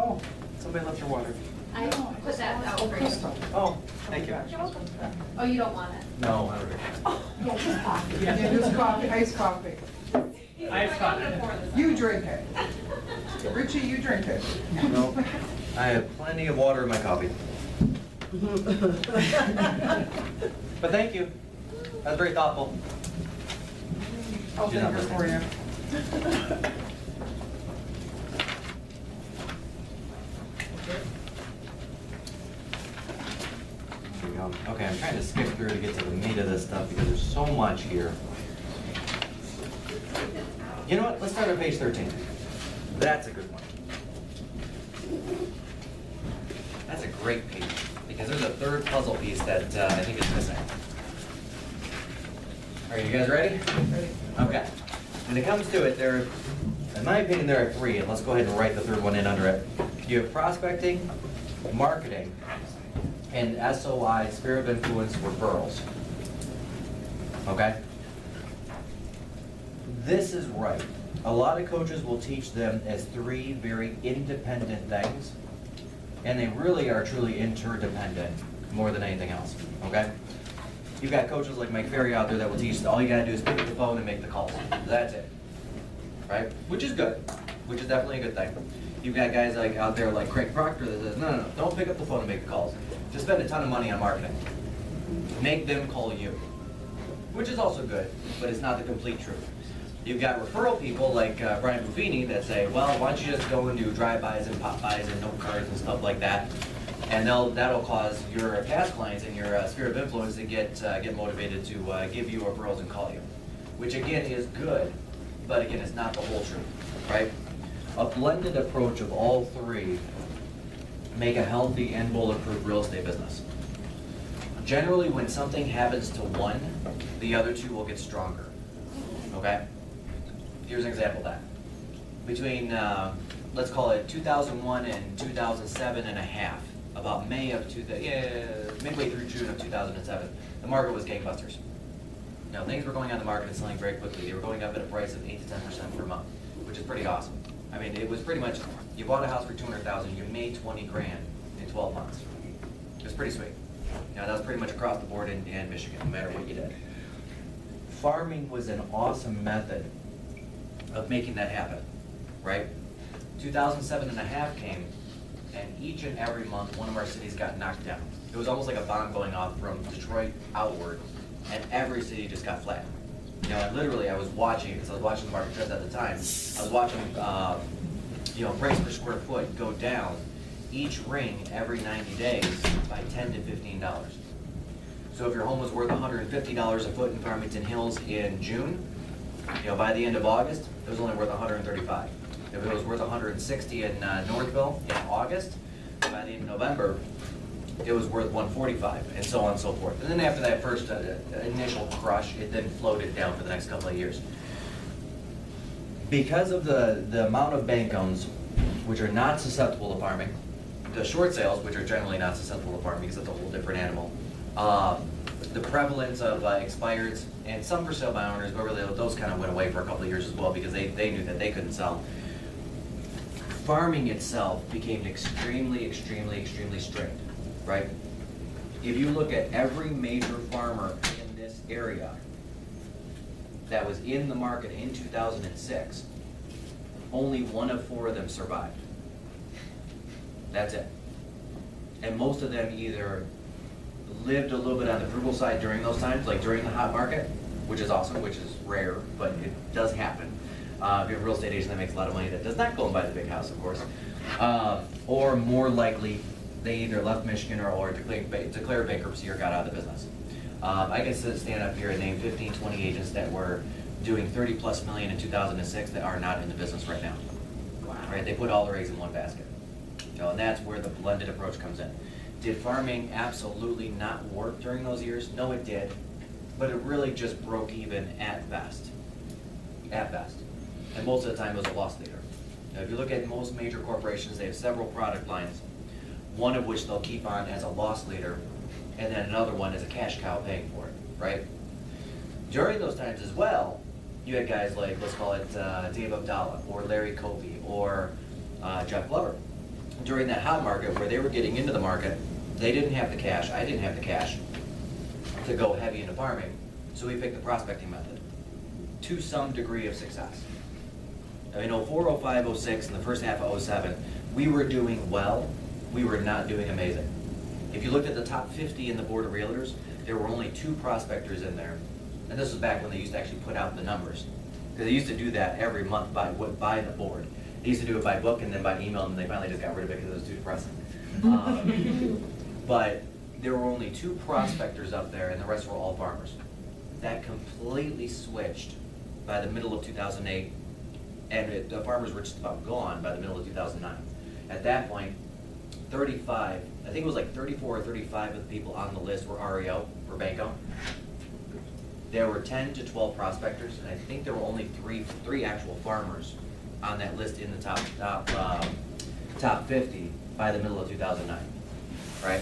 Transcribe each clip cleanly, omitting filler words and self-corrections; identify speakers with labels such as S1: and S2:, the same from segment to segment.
S1: Oh, somebody left your water.
S2: I put that out for you.
S1: Oh, thank you.
S2: You're welcome. Oh, you don't want it?
S1: No, I don't drink.
S2: Yeah, just coffee.
S3: Yeah, just coffee, iced coffee.
S1: Iced coffee.
S3: You drink it. Richie, you drink it.
S1: No, I have plenty of water in my coffee. But thank you. That's very thoughtful.
S3: I'll
S1: She's not
S3: take her for you.
S1: Here we go. Okay, I'm trying to skip through to get to the meat of this stuff because there's so much here. You know what? Let's start on page 13. That's a good one. That's a great page because there's a third puzzle piece that I think is missing. Are you guys ready?
S3: Ready?
S1: Okay. When it comes to it, there, in my opinion, there are three, and let's go ahead and write the third one in under it. You have prospecting, marketing, and SOI, sphere of influence referrals. Okay? This is right. A lot of coaches will teach them as three very independent things, and they really are truly interdependent more than anything else, okay? You've got coaches like Mike Ferry out there that will teach that all you gotta do is pick up the phone and make the calls. That's it, right? Which is good, which is definitely a good thing. You've got guys like out there like Craig Proctor that says, no, don't pick up the phone and make the calls. Just spend a ton of money on marketing. Make them call you, which is also good, but it's not the complete truth. You've got referral people like Brian Buffini that say, well, why don't you just go and do drive-bys and pop-bys and note cards and stuff like that, and that'll cause your past clients and your sphere of influence to get motivated to give you referrals and call you, which again is good, but again, it's not the whole truth, right? A blended approach of all three make a healthy and bulletproof real estate business. Generally, when something happens to one, the other two will get stronger, okay? Here's an example of that. Between, let's call it 2001 and 2007 and a half, about midway through June of 2007, the market was gangbusters. Now, things were going on the market and selling very quickly. They were going up at a price of 8 to 10% per month, which is pretty awesome. I mean, it was pretty much, you bought a house for $200,000, you made 20 grand in 12 months. It was pretty sweet. Now, that was pretty much across the board in Michigan, no matter what you did. Farming was an awesome method of making that happen, right? 2007 and a half came, and each and every month, one of our cities got knocked down. It was almost like a bomb going off from Detroit outward, and every city just got flattened. You know, and literally, I was watching, because I was watching the market trends at the time, I was watching, price per square foot go down each ring every 90 days by $10 to $15. So if your home was worth $150 a foot in Farmington Hills in June, by the end of August, it was only worth $135. If it was worth $160 in Northville in August, by the end of November, it was worth $145, and so on and so forth. And then after that first initial crush, it then floated down for the next couple of years. Because of the amount of bank loans, which are not susceptible to farming, the short sales, which are generally not susceptible to farming because it's a whole different animal, the prevalence of expireds and some for sale by owners, but really those kind of went away for a couple of years as well because they knew that they couldn't sell. Farming itself became extremely, extremely, extremely strict, right? If you look at every major farmer in this area that was in the market in 2006, only 1 of 4 of them survived. That's it. And most of them either lived a little bit on the frugal side during those times, like during the hot market, which is awesome, which is rare, but it does happen. If you have a real estate agent that makes a lot of money that does not go and buy the big house, of course. Or more likely, they either left Michigan or declared bankruptcy or got out of the business. I can stand up here and name 15, 20 agents that were doing 30 plus million in 2006 that are not in the business right now. Wow. Right? They put all their eggs in one basket. And that's where the blended approach comes in. Did farming absolutely not work during those years? No, it did. But it really just broke even at best. At best. And most of the time it was a loss leader. Now, if you look at most major corporations, they have several product lines, one of which they'll keep on as a loss leader, and then another one as a cash cow paying for it, right? During those times as well, you had guys like, let's call it Dave Abdallah, or Larry Covey, or Jeff Glover, during that hot market where they were getting into the market, they didn't have the cash, I didn't have the cash to go heavy into farming, so we picked the prospecting method to some degree of success. I mean, 04, 05, 06, and the first half of 07, we were doing well, we were not doing amazing. If you looked at the top 50 in the Board of Realtors, there were only 2 prospectors in there. And this was back when they used to actually put out the numbers. Because they used to do that every month by the board. They used to do it by book and then by email, and they finally just got rid of it because it was too depressing. But there were only 2 prospectors up there, and the rest were all farmers. That completely switched by the middle of 2008, and the farmers were just about gone by the middle of 2009. At that point, 35, I think it was like 34 or 35 of the people on the list were REO, or Banco. There were 10 to 12 prospectors, and I think there were only three actual farmers on that list in the top 50 by the middle of 2009, right?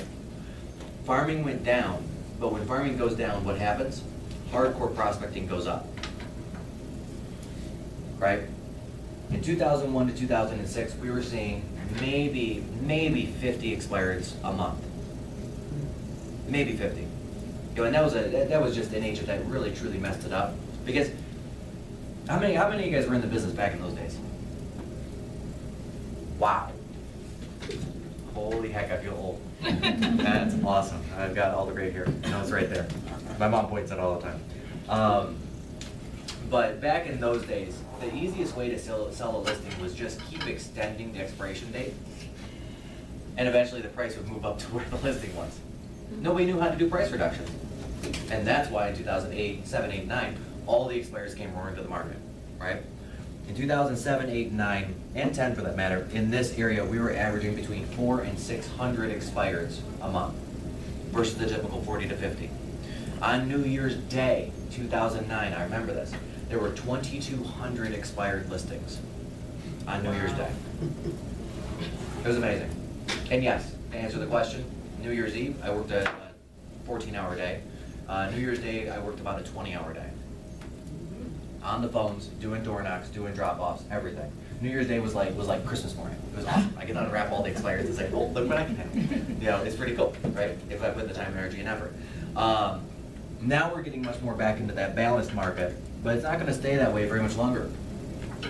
S1: Farming went down, but when farming goes down, what happens? Hardcore prospecting goes up, right? In 2001 to 2006, we were seeing maybe 50 expireds a month, maybe 50. You know, and that was just an agent that really truly messed it up. Because how many of you guys were in the business back in those days? Wow. Holy heck, I feel old. That's awesome. I've got all the gray hair. No, it's right there. My mom points it all the time. But back in those days, the easiest way to sell a listing was just keep extending the expiration date, and eventually the price would move up to where the listing was. Nobody knew how to do price reductions. And that's why in 2008, 7, 8, 9, all the expires came roaring to the market, right? In 2007, 8, 9, and 10 for that matter, in this area, we were averaging between 400 and 600 expireds a month versus the typical 40 to 50. On New Year's Day, 2009, I remember this, there were 2,200 expired listings on New Year's Day. It was amazing. And yes, to answer the question, New Year's Eve, I worked a 14-hour day. New Year's Day, I worked about a 20-hour day. On the phones, doing door knocks, doing drop-offs, everything. New Year's Day was like Christmas morning. It was awesome. I get to unwrap all the expires. It's like, oh, look what I can have. You know, it's pretty cool, right? If I put the time, energy, and effort. Now we're getting much more back into that balanced market, but it's not going to stay that way very much longer.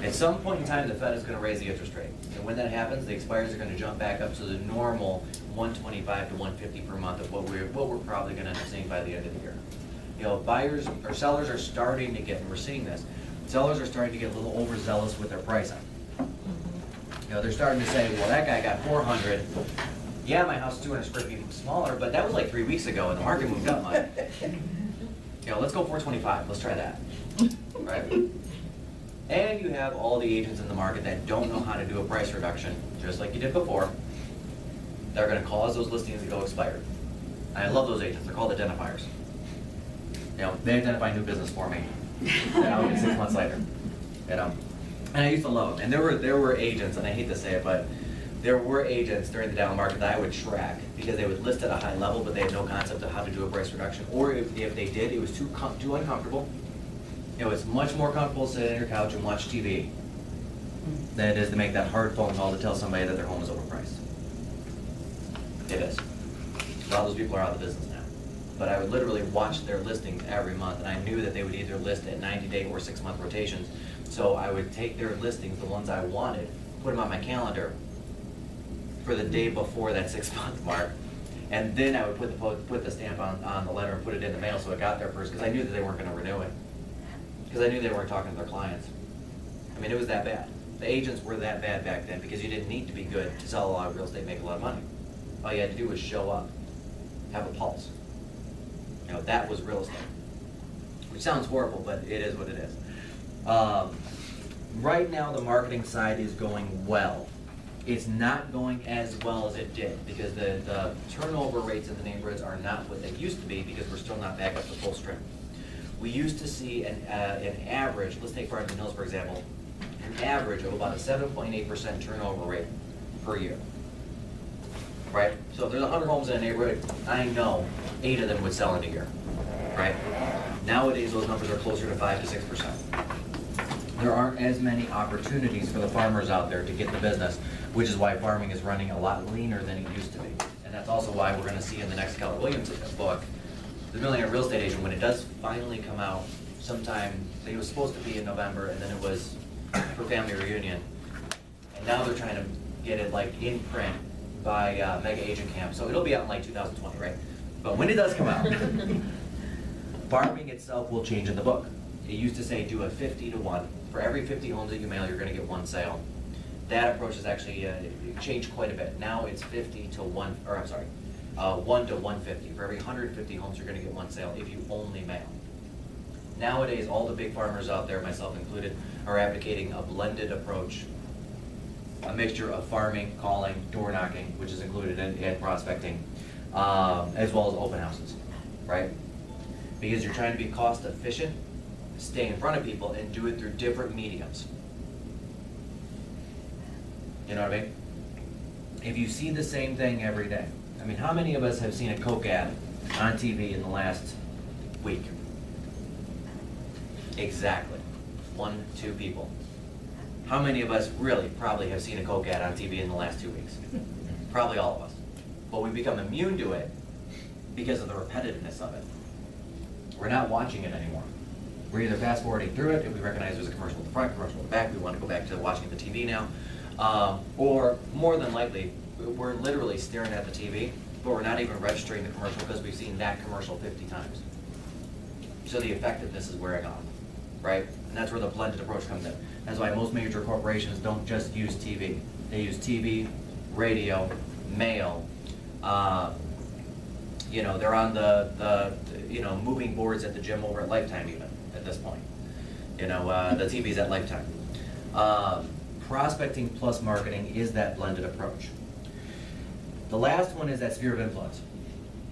S1: At some point in time, the Fed is going to raise the interest rate. And when that happens, the expires are going to jump back up to the normal 125 to 150 per month of what we're probably going to end up seeing by the end of the year. You know, buyers or sellers are starting to get, and we're seeing this, sellers are starting to get a little overzealous with their pricing. You know, they're starting to say, well, that guy got 400. Yeah, my house is 200 square feet smaller, but that was like 3 weeks ago, and the market moved up much. You know, let's go 425. Let's try that. Right? And you have all the agents in the market that don't know how to do a price reduction, just like you did before. They're going to cause those listings to go expired. And I love those agents. They're called identifiers. You know, they identify new business for me. You know, 6 months later. You know, and I used to love them. And there were agents, and I hate to say it, but there were agents during the down market that I would track because they would list at a high level, but they had no concept of how to do a price reduction. Or if they did, it was too uncomfortable. You know, it's much more comfortable to sit on your couch and watch TV than it is to make that hard phone call to tell somebody that their home is overpriced. It is. A lot of those people are out of the business now. But I would literally watch their listings every month, and I knew that they would either list at 90-day or 6-month rotations. So I would take their listings, the ones I wanted, put them on my calendar for the day before that 6-month mark. And then I would put the stamp on the letter and put it in the mail so it got there first, because I knew that they weren't going to renew it. Because I knew they weren't talking to their clients. I mean, it was that bad. The agents were that bad back then because you didn't need to be good to sell a lot of real estate and make a lot of money. All you had to do was show up, have a pulse. You know, that was real estate. Which sounds horrible, but it is what it is. Right now, the marketing side is going well. It's not going as well as it did because the turnover rates in the neighborhoods are not what they used to be because we're still not back up to full strength. We used to see an average, let's take Farmington Hills for example, an average of about a 7.8% turnover rate per year. Right? So if there's 100 homes in a neighborhood, I know 8 of them would sell in a year. Right? Nowadays those numbers are closer to 5 to 6%. there aren't as many opportunities for the farmers out there to get the business, which is why farming is running a lot leaner than it used to be. And that's also why we're gonna see in the next Keller Williams book, The Millionaire Real Estate Agent, when it does finally come out sometime, it was supposed to be in November, and then it was for family reunion. And now they're trying to get it like in print by Mega Agent Camp, so it'll be out in like 2020, right? But when it does come out, farming itself will change in the book. It used to say do a 50 to 1. For every 50 homes that you mail, you're gonna get 1 sale. That approach has actually changed quite a bit. Now it's 50 to 1, or I'm sorry, 1 to 150. For every 150 homes, you're gonna get 1 sale if you only mail. Nowadays, all the big farmers out there, myself included, are advocating a blended approach, a mixture of farming, calling, door knocking, which is included in prospecting, as well as open houses, right? Because you're trying to be cost efficient, stay in front of people, and do it through different mediums. You know what I mean? If you see the same thing every day, I mean, how many of us have seen a Coke ad on TV in the last week? Exactly. 1, 2 people. How many of us really probably have seen a Coke ad on TV in the last 2 weeks? Probably all of us. But we become immune to it because of the repetitiveness of it. We're not watching it anymore. We're either fast forwarding through it, if we recognize there's a commercial at the front, commercial at the back, we want to go back to watching the TV now. Or more than likely, we're literally staring at the TV, but we're not even registering the commercial because we've seen that commercial 50 times. So the effectiveness is wearing off, right? And that's where the blended approach comes in. That's why most major corporations don't just use TV. They use TV, radio, mail. You know, they're on the moving boards at the gym over at Lifetime even at this point. You know, the TV's at Lifetime. Prospecting plus marketing is that blended approach. The last one is that sphere of influence.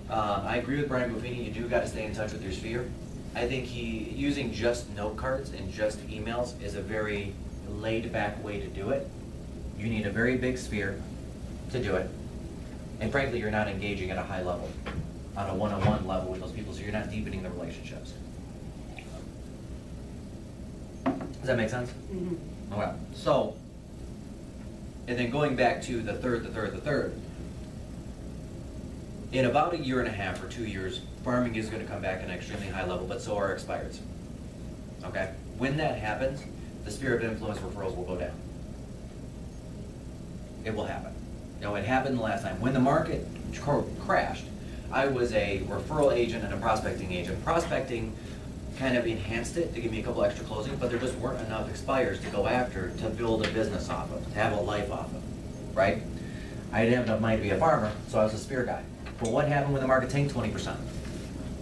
S1: I agree with Brian Buffini, you do got to stay in touch with your sphere. I think using just note cards and just emails is a very laid back way to do it. You need a very big sphere to do it. And frankly, you're not engaging at a high level, on a one-on-one level with those people, so you're not deepening the relationships. Does that make sense? Mm-hmm. Okay. So, and then going back to the third. In about 1.5 years or 2 years, farming is going to come back at an extremely high level, but so are expireds. Okay? When that happens, the sphere of influence referrals will go down. It will happen. You know, it happened the last time. When the market crashed, I was a referral agent and a prospecting agent. Prospecting kind of enhanced it to give me a couple extra closings, but there just weren't enough expires to go after to build a business off of, to have a life off of, right? I didn't have enough money to be a farmer, so I was a spear guy. But what happened when the market tanked 20%?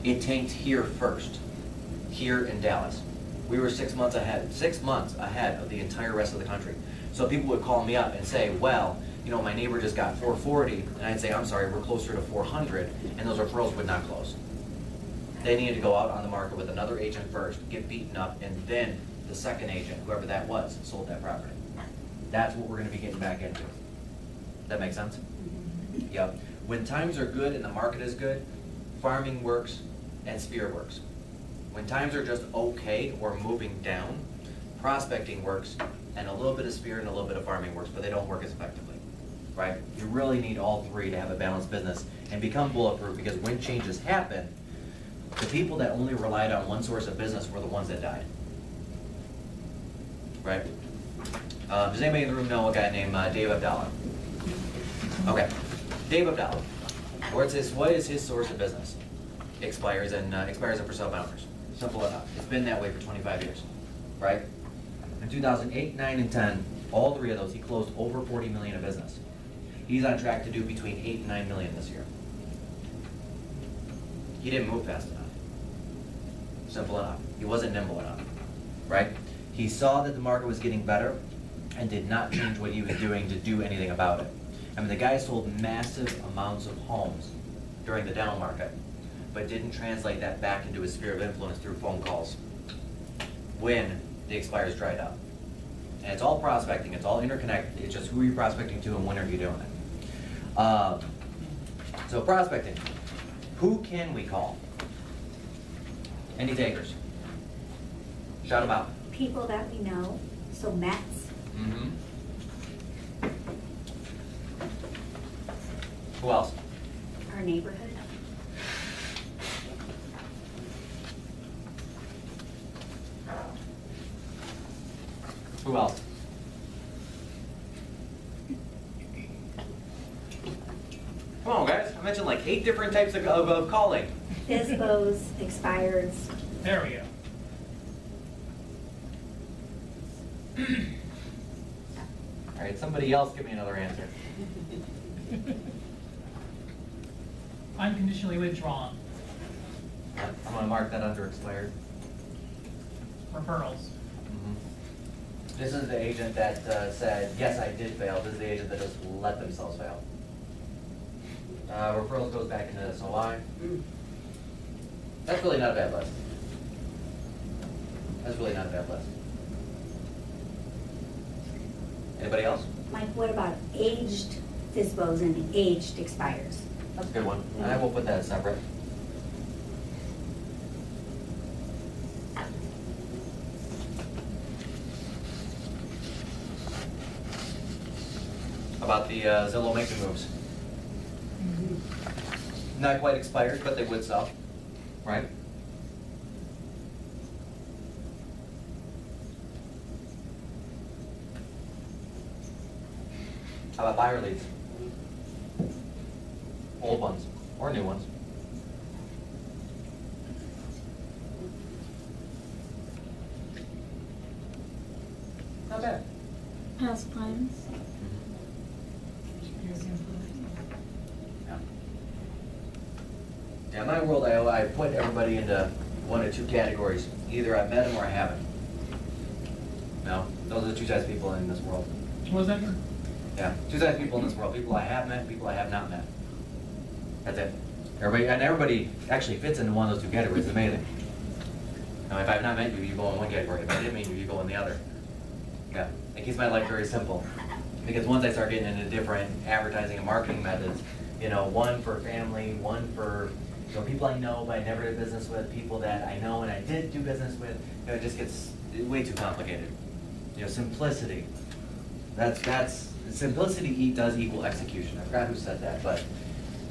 S1: It tanked here first, here in Dallas. We were 6 months ahead of the entire rest of the country. So people would call me up and say, well, you know, my neighbor just got 440, and I'd say, I'm sorry, we're closer to 400, and those referrals would not close. They needed to go out on the market with another agent first, get beaten up, and then the second agent, whoever that was, sold that property. That's what we're gonna be getting back into. That make sense? Yep. When times are good and the market is good, farming works and spear works. When times are just okay or moving down, prospecting works, and a little bit of spear and a little bit of farming works, but they don't work as effectively, right? You really need all three to have a balanced business and become bulletproof, because when changes happen, the people that only relied on one source of business were the ones that died, right? Does anybody in the room know a guy named Dave Abdallah? Okay, Dave Abdallah. What is his source of business? Expires and for sub-owners. Simple enough. It's been that way for 25 years, right? In 2008, 9, and 10, all three of those, he closed over 40 million of business. He's on track to do between 8 and 9 million this year. He didn't move fast enough. Simple enough. He wasn't nimble enough, right? He saw that the market was getting better and did not change what he was doing to do anything about it. I mean, the guy sold massive amounts of homes during the down market, but didn't translate that back into his sphere of influence through phone calls when the expires dried up. And it's all prospecting, it's all interconnected, it's just who you're prospecting to and when are you doing it. So prospecting, who can we call? Any takers? Shout them out.
S4: people that we know, so Mets,
S1: Mm-hmm. Who else?
S4: our neighborhood.
S1: Who else? Come on, guys. I mentioned like 8 different types of calling.
S4: FISBOs, expireds.
S5: There we go.
S1: All right, somebody else give me another answer.
S5: Unconditionally withdrawn.
S1: I'm gonna mark that under expired.
S5: Referrals.
S1: This is the agent that said, yes, I did fail. This is the agent that just let themselves fail. Referrals goes back into SOI. That's really not a bad list. That's really not a bad list. Anybody else?
S4: Mike, what about aged FISBOs and aged expires?
S1: That's a good one. I will put that separate. About the Zillow making moves. Not quite expired, but they would sell, right? How about buyer leads? Old ones or new ones? Not bad.
S6: Past clients.
S1: Yeah. Yeah, in my world, I put everybody into 1 or 2 categories. Either I've met them or I haven't. No, those are the 2 types of people in this world.
S5: What was that?
S1: Yeah, 2 types of people in this world. People I have met, people I have not met. That's it. Everybody actually fits into one of those 2 categories. It's amazing. Now, if I've not met you, you go in one category. If I did meet you, you go in the other. Yeah, it keeps my life very simple. Because once I start getting into different advertising and marketing methods, you know, one for family, one for people I know but I never did business with, people that I know and I did do business with, it just gets way too complicated. Simplicity. That's simplicity does equal execution. I forgot who said that, but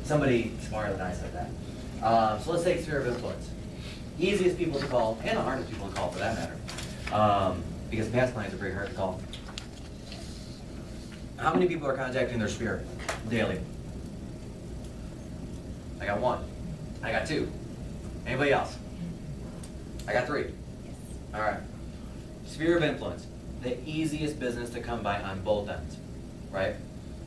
S1: somebody smarter than I said that. So let's take sphere of influence. Easiest people to call, and the hardest people to call for that matter. Because past clients are very hard to call. How many people are contacting their sphere daily? I got 1. I got 2. Anybody else? I got 3. All right. Sphere of influence. The easiest business to come by on both ends, right?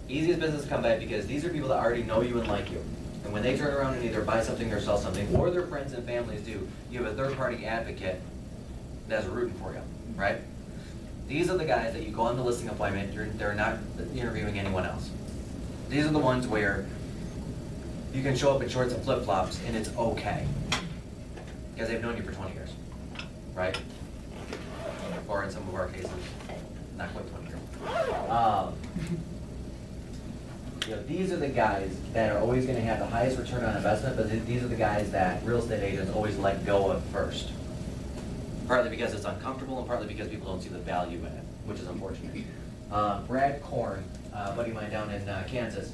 S1: Easiest business to come by because these are people that already know you and like you. And when they turn around and either buy something or sell something, or their friends and families do, you have a third-party advocate that's rooting for you, right? These are the guys that you go on the listing appointment, they're not interviewing anyone else. These are the ones where you can show up in shorts and flip-flops and it's okay. Because they've known you for 20 years, right? Or in some of our cases, not quite 20 years. These are the guys that are always going to have the highest return on investment, but these are the guys that real estate agents always let go of first. Partly because it's uncomfortable and partly because people don't see the value in it, which is unfortunate. Brad Korn, a buddy of mine down in Kansas,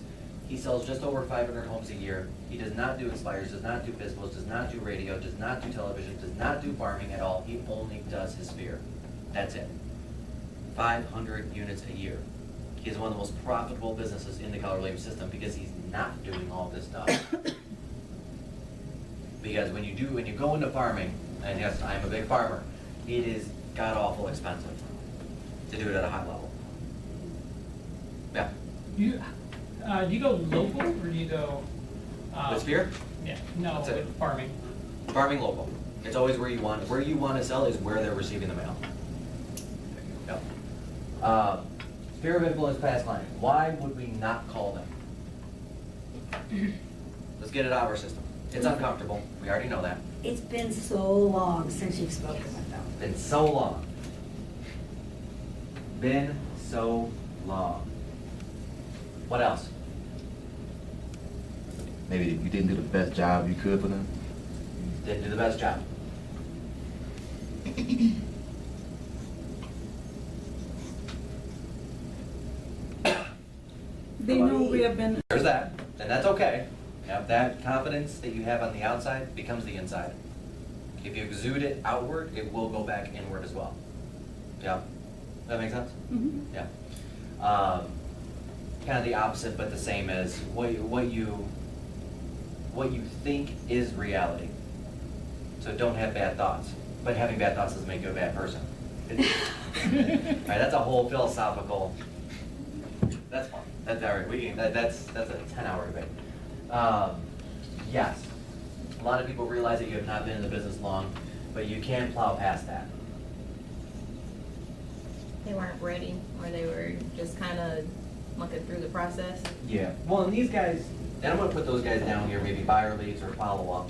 S1: he sells just over 500 homes a year. He does not do expires, does not do FISBOs, does not do radio, does not do television, does not do farming at all. He only does his sphere. That's it. 500 units a year. He is one of the most profitable businesses in the Keller Williams system because he's not doing all this stuff. Because when you go into farming, and yes, I'm a big farmer, it is god-awful expensive to do it at a high level. Yeah.
S5: Do you go local or do you go?
S1: With sphere?
S5: Yeah, no,
S1: That's it.
S5: with farming.
S1: Farming local. It's always where you want. Where you want to sell is where they're receiving the mail. Yep. Sphere of influence past client. Why would we not call them? Let's get it out of our system. It's uncomfortable. We already know that.
S4: It's been so long since you've spoken with them.
S1: Been so long. Been so long. What else?
S7: Maybe you didn't do the best job you could for them.
S1: Didn't do the best job.
S6: have been,
S1: There's that, and that's okay. Now, that confidence that you have on the outside becomes the inside. If you exude it outward, it will go back inward as well. Yeah? Does that make sense?
S6: mhm.
S1: Yeah. Kind of the opposite, but the same as what you think is reality. So don't have bad thoughts, but having bad thoughts doesn't make you a bad person. Right, that's a whole philosophical. That's fun. That's all right. That's a 10-hour debate. Yes, a lot of people realize that you have not been in the business long, but you can plow past that.
S8: They weren't ready, or they were just kind of looking through the process.
S1: Yeah. Well, and these guys, and I'm gonna put those guys down here, maybe buyer leads or follow-up.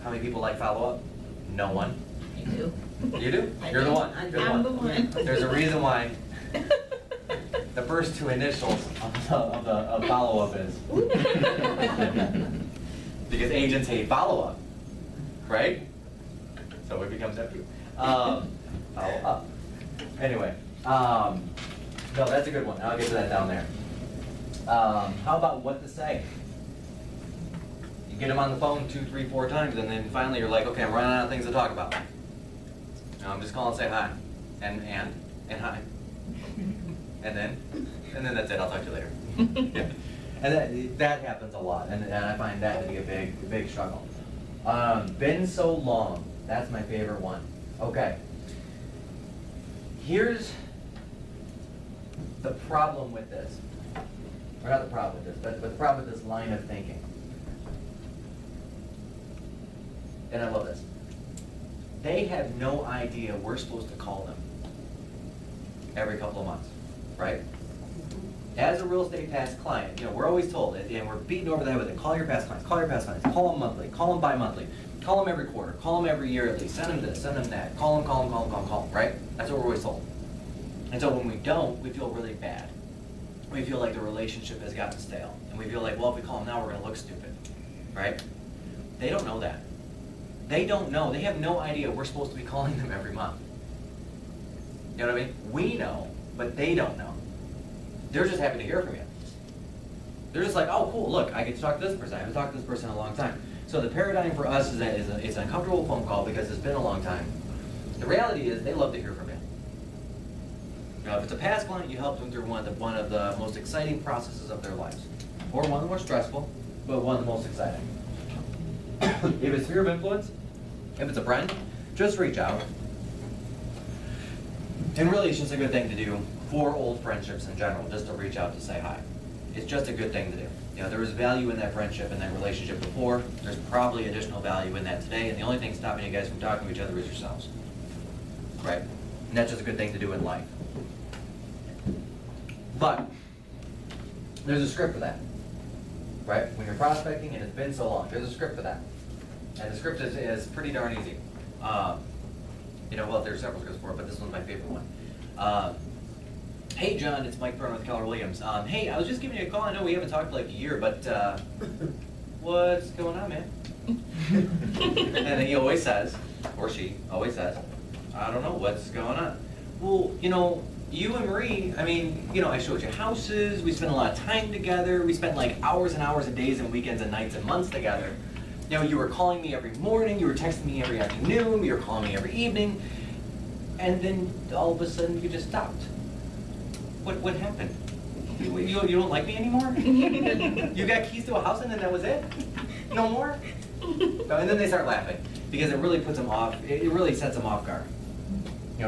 S1: How many people like follow-up? No one.
S8: You do.
S1: You do?
S8: I
S1: You're
S8: do.
S1: the one.
S8: I'm
S1: You're
S8: the one.
S1: There's a reason why the first two initials of follow-up is. Because agents hate follow-up, right? So it becomes FU. Follow-up. Anyway, no, that's a good one. I'll get to that down there. How about what to say? You get them on the phone 2, 3, 4 times, and then finally you're like, okay, I'm running out of things to talk about. Now I'm just calling to say hi, and hi, and then that's it. I'll talk to you later. Yeah. And that happens a lot, and I find that to be a big struggle. Been so long. That's my favorite one. Okay. Here's the problem with this, or not the problem with this, but the problem with this line of thinking. And I love this. They have no idea we're supposed to call them every couple of months, right? As a real estate past client, we're always told, and we're beaten over the head with it, call your past clients, call your past clients, call them monthly, call them bi-monthly, call them every quarter, call them every year at least, send them this, send them that, call them, right? That's what we're always told. And so when we don't, we feel really bad. We feel like the relationship has gotten stale. And we feel like, well, if we call them now, we're gonna look stupid, right? They don't know that. They don't know. They have no idea we're supposed to be calling them every month. You know what I mean? We know, but they don't know. They're just happy to hear from you. They're just like, oh, cool, look, I get to talk to this person. I haven't talked to this person in a long time. So the paradigm for us is that it's an uncomfortable phone call because it's been a long time. The reality is they love to hear from you. Now, if it's a past client, you help them through one of the most exciting processes of their lives. Or one of the more stressful, but one of the most exciting. If it's sphere of influence, if it's a friend, just reach out. And really, it's just a good thing to do for old friendships in general, just to reach out to say hi. It's just a good thing to do. There was value in that friendship and that relationship before. There's probably additional value in that today, and the only thing stopping you guys from talking to each other is yourselves. Right? And that's just a good thing to do in life. But there's a script for that. Right? When you're prospecting and it's been so long, there's a script for that. And the script is pretty darn easy. Well, there's several scripts for it, but this one's my favorite one. Hey John, it's Mike Perna with Keller Williams. Hey, I was just giving you a call. I know we haven't talked for like a year, but what's going on, man? And then he always says, or she always says, I don't know, what's going on? Well, you and Marie, I showed you houses, we spent a lot of time together, we spent like hours and hours of days and weekends and nights and months together. You were calling me every morning, you were texting me every afternoon, you were calling me every evening, and then all of a sudden you just stopped. What happened? You don't like me anymore? You got keys to a house and then that was it? No more? And then they start laughing, because it really puts them off, it really sets them off guard.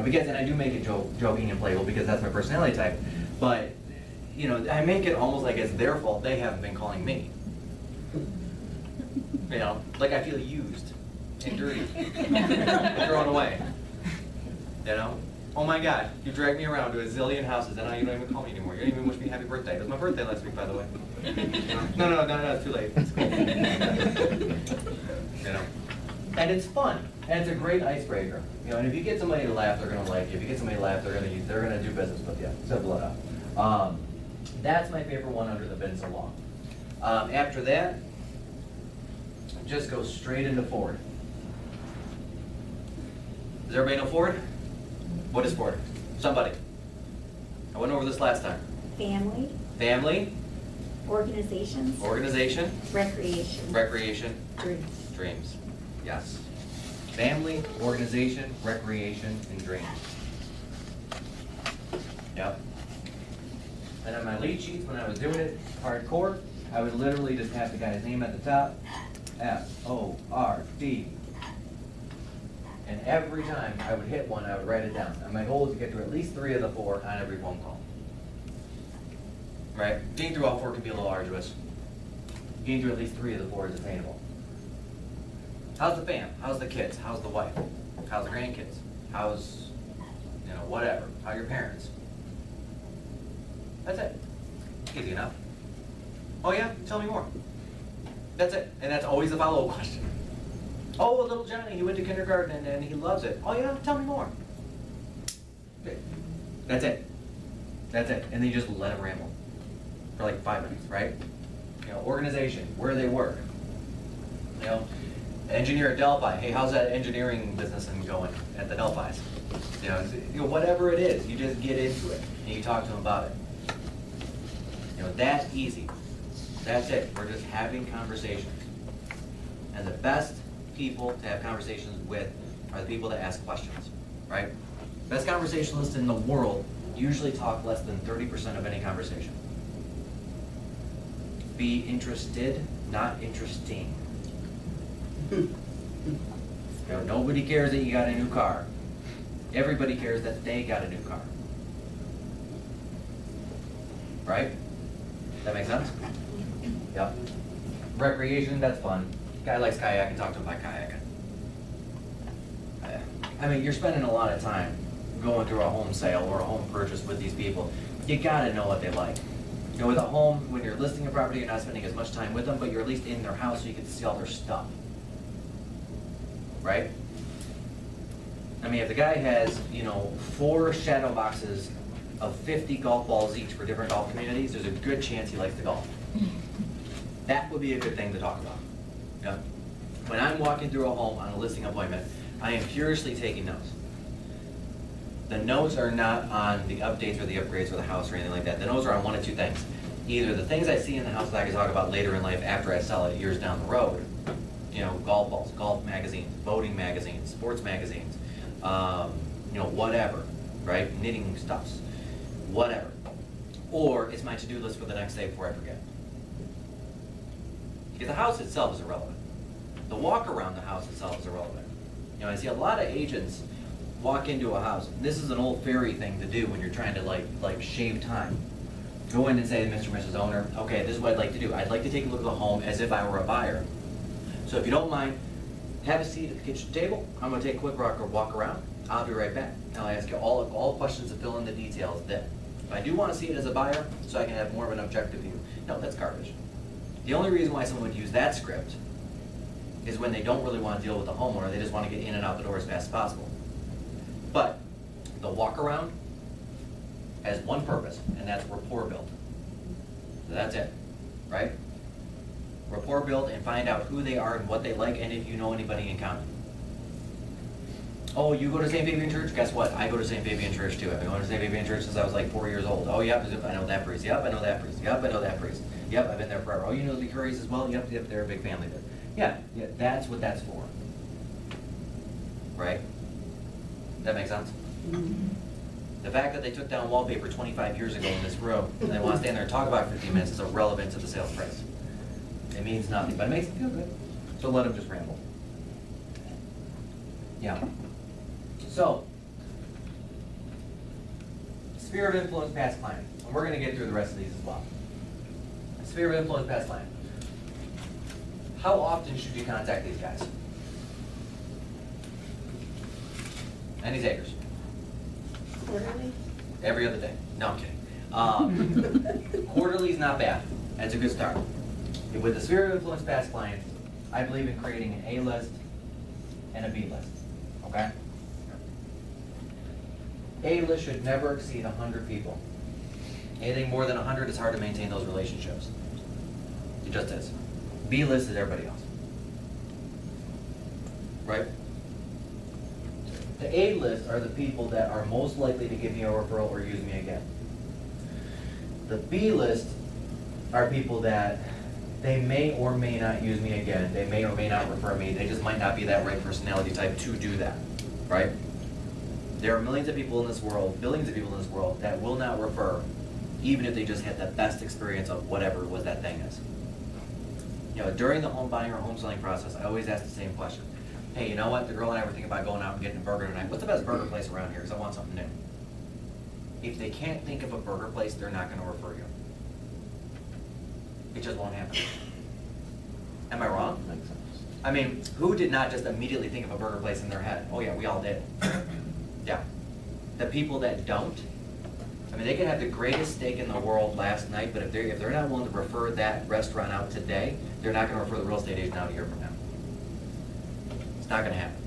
S1: Because, and I do make it joking and playful because that's my personality type, but, I make it almost like it's their fault they haven't been calling me. Like I feel used and dirty and thrown away. Oh my God, you dragged me around to a zillion houses and now you don't even call me anymore. You don't even wish me happy birthday. It was my birthday last week, by the way. No, it's too late. It's cool. And it's fun. And it's a great icebreaker. And if you get somebody to laugh, they're gonna like you. If you get somebody to laugh, they're gonna do business with you. Simple enough. That's my favorite one under the been so long. After that, just go straight into Ford. Does everybody know Ford? What is Ford? Somebody. I went over this last time.
S4: family,
S1: family,
S4: organizations,
S1: organization,
S4: recreation,
S1: recreation,
S4: dreams.
S1: dreams. Yes. Family, organization, recreation, and dreams. Yep. And on my lead sheets, when I was doing it hardcore, I would literally just have the guy's name at the top, F-O-R-D. And every time I would hit one, I would write it down. And my goal is to get through at least 3 of the 4 on every phone call. Right? Getting through all 4 can be a little arduous. Getting through at least 3 of the 4 is attainable. How's the fam? How's the kids? How's the wife? How's the grandkids? How's, whatever. How are your parents? That's it. Easy enough. Oh yeah? Tell me more. That's it. And that's always a follow-up question. Oh, little Johnny, he went to kindergarten and he loves it. Oh yeah? Tell me more. Okay. That's it. That's it. And then you just let him ramble for like 5 minutes, right? Organization, where they work. Engineer at Delphi. Hey, how's that engineering business going at the Delphis? Whatever it is, you just get into it and you talk to them about it. That's easy. That's it. We're just having conversations. And the best people to have conversations with are the people that ask questions, right? Best conversationalists in the world usually talk less than 30% of any conversation. Be interested, not interesting. Nobody cares that you got a new car. Everybody cares that they got a new car. Right? That make sense? Yep. Recreation, that's fun. Guy likes kayaking, talk to him about kayaking. I mean, you're spending a lot of time going through a home sale or a home purchase with these people. You gotta know what they like. With a home, when you're listing a property, you're not spending as much time with them, but you're at least in their house so you get to see all their stuff. Right? I mean, if the guy has, 4 shadow boxes of 50 golf balls each for different golf communities, there's a good chance he likes to golf. That would be a good thing to talk about. Yeah. When I'm walking through a home on a listing appointment, I am furiously taking notes. The notes are not on the updates or the upgrades for the house or anything like that. The notes are on 1 of 2 things. Either the things I see in the house that I can talk about later in life after I sell it years down the road, golf balls, golf magazines, boating magazines, sports magazines, whatever, right? Knitting stuffs, whatever. Or it's my to-do list for the next day before I forget. Because the house itself is irrelevant. The walk around the house itself is irrelevant. I see a lot of agents walk into a house. This is an old fairy thing to do when you're trying to like shave time. Go in and say to Mr. and Mrs. Owner, okay, this is what I'd like to do. I'd like to take a look at the home as if I were a buyer. So if you don't mind, have a seat at the kitchen table. I'm going to take a quick walk around. I'll be right back. I'll ask you all questions to fill in the details then. If I do want to see it as a buyer, so I can have more of an objective view. No, that's garbage. The only reason why someone would use that script is when they don't really want to deal with the homeowner. They just want to get in and out the door as fast as possible. But the walk around has one purpose, and that's rapport build. So that's it, right? Rapport build and find out who they are and what they like, and if you know anybody in common. Oh, you go to St. Fabian Church? Guess what? I go to St. Fabian Church too. I've been going to St. Fabian Church since I was like 4 years old. Oh, yep, I know that priest. Yep, I know that priest. Yep, I know that priest. Yep, I've been there forever. Oh, you know the Currys as well? Yep, they're a big family there. Yeah, that's what that's for. Right? That makes sense?
S4: Mm-hmm.
S1: The fact that they took down wallpaper 25 years ago in this room and they want to stand there and talk about it for 15 minutes is irrelevant to the sales price. It means nothing, but it makes them feel good. So let them just ramble. Yeah. So, sphere of influence past client. And we're going to get through the rest of these as well. Sphere of influence past client. How often should you contact these guys? Any takers?
S4: Quarterly?
S1: Every other day. No, I'm kidding. Quarterly is not bad. That's a good start. With the sphere of influence past clients, I believe in creating an A list and a B list. Okay? A list should never exceed 100 people. Anything more than 100 is hard to maintain those relationships. It just is. B list is everybody else. Right? The A list are the people that are most likely to give me a referral or use me again. The B list are people that they may or may not use me again. They may or may not refer me. They just might not be that right personality type to do that, right? There are millions of people in this world, billions of people in this world that will not refer, even if they just had the best experience of whatever it was that thing is. You know, during the home buying or home selling process, I always ask the same question. Hey, you know what? The girl and I were thinking about going out and getting a burger tonight. What's the best burger place around here? Because I want something new. If they can't think of a burger place, they're not going to refer you. It just won't happen. Am I wrong?
S7: Makes sense.
S1: I mean, who did not just immediately think of a burger place in their head? Oh yeah, we all did. Yeah. The people that don't, I mean, they could have the greatest steak in the world last night, but if they're not willing to refer that restaurant out today, they're not going to refer the real estate agent out a year from now. It's not going to happen.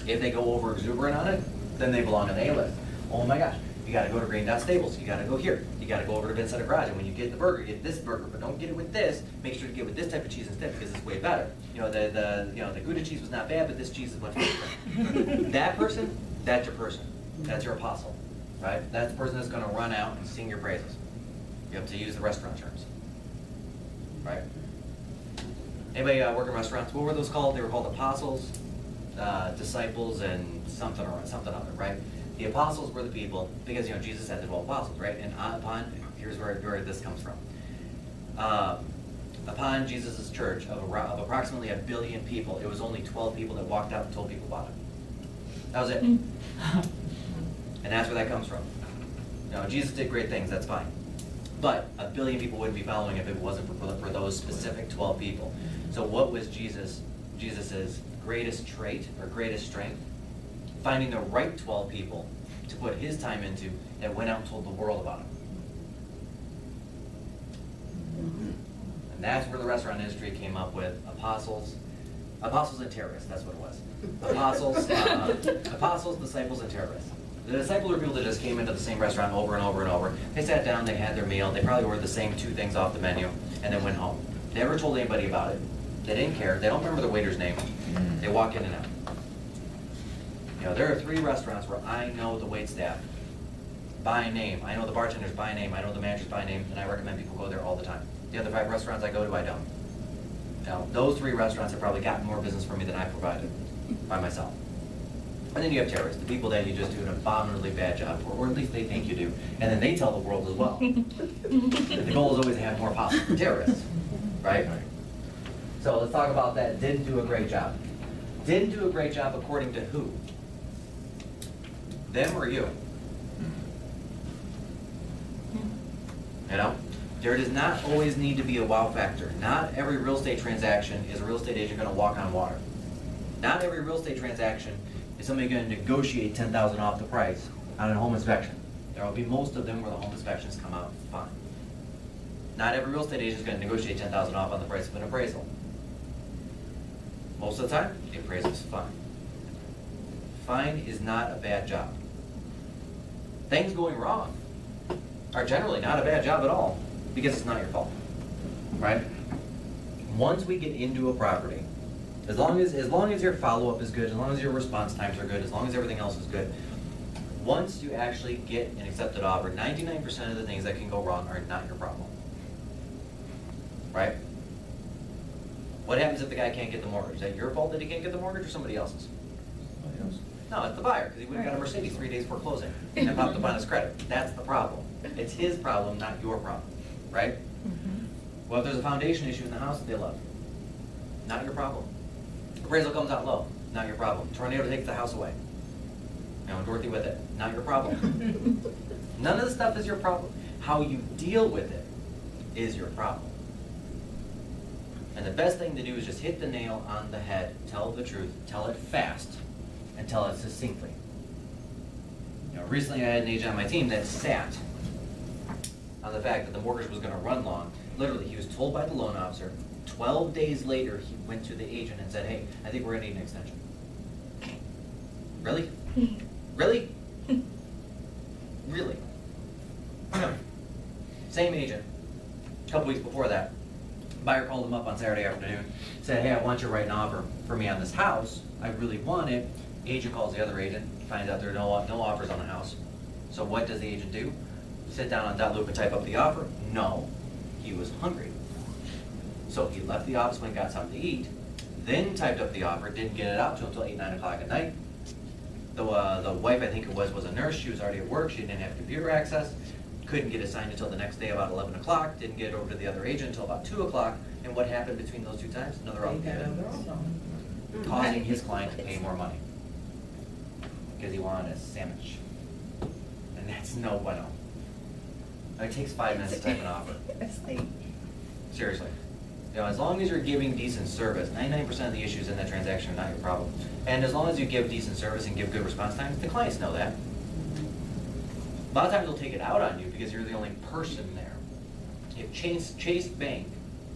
S1: If they go over exuberant on it, then they belong on the A list. Oh my gosh, you got to go to Green Dot Stables. You got to go here. You got to go over to Vincent Garage, and when you get the burger, get this burger, but don't get it with this. Make sure to get with this type of cheese instead because it's way better. You know, the Gouda cheese was not bad, but this cheese is much better. That person, that's your person. That's your apostle, right? That's the person that's going to run out and sing your praises. You have to use the restaurant terms, right? Anybody work in restaurants? What were those called? They were called apostles, disciples, and something other, right? The apostles were the people, because, you know, Jesus had the 12 apostles, right? And here's where this comes from. Upon Jesus' church of approximately 1 billion people, it was only 12 people that walked out and told people about it. That was it. And that's where that comes from. You know, Jesus did great things, that's fine. But 1 billion people wouldn't be following if it wasn't for those specific 12 people. So what was Jesus's greatest trait or greatest strength? Finding the right 12 people to put his time into that went out and told the world about him. And that's where the restaurant industry came up with apostles and terrorists, that's what it was. Apostles, disciples, and terrorists. The disciples were people that just came into the same restaurant over and over and over. They sat down, they had their meal, they probably ordered the same 2 things off the menu, and then went home. They never told anybody about it. They didn't care. They don't remember the waiter's name. They walk in and out. You know, there are 3 restaurants where I know the waitstaff by name. I know the bartenders by name. I know the managers by name, and I recommend people go there all the time. The other 5 restaurants I go to, I don't. Now, those 3 restaurants have probably gotten more business for me than I provided by myself. And then you have terrorists, the people that you just do an abominably bad job for, or at least they think you do, and then they tell the world as well. The goal is always to have more possible terrorists, right? So let's talk about that. Didn't do a great job. Didn't do a great job according to who? Them or you? You know? There does not always need to be a wow factor. Not every real estate transaction is a real estate agent going to walk on water. Not every real estate transaction is somebody going to negotiate $10,000 off the price on a home inspection. There will be most of them where the home inspections come out fine. Not every real estate agent is going to negotiate $10,000 off on the price of an appraisal. Most of the time, the appraisal is fine. Fine is not a bad job. Things going wrong are generally not a bad job at all because it's not your fault, right? Once we get into a property, as long as your follow-up is good, as long as your response times are good, as long as everything else is good, once you actually get an accepted offer, 99% of the things that can go wrong are not your problem, right? What happens if the guy can't get the mortgage? Is that your fault that he can't get the mortgage or somebody else's?
S7: Somebody else.
S1: No, it's the buyer, because he would have got a Mercedes 3 days before closing and popped up on his credit. That's the problem. It's his problem, not your problem, right? Well, if there's a foundation issue in the house that they love, not your problem. Appraisal comes out low, not your problem. Tornado takes the house away. You know, Dorothy with it, not your problem. None of the stuff is your problem. How you deal with it is your problem. And the best thing to do is just hit the nail on the head, tell the truth, tell it fast, and tell it succinctly. You know, recently I had an agent on my team that sat on the fact that the mortgage was going to run long. Literally, he was told by the loan officer. 12 days later, he went to the agent and said, hey, I think we're going to need an extension. Really? Really? Really? Same agent. A couple weeks before that, buyer called him up on Saturday afternoon, said, hey, I want you to write an offer for me on this house. I really want it. Agent calls the other agent, finds out there are no offers on the house. So what does the agent do? sit down on that loop and type up the offer? No, he was hungry. So he left the office when he got something to eat, then typed up the offer, didn't get it out until 8, 9 o'clock at night. The wife, I think it was a nurse. She was already at work. She didn't have computer access. Couldn't get it signed until the next day about 11 o'clock. Didn't get it over to the other agent until about 2 o'clock. And what happened between those two times? Another offer came in, causing his client to pay more money because he wanted a sandwich. And that's no bueno. It takes 5 minutes to type an offer. Seriously. You know, as long as you're giving decent service, 99% of the issues in that transaction are not your problem. And as long as you give decent service and give good response times, the clients know that. A lot of times they'll take it out on you because you're the only person there. If Chase Bank,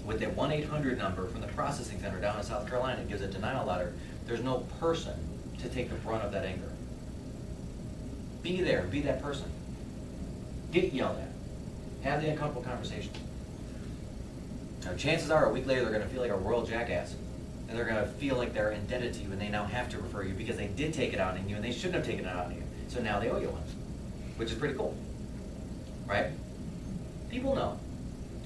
S1: with their 1-800 number from the processing center down in South Carolina, gives a denial letter, there's no person to take the brunt of that anger. Be there, be that person. Get yelled at. Have the uncomfortable conversation. Now, chances are, a week later, they're going to feel like a royal jackass. And they're going to feel like they're indebted to you, and they now have to refer you because they did take it out on you, and they shouldn't have taken it out on you. So now they owe you one, which is pretty cool. Right? People know.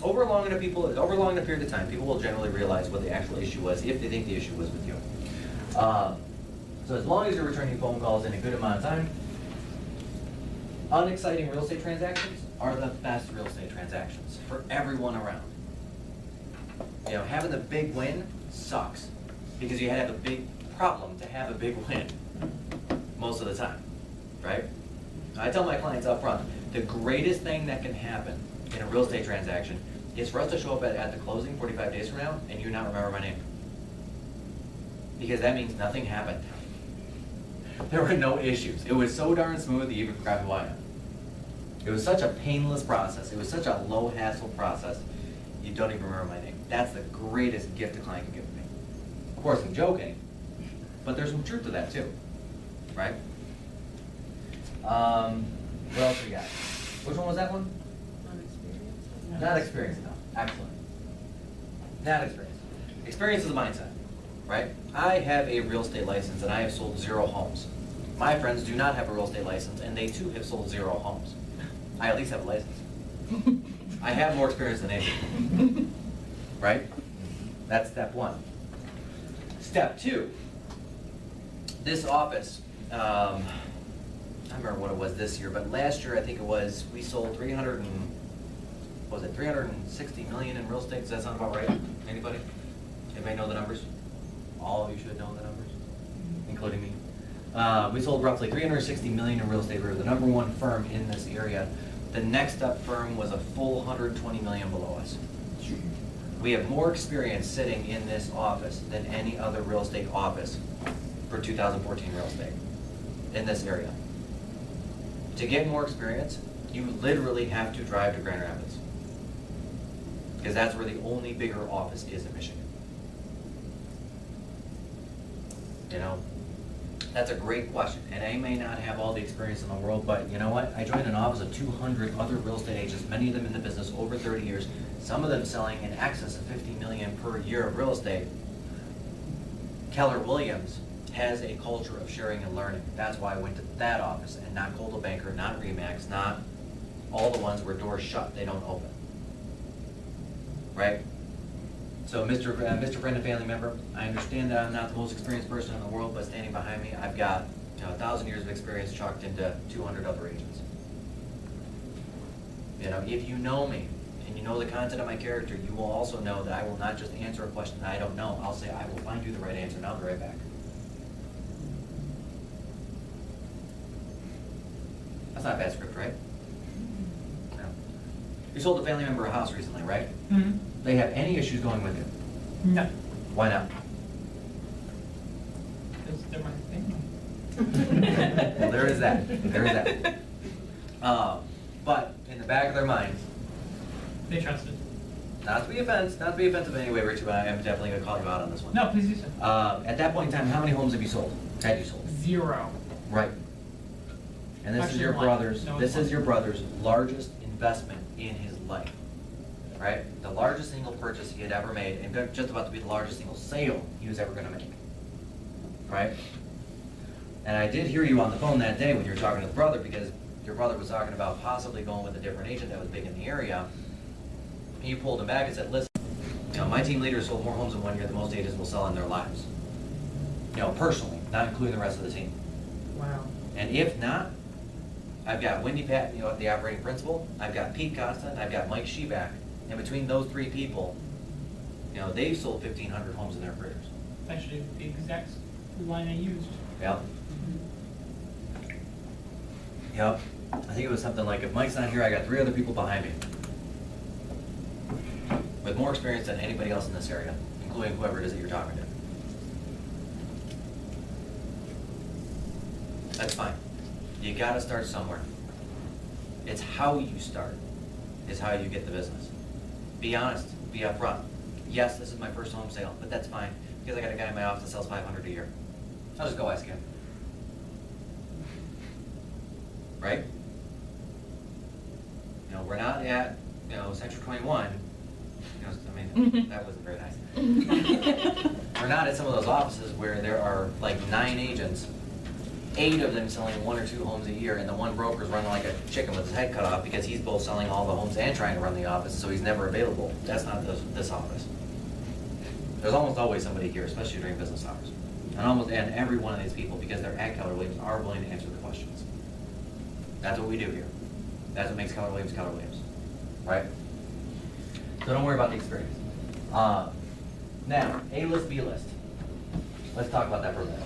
S1: Over a long enough period of time, people will generally realize what the actual issue was if they think the issue was with you. So as long as you're returning phone calls in a good amount of time, unexciting real estate transactions are the best real estate transactions for everyone around. You know, having the big win sucks because you have a big problem to have a big win most of the time, right? I tell my clients up front, the greatest thing that can happen in a real estate transaction is for us to show up at the closing 45 days from now and you not remember my name. Because that means nothing happened. There were no issues. It was so darn smooth that you even forgot who I am. It was such a painless process. It was such a low hassle process. You don't even remember my name. That's the greatest gift a client can give me. Of course, I'm joking, but there's some truth to that too, right? What else we got? Which one was that one? Not experience enough. Excellent. Not experience. Experience is a mindset, right? I have a real estate license and I have sold 0 homes. My friends do not have a real estate license and they too have sold 0 homes. I at least have a license. I have more experience than anything, right? That's step 1. Step 2, this office, I don't remember what it was this year, but last year I think it was, we sold 360 million in real estate. Does that sound about right? Anybody? Anybody know the numbers? All of you should know the numbers, including me. We sold roughly 360 million in real estate. We were the #1 firm in this area. The next up firm was a full 120 million below us. We have more experience sitting in this office than any other real estate office for 2014 real estate in this area. To get more experience, you literally have to drive to Grand Rapids because that's where the only bigger office is in Michigan. You know, that's a great question, and I may not have all the experience in the world, but you know what? I joined an office of 200 other real estate agents, many of them in the business over 30 years, some of them selling in excess of 50 million per year of real estate. Keller Williams has a culture of sharing and learning. That's why I went to that office and not Coldwell Banker, not Remax, not all the ones where doors shut, they don't open. Right? So Mr. Friend and family member, I understand that I'm not the most experienced person in the world, but standing behind me, I've got 1,000 years of experience chalked into 200 other agents. You know, if you know me and you know the content of my character, you will also know that I will not just answer a question that I don't know. I'll say, I will find you the right answer and I'll be right back. That's not a bad script, right? No. You sold a family member a house recently, right?
S5: Mm-hmm.
S1: They have any issues going with you?
S5: No.
S1: Why not?
S5: Because they're my family.
S1: Well, there is that. There is that. But in the back of their minds,
S5: They trusted.
S1: not to be offensive in any way, Richie, but I am definitely going to call you out on this one.
S5: No, please do so.
S1: At that point in time, how many homes have you sold? Had you sold?
S5: 0.
S1: Right. And this is
S5: Actually,
S1: your
S5: one.
S1: brother's.
S5: No,
S1: This
S5: it's
S1: is
S5: one.
S1: your brother's largest investment in his life. Right? The largest single purchase he had ever made, and just about to be the largest single sale he was ever going to make. Right? And I did hear you on the phone that day when you were talking to the brother, because your brother was talking about possibly going with a different agent that was big in the area, and you pulled him back and said, listen, you know, my team leader sold more homes in 1 year than most agents will sell in their lives. You know, personally, not including the rest of the team.
S3: Wow.
S1: And if not, I've got Wendy Pat, you know, the operating principal, I've got Pete Costa, and I've got Mike Sheback. And between those three people, you know, they've sold 1,500 homes in their careers.
S5: Actually, the exact line I used.
S1: Yep. Yep. I think it was something like, if Mike's not here, I got 3 other people behind me. With more experience than anybody else in this area, including whoever it is that you're talking to. That's fine. You gotta start somewhere. It's how you start, is how you get the business. Be honest, be upfront. Yes, this is my first home sale, but that's fine, because I got a guy in my office that sells 500 a year. I'll just go ask him. Right? You know, we're not at, you know, Century 21. You know, I mean, that wasn't very nice. We're not at some of those offices where there are like 9 agents, 8 of them selling 1 or 2 homes a year, and the one broker's running like a chicken with his head cut off because he's both selling all the homes and trying to run the office, so he's never available. That's not this office. There's almost always somebody here, especially during business hours. And every one of these people, because they're at Keller Williams, are willing to answer the questions. That's what we do here. That's what makes Keller Williams Keller Williams, right? So don't worry about the experience. Now, A list, B list. Let's talk about that for a minute.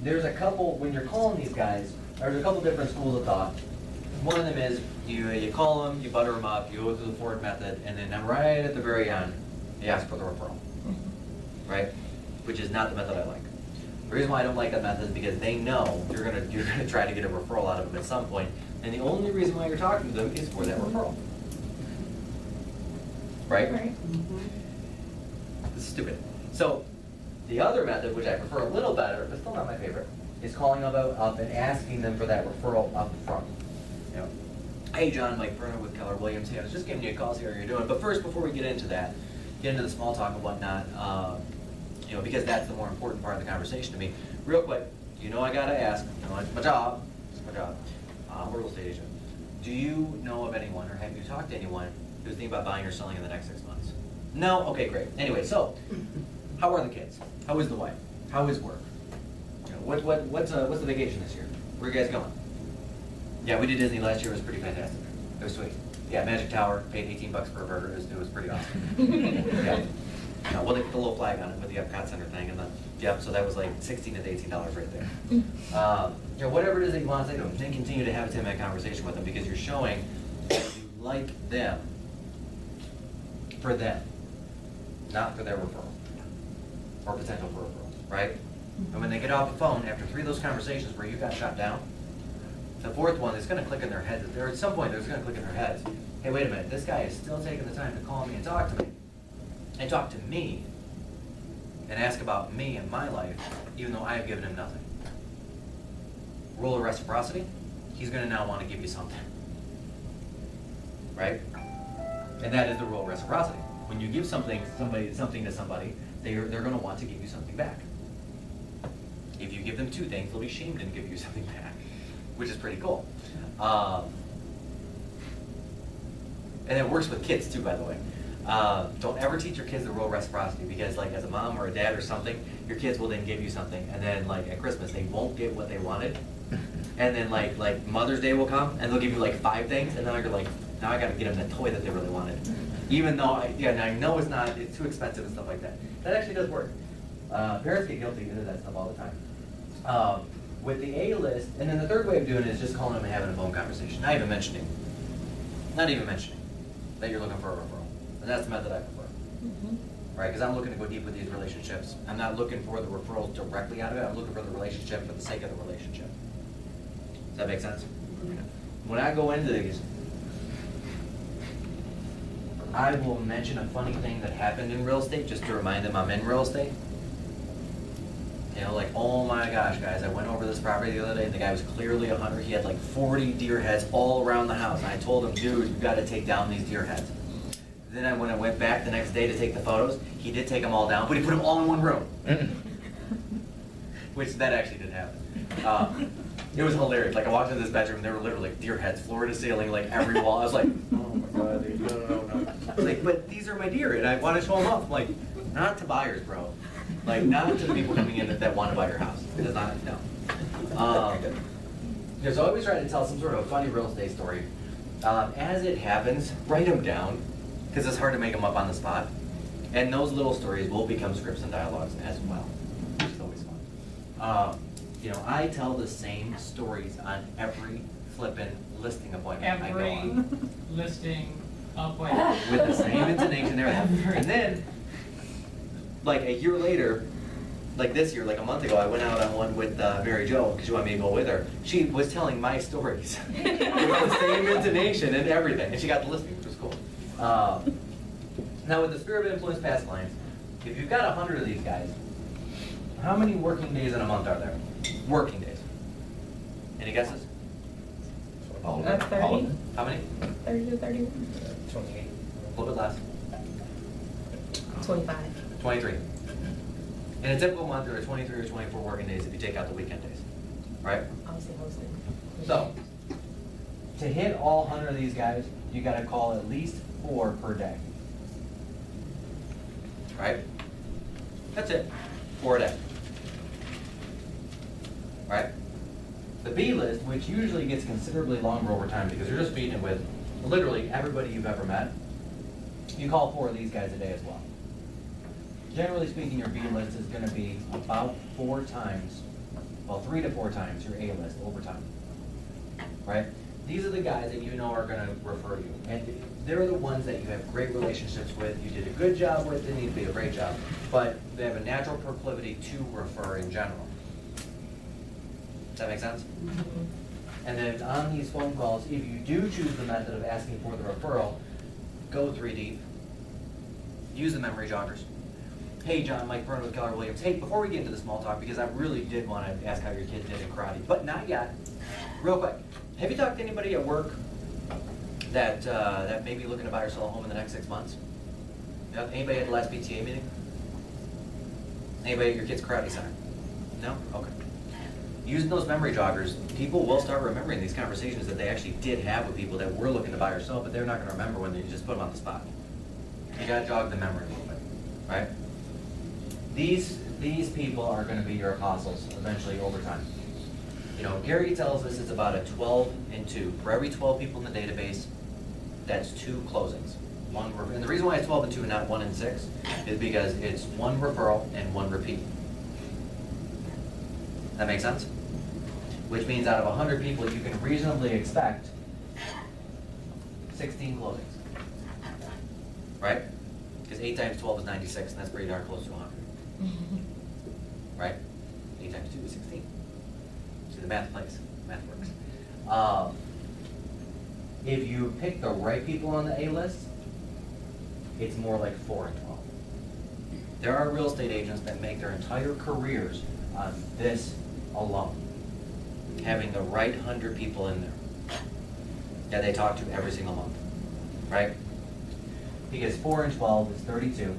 S1: There's a couple, when you're calling these guys, there's a couple different schools of thought. One of them is you call them, you butter them up, you go through the Ford method, and then right at the very end, you ask for the referral, right? Which is not the method I like. The reason why I don't like that method is because they know you're gonna try to get a referral out of them at some point, and the only reason why you're talking to them is for that referral, right?
S2: Right.
S1: This is stupid. So the other method, which I prefer a little better, but still not my favorite, is calling them up and asking them for that referral up front. You know, hey John, Mike Perna with Keller Williams. Hey, I was just giving you a call, see how you're doing. But first, before we get into that, get into the small talk and whatnot, you know, because that's the more important part of the conversation to me. Real quick, you know I gotta ask, you know, it's my job, I'm a real estate agent. Do you know of anyone, or have you talked to anyone who's thinking about buying or selling in the next 6 months? No? Okay, great. Anyway, so, how are the kids? How is the wife? How is work? You know, what's the vacation this year? Where are you guys going? Yeah, we did Disney last year. It was pretty fantastic. It was sweet. Yeah, Magic Tower, paid $18 for a burger. It was pretty awesome. Yeah. Well, they put the little flag on it with the Epcot Center thing, and yep, so that was like $16 to $18 right there. You know, whatever it is that you want to say to them, then continue to have a 10-minute conversation with them, because you're showing that you like them for them, not for their referral or potential for referrals, right? And when they get off the phone after 3 of those conversations where you got shot down, the 4th one is going to click in their heads. Or at some point, there's going to click in their heads. Hey, wait a minute, this guy is still taking the time to call me and talk to me. And talk to me and ask about me and my life, even though I have given him nothing. Rule of reciprocity, he's going to now want to give you something. Right? And that is the rule of reciprocity. When you give something to somebody, they're going to want to give you something back. If you give them 2 things, they'll be shamed and give you something back, which is pretty cool. And it works with kids too, by the way. Don't ever teach your kids the rule of reciprocity, because like as a mom or a dad or something, your kids will then give you something, and then like at Christmas they won't get what they wanted, and then like Mother's Day will come and they'll give you like 5 things, and now you're like, now I got to get them the toy that they really wanted, even though I know it's too expensive and stuff like that. That actually does work. Parents get guilty into that stuff all the time. With the A list, and then the third way of doing it is just calling them and having a phone conversation, not even mentioning that you're looking for a referral. And that's the method I prefer. Right? Because I'm looking to go deep with these relationships. I'm not looking for the referrals directly out of it. I'm looking for the relationship for the sake of the relationship. Does that make sense? When I go into these, I will mention a funny thing that happened in real estate just to remind them I'm in real estate. You know, like, oh my gosh, guys, I went over this property the other day. The guy was clearly a hunter. He had like 40 deer heads all around the house. And I told him, dude, you got to take down these deer heads. Then when I went back the next day to take the photos, he did take them all down, but he put them all in one room. which that actually did happen. It was hilarious. Like I walked into this bedroom, there were literally like deer heads, floor to ceiling, like every wall. I was like, oh my god, dude, no. I was like, but these are my deer, and I want to show them off. I'm like, not to buyers, bro. Like not to the people coming in that want to buy your house. It does not. No. So I always try to tell some sort of a funny real estate story. As it happens, write them down, because it's hard to make them up on the spot. And those little stories will become scripts and dialogues as well, which is always fun. I tell the same stories on every flippin' listing appointment I go
S5: Every
S1: on.
S5: listing appointment.
S1: With the same intonation and everything. And then, like a year later, like this year, like a month ago, I went out on one with Mary Jo, because she wanted me to go with her. She was telling my stories with the same intonation and everything, and she got the listing, which was cool. Now with the Spirit of Influence past clients, if you've got 100 of these guys, how many working days in a month are there? Working days. Any guesses?
S7: All of
S8: That's
S7: it. All of
S8: 30.
S7: it.
S1: How many?
S8: 30 to 31.
S1: 28. A little bit less.
S8: 25.
S1: 23. In a typical month, there are 23 or 24 working days if you take out the weekend days, right?
S8: Obviously hosting.
S1: So, to hit all 100 of these guys, you gotta call at least 4 per day. Right? That's it. 4 a day. Right? The B list, which usually gets considerably longer over time because you're just feeding it with literally everybody you've ever met, you call 4 of these guys a day as well. Generally speaking, your B list is gonna be about 4 times, well, 3 to 4 times your A list over time. Right? These are the guys that you know are gonna refer you. And they're the ones that you have great relationships with, you did a good job with, they need to be a great job. But they have a natural proclivity to refer in general. Does that make sense? And then on these phone calls, if you do choose the method of asking for the referral, go 3 deep. Use the memory joggers. Hey, John, Mike Perna with Keller Williams. Hey, before we get into the small talk, because I really did want to ask how your kid did in karate, but not yet. Real quick, have you talked to anybody at work that may be looking to buy or sell a home in the next 6 months? Yep. Anybody at the last PTA meeting? Anybody at your kid's karate center? No? Okay. Using those memory joggers, people will start remembering these conversations that they actually did have with people that were looking to buy or sell, but they're not going to remember when you just put them on the spot. You got to jog the memory a little bit, right? These people are going to be your apostles eventually over time. You know, Gary tells us it's about a 12 and 2. For every 12 people in the database, that's 2 closings. And the reason why it's 12 and 2 and not 1 and 6 is because it's 1 referral and 1 repeat. That makes sense? Which means out of 100 people, you can reasonably expect 16 closings. Right? Because 8 times 12 is 96, and that's pretty darn close to 100. Right? 8 times 2 is 16. See, the math plays. Math works. If you pick the right people on the A list, it's more like 4 and 12. There are real estate agents that make their entire careers on this alone. Having the right 100 people in there that they talk to every single month. Right? Because 4 and 12 is 32.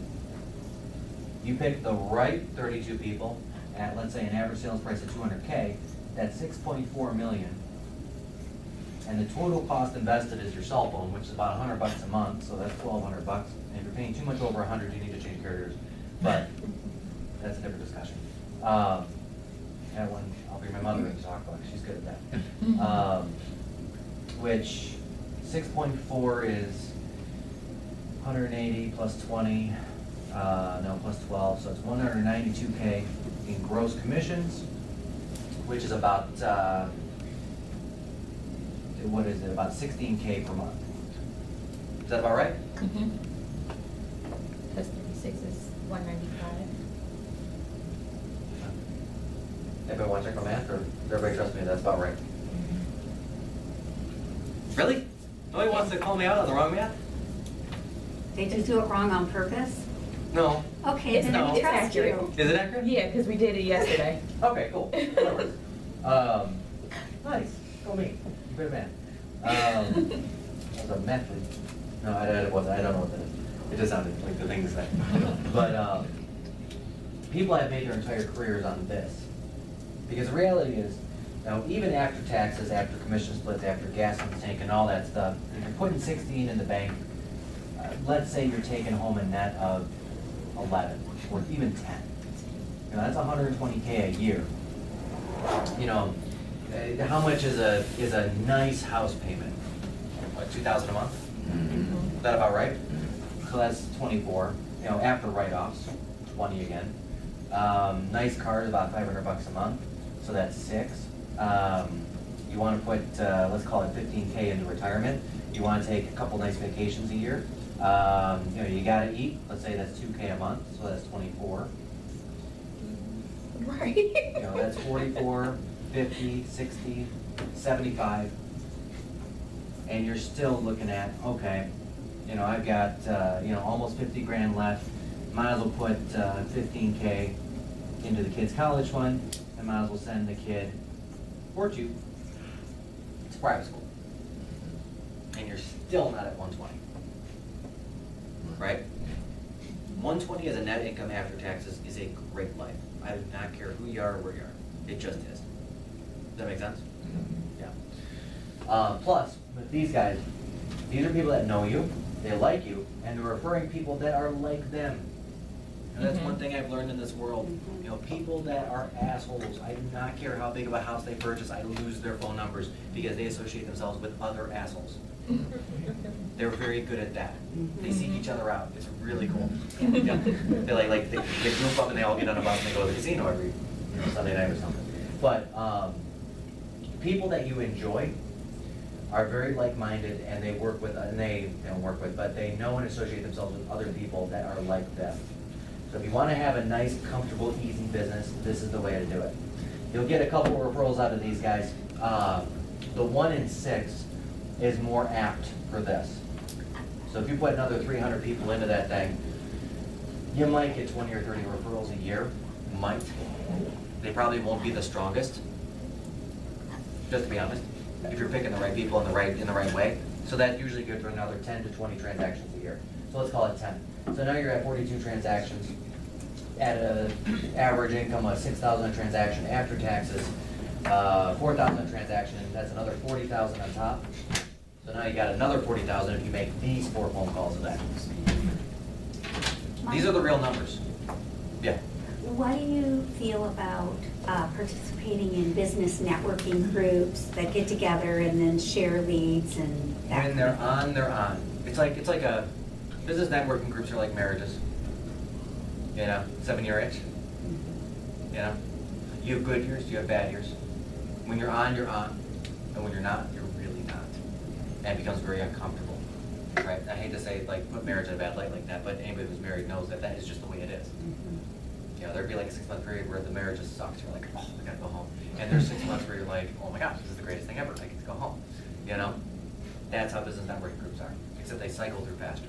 S1: You pick the right 32 people at, let's say, an average sales price of $200K, that's $6.4 million. And the total cost invested is your cell phone, which is about $100 a month, so that's $1,200. And if you're paying too much over 100, you need to change carriers. But that's a different discussion. That one, I'll bring my mother in to talk about it. She's good at that. Which 6.4 is 180 plus 20, plus 12, so it's 192K in gross commissions, which is about, what is it, about 16K per month. Is that about right?
S8: Mm-hmm. Plus 36 is 195.
S1: Anybody want to check my math, or everybody trust me, that's about right? Really? Nobody wants to call me out on the wrong math?
S4: They just do it wrong on purpose?
S1: No.
S4: Okay,
S8: It's
S4: then
S8: not-
S4: I
S8: it's
S4: trust
S8: accurate.
S4: you.
S1: Is it accurate?
S8: Yeah, because we did it yesterday.
S1: Okay, cool. That works. Nice. Go me. You good man. That was a method. No, it wasn't. I don't know what that is. It just sounded like the thing to say. But people have made their entire careers on this. Because the reality is, even after taxes, after commission splits, after gas in the tank and all that stuff, if you're putting 16 in the bank, let's say you're taking home a net of 11 or even 10. That's 120K a year. How much is a nice house payment? What, 2,000 a month? Is that about right? So that's 24. After write-offs, 20 again. Nice car is about $500 a month, so that's 6. You want to put, let's call it 15K into retirement. You want to take a couple nice vacations a year. You got to eat. Let's say that's 2K a month, so that's 24.
S8: Right.
S1: That's 44, 50, 60, 75. And you're still looking at, okay, I've got, almost 50 grand left. Might as well put 15K into the kid's college fund, and might as well send the kid or two to private school. And you're still not at 120, right? 120 as a net income after taxes is a great life. I do not care who you are or where you are. It just is. Does that make sense? Yeah. Plus, with these guys, these are people that know you, they like you, and they're referring people that are like them. And that's one thing I've learned in this world. People that are assholes, I do not care how big of a house they purchase, I lose their phone numbers because they associate themselves with other assholes. They're very good at that. They seek each other out. It's really cool. Yeah. They group up and they all get on a bus and they go to the casino every Sunday night or something. But people that you enjoy are very like-minded, and they work with, and they don't work with, but they know and associate themselves with other people that are like them. So if you want to have a nice, comfortable, easy business, this is the way to do it. You'll get a couple of referrals out of these guys. The 1 in 6 is more apt for this. So if you put another 300 people into that thing, you might get 20 or 30 referrals a year. Might. They probably won't be the strongest, just to be honest, if you're picking the right people in the right way. So that's usually good for another 10 to 20 transactions a year. So let's call it 10. So now you're at 42 transactions at an average income of $6,000 a transaction after taxes, $4,000 a transaction. That's another $40,000 on top. So now you got another $40,000 if you make these 4 phone calls a day. These are the real numbers. Yeah.
S4: What do you feel about participating in business networking groups that get together and then share leads and that?
S1: When they're on, they're on. It's like a business networking groups are like marriages. 7-year itch. You have good years, you have bad years. When you're on, you're on, and when you're not, you're really not, and it becomes very uncomfortable. Right? I hate to say put marriage in a bad light like that, but anybody who's married knows that is just the way it is. There'd be like a 6-month period where the marriage just sucks. You're like, oh, I gotta go home. And there's 6 months where you're like, oh my gosh, this is the greatest thing ever. I get to go home. That's how business networking groups are, except they cycle through faster.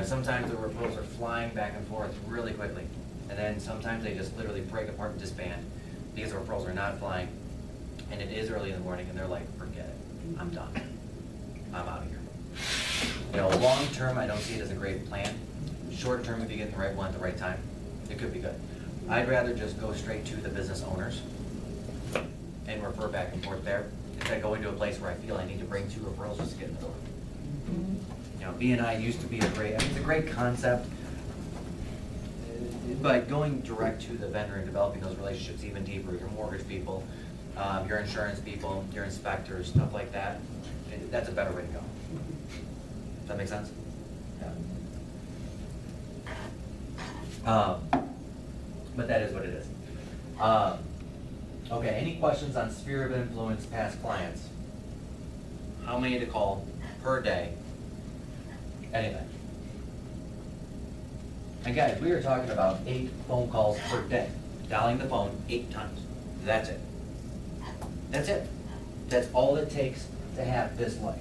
S1: Sometimes the referrals are flying back and forth really quickly, and then sometimes they just literally break apart and disband because the referrals are not flying, and it is early in the morning, and they're like, forget it, I'm done. I'm out of here. Long term, I don't see it as a great plan. Short term, if you get the right one at the right time, it could be good. I'd rather just go straight to the business owners and refer back and forth there instead of going to a place where I feel I need to bring 2 referrals just to get in the door. B&I used to be it's a great concept, but going direct to the vendor and developing those relationships even deeper, your mortgage people, your insurance people, your inspectors, stuff like that, that's a better way to go. Does that make sense? Yeah. But that is what it is. Okay, any questions on sphere of influence past clients? How many to call per day? Anything. And guys, we are talking about 8 phone calls per day. Dialing the phone 8 times. That's it. That's it. That's all it takes to have this life.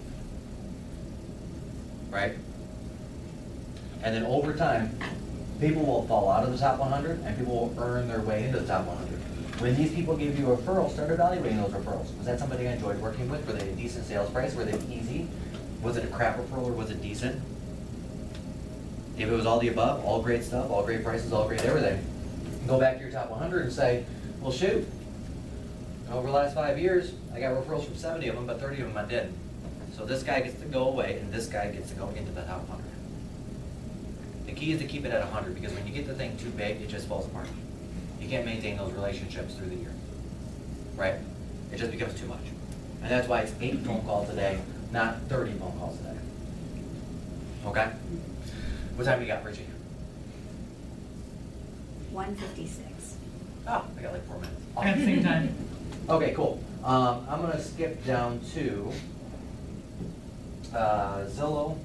S1: Right? And then over time, people will fall out of the top 100 and people will earn their way into the top 100. When these people give you a referral, start evaluating those referrals. Was that somebody I enjoyed working with? Were they a decent sales price? Were they easy? Was it a crap referral or was it decent? If it was all the above, all great stuff, all great prices, all great everything, go back to your top 100 and say, well shoot, Over the last 5 years, I got referrals from 70 of them, but 30 of them I didn't. So this guy gets to go away, and this guy gets to go into the top 100. The key is to keep it at 100, because when you get the thing too big, it just falls apart. You can't maintain those relationships through the year, right? It just becomes too much. And that's why it's 8 phone calls a day, not 30 phone calls a day. Okay? What time you got, Richie?
S4: 1:56.
S1: Oh, I got like 4 minutes.
S5: At the same time.
S1: Okay, cool. I'm gonna skip down to Zillow.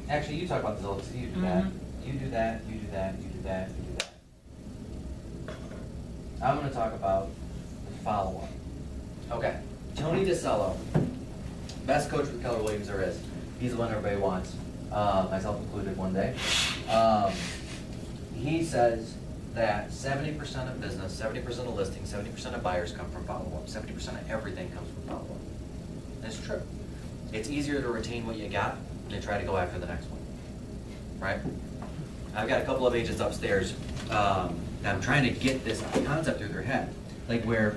S1: Actually, you talk about the Zillow, so you do that. You do that, you do that, you do that, you do that. I'm gonna talk about the follow-up. Okay, Tony DeCello, best coach with Keller Williams there is. He's the one everybody wants, myself included one day. He says that 70% of business, 70% of listings, 70% of buyers come from follow-up. 70% of everything comes from follow-up. That's true. It's easier to retain what you got than try to go after the next one, right? I've got a couple of agents upstairs that I'm trying to get this concept through their head. Like where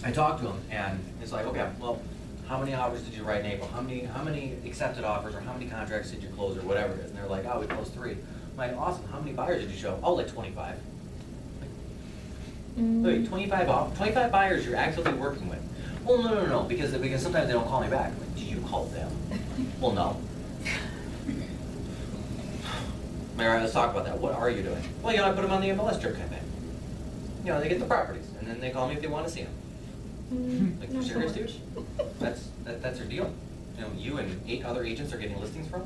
S1: I talk to them and it's like, okay, well, how many hours did you write in April? How many accepted offers or how many contracts did you close or whatever it is? And they're like, oh, we closed 3. I'm like, awesome. How many buyers did you show? Oh, like 25. Wait, 25 buyers you're actively working with. Well, no, because sometimes they don't call me back. I'm like, do you call them? Well, no. All right, let's talk about that. What are you doing? Well, I put them on the MLS trip campaign. They get the properties, and then they call me if they want to see them. Like, you're serious, dude? That's their deal. You and 8 other agents are getting listings from.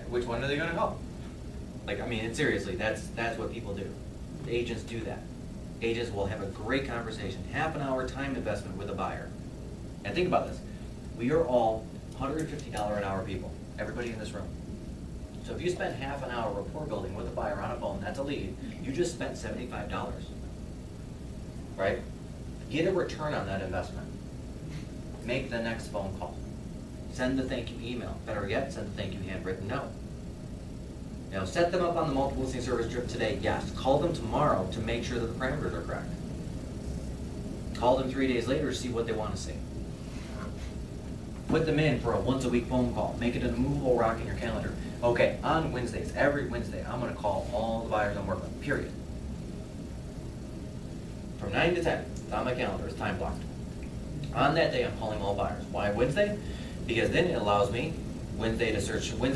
S1: Which one are they going to call? Like, I mean, seriously, that's what people do. The agents do that. Agents will have a great conversation, half an hour time investment with a buyer. And think about this. We are all $150 an hour people, everybody in this room. So if you spend half an hour rapport building with a buyer on a phone, that's a lead, you just spent $75, right? Get a return on that investment. Make the next phone call. Send the thank you email. Better yet, send the thank you handwritten note. Set them up on the multiple listing service drip today, yes. Call them tomorrow to make sure that the parameters are correct. Call them 3 days later to see what they want to see. Put them in for a once-a-week phone call. Make it a movable rock in your calendar. Okay, on Wednesdays, every Wednesday, I'm going to call all the buyers I'm working with, period. From 9 to 10, it's on my calendar, it's time blocked. On that day, I'm calling all buyers. Why Wednesday? Because then it allows me Wednesday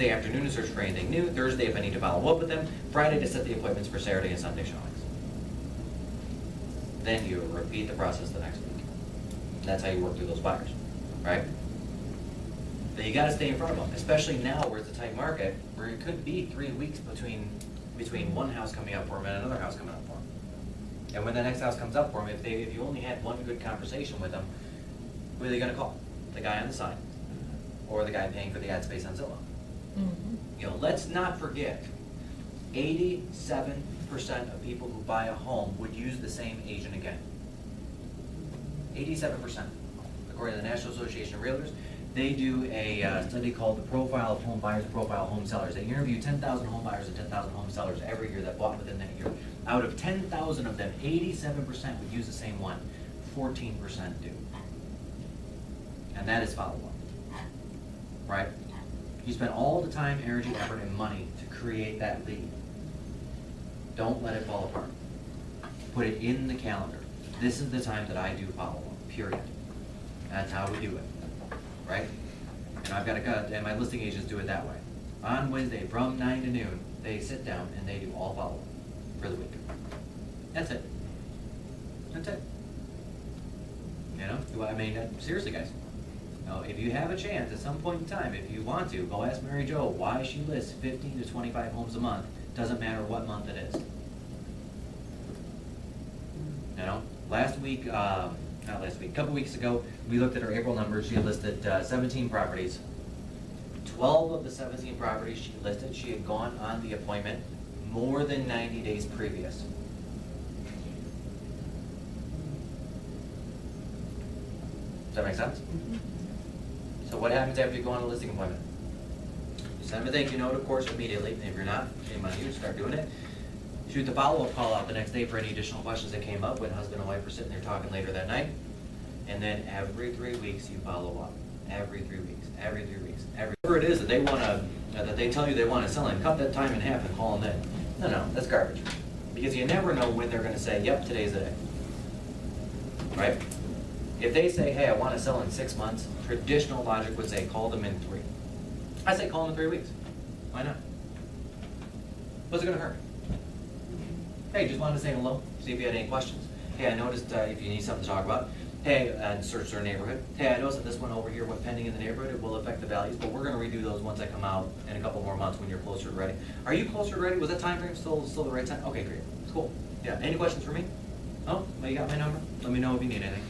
S1: afternoon to search for anything new, Thursday if I need to follow up with them, Friday to set the appointments for Saturday and Sunday showings. Then you repeat the process the next week. That's how you work through those buyers, right? But you got to stay in front of them, especially now where it's a tight market, where it could be 3 weeks between one house coming up for them and another house coming up for them. And when the next house comes up for them, if you only had one good conversation with them, who are they going to call? The guy on the sign, or the guy paying for the ad space on Zillow. Let's not forget, 87% of people who buy a home would use the same agent again. 87%, according to the National Association of Realtors. They do a study called the Profile of Home Buyers, Profile of Home Sellers. They interview 10,000 home buyers and 10,000 home sellers every year that bought within that year. Out of 10,000 of them, 87% would use the same one. 14% do. And that is follow-up, right? You spend all the time, energy, effort, and money to create that lead. Don't let it fall apart. Put it in the calendar. This is the time that I do follow-up, period. That's how we do it. Right? And I've got and my listing agents do it that way. On Wednesday from 9 to noon, they sit down and they do all follow-up for the week. That's it. That's it. I mean, seriously, guys. If you have a chance at some point in time, if you want to, go ask Mary Jo why she lists 15 to 25 homes a month. Doesn't matter what month it is. Last week, not last week, a couple weeks ago, we looked at her April numbers. She had listed 17 properties. 12 of the 17 properties she listed, she had gone on the appointment more than 90 days previous. Does that make sense? So what happens after you go on a listing appointment? You send them a thank you note, of course, immediately. And if you're not, shame on you, start doing it. shoot the follow-up call out the next day for any additional questions that came up when husband and wife were sitting there talking later that night. And then every 3 weeks you follow up. Every 3 weeks, every 3 weeks, whatever it is that they wanna, that they tell you they wanna sell in, cut that time in half and call them in. No, that's garbage. Because you never know when they're gonna say, yep, today's the day. Right? If they say, hey, I wanna sell in 6 months, traditional logic would say, call them in 3. I say call them in 3 weeks. Why not? What's it gonna hurt? Hey, just wanted to say hello, see if you had any questions. Hey, I noticed if you need something to talk about. Hey, and search their neighborhood. Hey, I noticed that this one over here went pending in the neighborhood. It will affect the values, but we're gonna redo those once I come out in a couple more months when you're closer to ready. Are you closer to ready? Was that time frame still the right time? Okay, great. It's cool. Yeah, any questions for me? Oh, well, you got my number? Let me know if you need anything.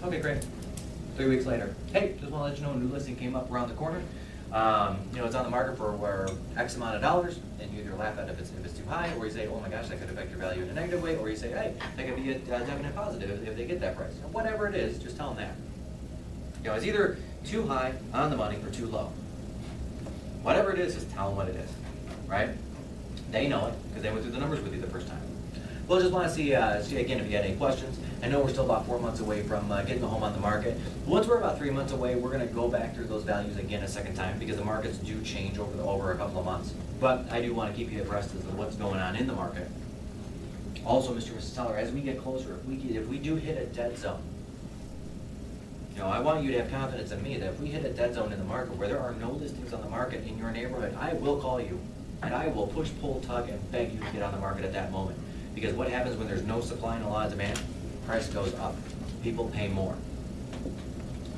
S1: Okay, great. 3 weeks later. Hey, just wanna let you know a new listing came up around the corner. It's on the market for X amount of dollars, and you either laugh at it if it's too high, or you say, oh my gosh, that could affect your value in a negative way, or you say, hey, that could be a definite positive if they get that price. And whatever it is, just tell them that. It's either too high, on the money, or too low. Whatever it is, just tell them what it is, right? They know it, because they went through the numbers with you the first time. We'll just want to see again, if you had any questions. I know we're still about 4 months away from getting the home on the market. Once we're about 3 months away, we're going to go back through those values again a second time because the markets do change over a couple of months. But I do want to keep you abreast as to what's going on in the market. Also, Mr. and Mrs. Teller, as we get closer, if we do hit a dead zone, I want you to have confidence in me that if we hit a dead zone in the market where there are no listings on the market in your neighborhood, I will call you and I will push, pull, tug, and beg you to get on the market at that moment. Because what happens when there's no supply and a lot of demand? Price goes up. People pay more.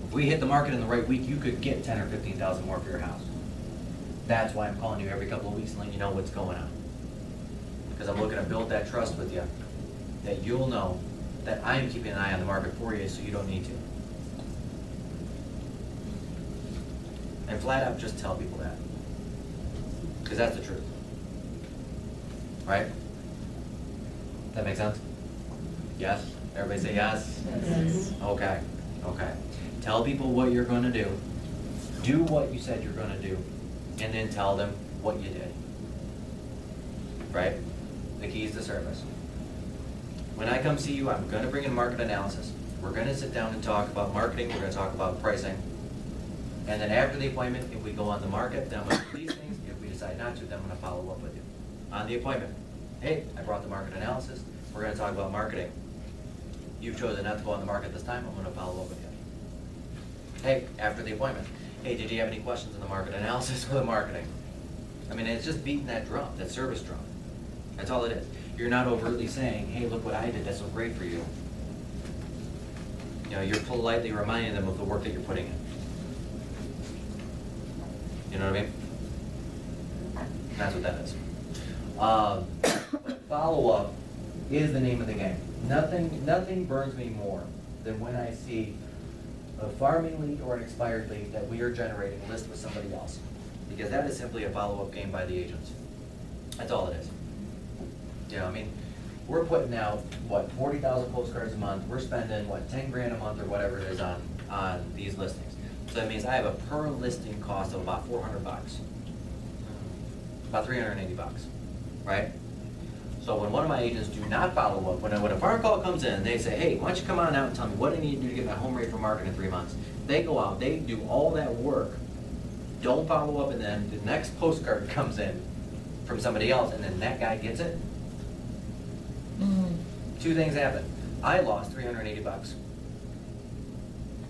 S1: If we hit the market in the right week, you could get 10 or 15,000 more for your house. That's why I'm calling you every couple of weeks and letting you know what's going on. Because I'm looking to build that trust with you, that you'll know that I'm keeping an eye on the market for you so you don't need to. And flat out just tell people that. Because that's the truth. Right? That make sense? Yes? Everybody say yes?
S6: Yes.
S1: Okay, okay. Tell people what you're gonna do. Do what you said you're gonna do. And then tell them what you did. Right? The key is to service. When I come see you, I'm gonna bring in market analysis. We're gonna sit down and talk about marketing, we're gonna talk about pricing. And then after the appointment, if we go on the market, then I'm gonna do these things. If we decide not to, then I'm gonna follow up with you. On the appointment, hey, I brought the market analysis. We're gonna talk about marketing. You've chosen not to go on the market this time, I'm gonna follow up with you. Hey, after the appointment, hey, did you have any questions on the market analysis or the marketing? I mean, it's just beating that drum, that service drum. That's all it is. You're not overtly saying, hey, look what I did, that's so great for you. You're politely reminding them of the work that you're putting in. You know what I mean? That's what that is. Follow-up is the name of the game. Nothing burns me more than when I see a farming lead or an expired lead that we are generating a list with somebody else. Because that is simply a follow-up game by the agents. That's all it is. We're putting out, 40,000 postcards a month. We're spending, 10 grand a month or whatever it is on these listings. So that means I have a per listing cost of about $400. About $380, right? So when one of my agents do not follow up, when a farm call comes in, they say, hey, why don't you come on out and tell me what I need to do to get my home ready for market in 3 months. They go out, they do all that work, don't follow up, and then the next postcard comes in from somebody else, and then that guy gets it. Two things happen. I lost $380.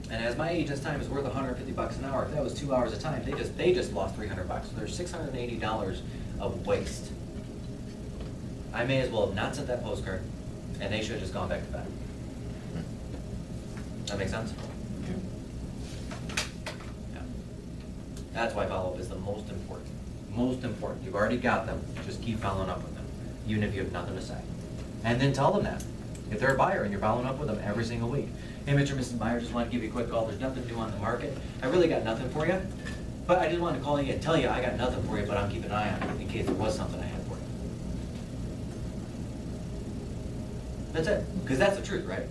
S1: And as my agent's time is worth $150 an hour, if that was 2 hours of time, they just lost $300. So there's $680 of waste. I may as well have not sent that postcard, and they should have just gone back to bed. That make sense? Yeah. That's why follow-up is the most important. Most important. You've already got them. Just keep following up with them, even if you have nothing to say. And then tell them that. If they're a buyer and you're following up with them every single week. Hey, Mr. and Mrs. Buyer, just want to give you a quick call. There's nothing new on the market. I really got nothing for you, but I just wanted to call you and tell you I got nothing for you, but I'm keeping an eye on it in case there was something I had for you. That's it, because that's the truth, right?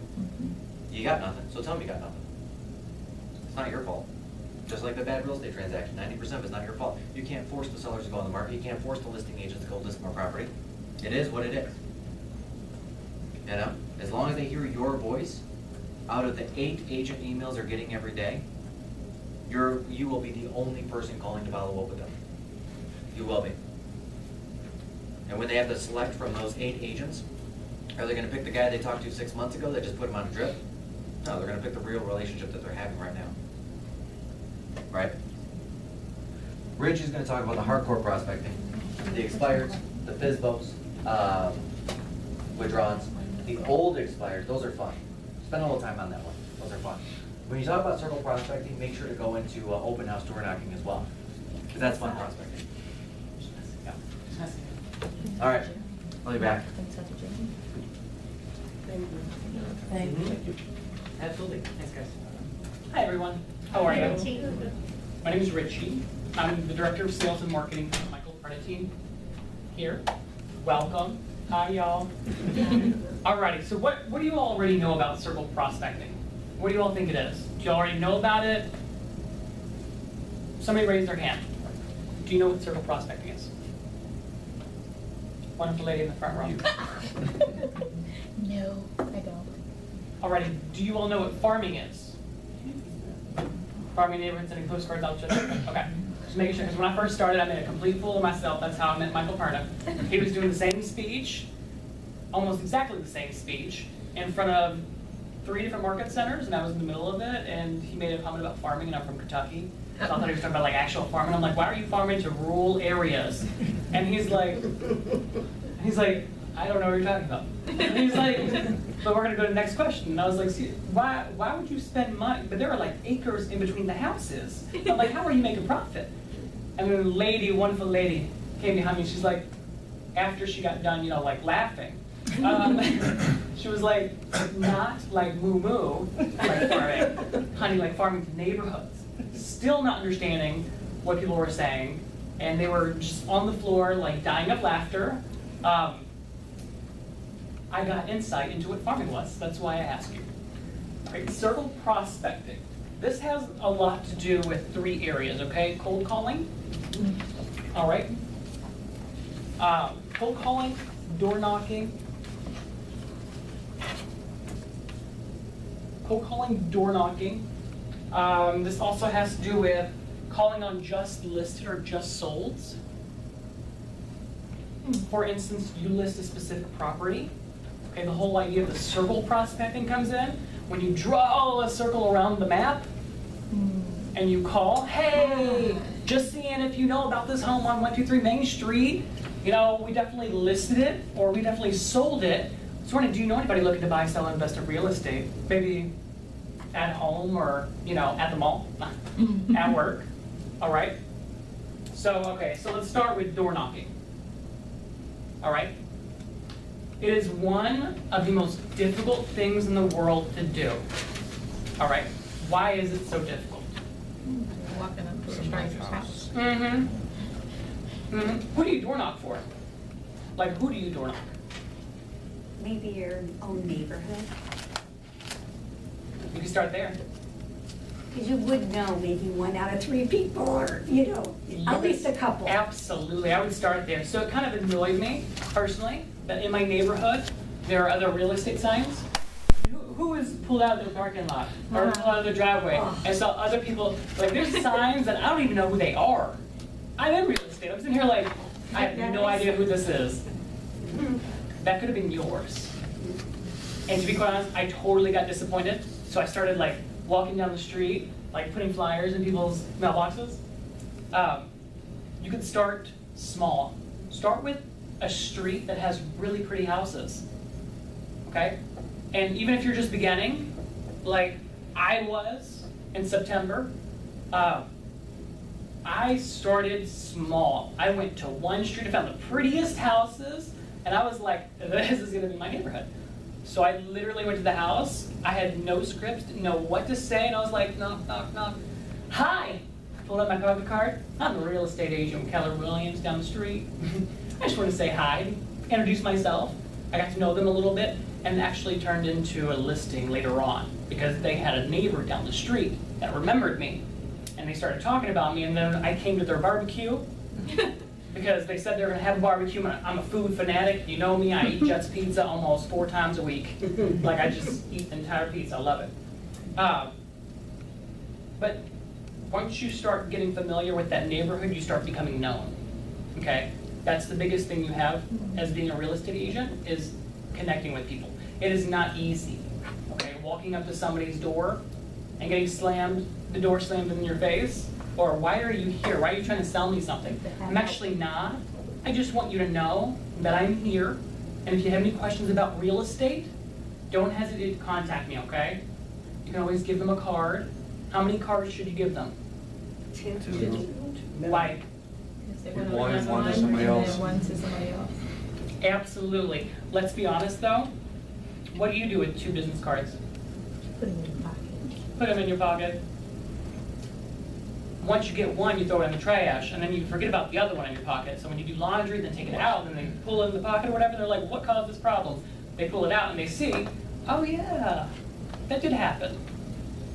S1: You got nothing, so tell me you got nothing. It's not your fault. Just like the bad real estate transaction, 90% of it's not your fault. You can't force the sellers to go on the market. You can't force the listing agents to go list more property. It is what it is. You know, as long as they hear your voice, out of the 8 agent emails they're getting every day, you will be the only person calling to follow up with them. You will be. And when they have to select from those 8 agents, are they gonna pick the guy they talked to 6 months ago that just put him on a drip? No, they're gonna pick the real relationship that they're having right now. Right? Richie's gonna talk about the hardcore prospecting, the expireds, the FISBOs, withdrawals. The old expireds, those are fun. Spend a little time on that one. Those are fun. When you talk about circle prospecting, make sure to go into open house door knocking as well, because that's fun prospecting. Yeah. All right, I'll be back.
S9: Thank you. Absolutely. Thanks, guys.
S5: Hi, everyone. How are you?
S2: Richie.
S5: My name is Richie. I'm the Director of Sales and Marketing for the Michael Perna team here. Welcome. Hi, y'all. Alrighty, so what do you all already know about circle prospecting? What do you all think it is? Do you already know about it? Somebody raise their hand. Do you know what circle prospecting is? Wonderful lady in the front row.
S8: No, I don't.
S5: Alrighty, do you all know what farming is? Farming neighborhoods and postcards out. Okay, just making sure, because when I first started, I made a complete fool of myself. That's how I met Michael Perna. He was doing the same speech, almost exactly the same speech, in front of 3 different market centers, and I was in the middle of it, and he made a comment about farming, and I'm from Kentucky. So I thought he was talking about like actual farming. I'm like, why are you farming to rural areas? And he's like, I don't know what you're talking about. And he's like, but we're gonna go to the next question. And I was like, see, why would you spend money? But there are like acres in between the houses. I'm like, how are you making profit? And then a lady, wonderful lady, came behind me. She's like, after she got done, like laughing, she was like, not like moo moo, like farming, honey, like farming to neighborhoods. Still not understanding what people were saying, and they were just on the floor, like dying of laughter. I got insight into what farming was. That's why I asked you. All right, circle prospecting. This has a lot to do with 3 areas, okay? Cold calling. All right. Cold calling, door knocking. Cold calling, door knocking. This also has to do with calling on just listed or just solds. For instance, you list a specific property. Okay, the whole idea of the circle prospecting comes in. When you draw a circle around the map and you call, hey, just seeing if you know about this home on 123 Main Street. We definitely listed it or we definitely sold it. So do you know anybody looking to buy, sell, invest in real estate? Maybe at home or, at the mall, at work, all right? So let's start with door knocking, all right? It is one of the most difficult things in the world to do, all right? Why is it so difficult?
S8: Walking up to a stranger's house.
S5: Who do you door knock for? Like, who do you door knock?
S4: Maybe your own neighborhood.
S5: You can start there.
S4: Because you would know maybe 1 out of 3 people or, at least a couple.
S5: Absolutely, I would start there. So it kind of annoyed me, personally, that in my neighborhood, there are other real estate signs. Who is pulled out of their parking lot or pulled out of their driveway and saw other people, like there's signs that I don't even know who they are. I'm in real estate, I'm sitting here like, I have no idea who this is. That could have been yours. And to be quite honest, I totally got disappointed. So I started like walking down the street, like putting flyers in people's mailboxes. You could start small. Start with a street that has really pretty houses, okay? And even if you're just beginning, like I was in September, I started small. I went to one street, I found the prettiest houses, and I was like, this is gonna be my neighborhood. So I literally went to the house. I had no script, didn't know what to say, and I was like, knock, knock, knock. Hi! Pulled up my pocket card. I'm a real estate agent with Keller Williams down the street. I just wanted to say hi, introduce myself. I got to know them a little bit, and it actually turned into a listing later on because they had a neighbor down the street that remembered me. And they started talking about me, and then I came to their barbecue. because they said they're gonna have a barbecue. I'm a food fanatic. You know me, I eat Jets Pizza almost 4 times a week. Like, I just eat the entire pizza, I love it. But once you start getting familiar with that neighborhood, you start becoming known, okay? That's the biggest thing you have as being a real estate agent, is connecting with people. It is not easy, okay? Walking up to somebody's door and getting the door slammed in your face, or why are you here? Why are you trying to sell me something? I'm actually not. I just want you to know that I'm here, and if you have any questions about real estate, don't hesitate to contact me, okay? You can always give them a card. How many cards should you give them?
S4: 2.
S5: Like,
S8: They
S7: One
S8: wanna
S7: and
S8: have
S7: one to
S8: one,
S7: somebody
S8: and
S7: else.
S8: then one to somebody else.
S5: absolutely. Let's be honest though. What do you do with 2 business cards?
S8: Put them in your pocket.
S5: Put them in your pocket. Once you get one, you throw it in the trash, and then you forget about the other one in your pocket. So when you do laundry, then take it out, and they pull it in the pocket or whatever, they're like, what caused this problem? They pull it out and they see, oh yeah, that did happen.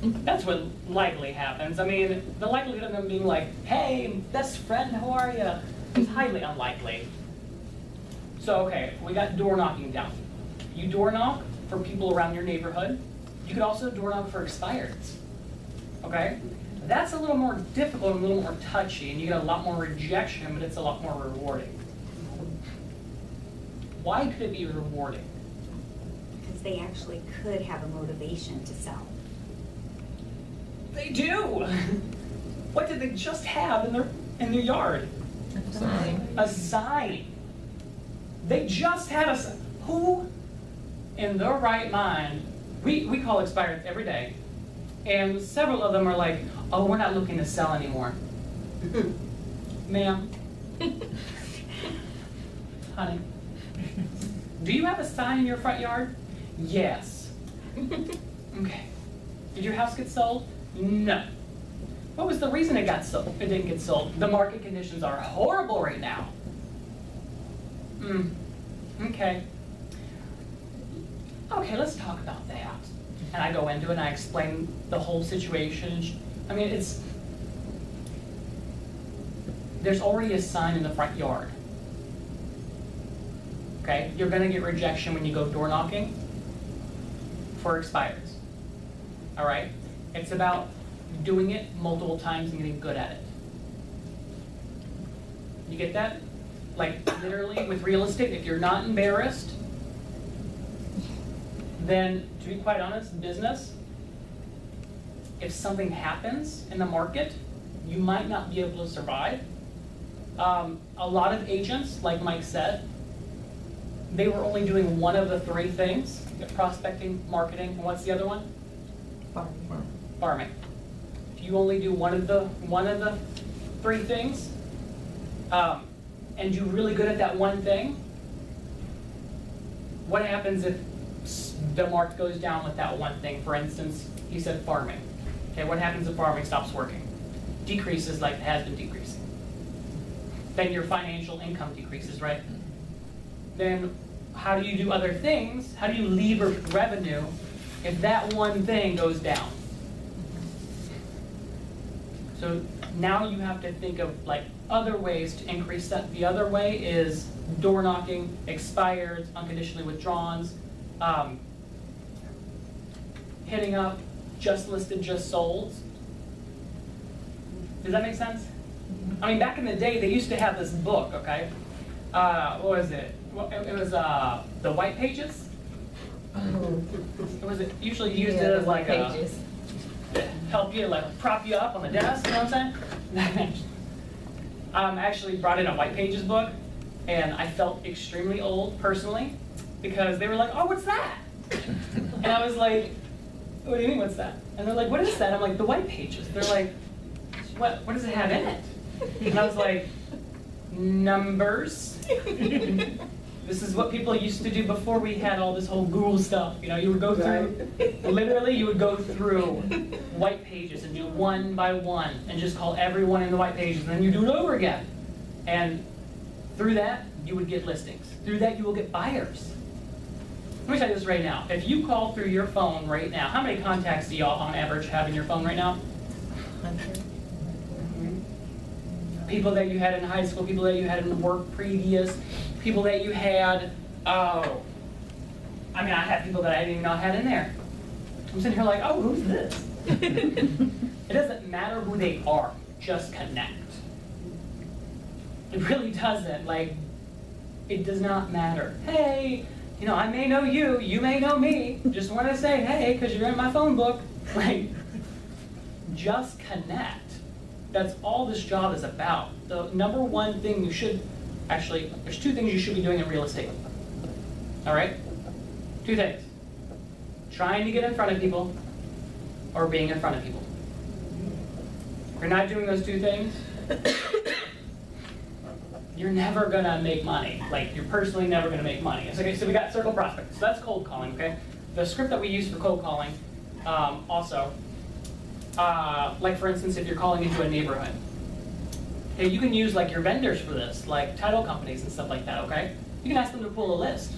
S5: That's what likely happens. I mean, the likelihood of them being like, hey, best friend, how are you? Is highly unlikely. So, okay, we got door knocking down. You door knock for people around your neighborhood. You could also door knock for expireds, okay? That's a little more difficult and a little more touchy, and you get a lot more rejection, but it's a lot more rewarding. Why could it be rewarding?
S4: Because they actually could have a motivation to sell.
S5: They do! What did they just have in their yard?
S8: Sign.
S5: A sign. They just had a sign. Who in their right mind, we call expireds every day, and several of them are like, oh, we're not looking to sell anymore. Ma'am. Honey. Do you have a sign in your front yard? Yes. Okay. Did your house get sold? No. What was the reason it got sold? It didn't get sold. The market conditions are horrible right now. Okay. Okay, let's talk about that. And I go into it and I explain the whole situation. I mean, there's already a sign in the front yard. Okay, you're gonna get rejection when you go door knocking for expireds. All right, it's about doing it multiple times and getting good at it. You get that? Like literally with real estate, if you're not embarrassed, then to be quite honest, business, if something happens in the market, you might not be able to survive. A lot of agents, like Mike said, they were only doing one of the 3 things: prospecting, marketing, and what's the other one? Farming. If you only do one of the 3 things, and you're really good at that one thing, what happens if the market goes down with that one thing? For instance, you said farming. Okay, what happens if farming stops working? Decreases like it has been decreasing. Then your financial income decreases, right? Then how do you do other things? How do you lever revenue if that one thing goes down? So now you have to think of like other ways to increase that. The other way is door knocking, expired, unconditionally withdrawns, hitting up, just listed, just sold. Does that make sense? I mean, back in the day, they used to have this book, okay? What was it? Well, it was the white pages. Was it usually used as like
S8: pages.
S5: to help you, like prop you up on the desk, you know what I'm saying? I actually brought in a white pages book, and I felt extremely old personally, because they were like, oh, what's that? And I was like, what do you mean, what's that? And they're like, what is that? I'm like, the white pages. They're like, what does it have in it? And I was like, numbers. This is what people used to do before we had all this whole Google stuff. You know, you would go through, literally you would go through white pages and do one by one and just call everyone in the white pages, and then you do it over again. And through that, you would get listings. Through that, you will get buyers. Let me tell you this right now. If you call through your phone right now, how many contacts do y'all on average have in your phone right now?
S8: 100.
S5: people that you had in high school, people that you had in work previous, people that you had, oh, I mean, I had people that I didn't even know I had in there. I'm sitting here like, oh, who's this? It doesn't matter who they are, just connect. It really doesn't, like, it does not matter. Hey, you know, I may know you, you may know me, just want to say, hey, because you're in my phone book. Like, just connect. That's all this job is about. The number one thing you should, actually, there's two things you should be doing in real estate. All right? Two things. Trying to get in front of people or being in front of people. If you're not doing those two things, you're never gonna make money. Like, you're personally never gonna make money. It's okay, so we got circle prospects. So that's cold calling, okay? The script that we use for cold calling, also, like for instance, if you're calling into a neighborhood, okay, you can use like your vendors for this, like title companies and stuff like that, okay? You can ask them to pull a list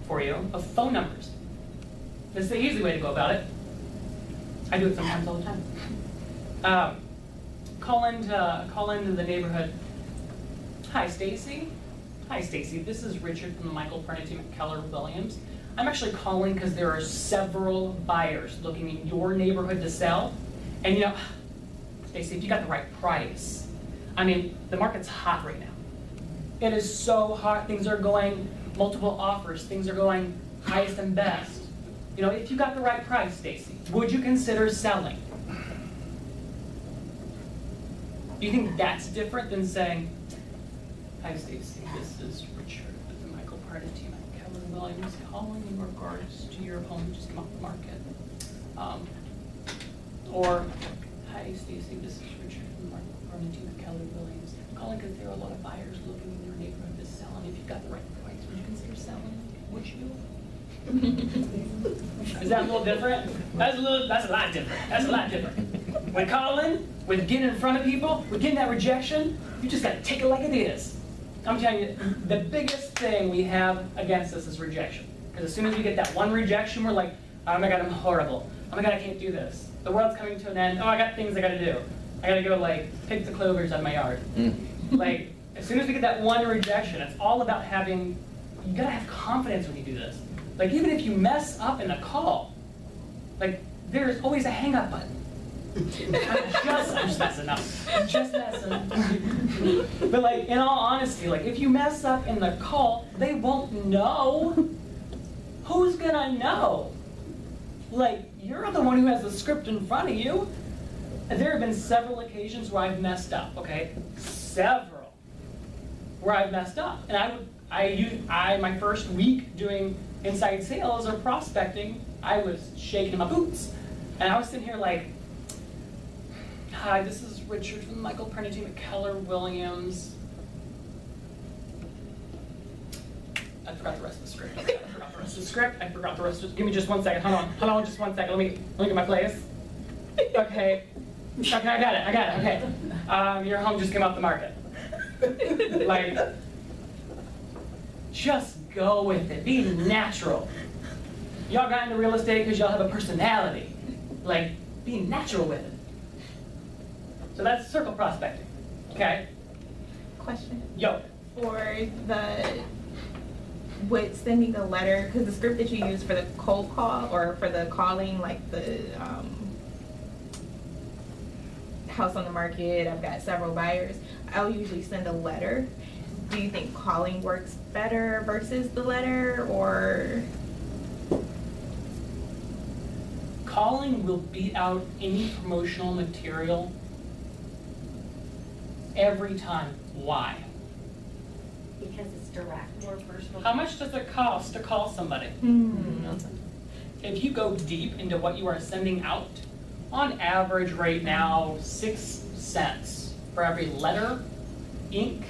S5: for you of phone numbers. That's the easy way to go about it. I do it sometimes all the time. Call into the neighborhood. Hi, Stacy. Hi, Stacy. This is Richard from the Michael Perna team at Keller Williams. I'm actually calling because there are several buyers looking in your neighborhood to sell. And you know, Stacy, if you got the right price, I mean, the market's hot right now. It is so hot. Things are going multiple offers. Things are going highest and best. You know, if you got the right price, Stacy, would you consider selling? Do you think that's different than saying, hi, Stacy, this is Richard with the Michael Perna team at Keller Williams calling in regards to your home that just came off the market. Or, hi, Stacy, this is Richard from the Michael Perna team at Keller Williams calling because there are a lot of buyers looking in your neighborhood to sell, and if you got the right price, would you consider selling? Would you? Is that a little different? That's a lot different. That's a lot different. With calling, with getting in front of people, with getting that rejection, you just gotta take it like it is. I'm telling you, the biggest thing we have against us is rejection. Because as soon as we get that one rejection, we're like, oh my God, I'm horrible. Oh my God, I can't do this. The world's coming to an end. Oh, I got things I gotta do. I gotta go like pick the clovers out of my yard. Like, as soon as we get that one rejection, it's all about having, you gotta have confidence when you do this. Like, even if you mess up in a call, like, there's always a hang up button. I'm just messing up. I'm just messing up. But like, in all honesty, like, if you mess up in the call, they won't know. Who's gonna know? Like, you're the one who has the script in front of you. And there have been several occasions where I've messed up, okay? Several. Where I've messed up. And my first week doing inside sales or prospecting, I was shaking in my boots. And I was sitting here like, hi, this is Richard from the Michael Perna team at Keller Williams. I forgot the rest of the script. I forgot the rest of give me just 1 second. Hold on just 1 second. Let me get my place. Okay, I got it, okay. Your home just came off the market. Like, just go with it, be natural. Y'all got into real estate because y'all have a personality. Like, be natural with it. So that's circle prospecting, okay?
S10: Question.
S5: Yo.
S10: For with sending a letter, because the script that you use for the cold call or for the calling, like the house on the market, I've got several buyers, I'll usually send a letter. Do you think calling works better versus the letter, or?
S5: Calling will beat out any promotional material every time. Why?
S4: Because it's direct.
S9: More personal.
S5: How much does it cost to call somebody?
S9: Nothing.
S5: If you go deep into what you are sending out, on average right now, 6 cents for every letter, ink,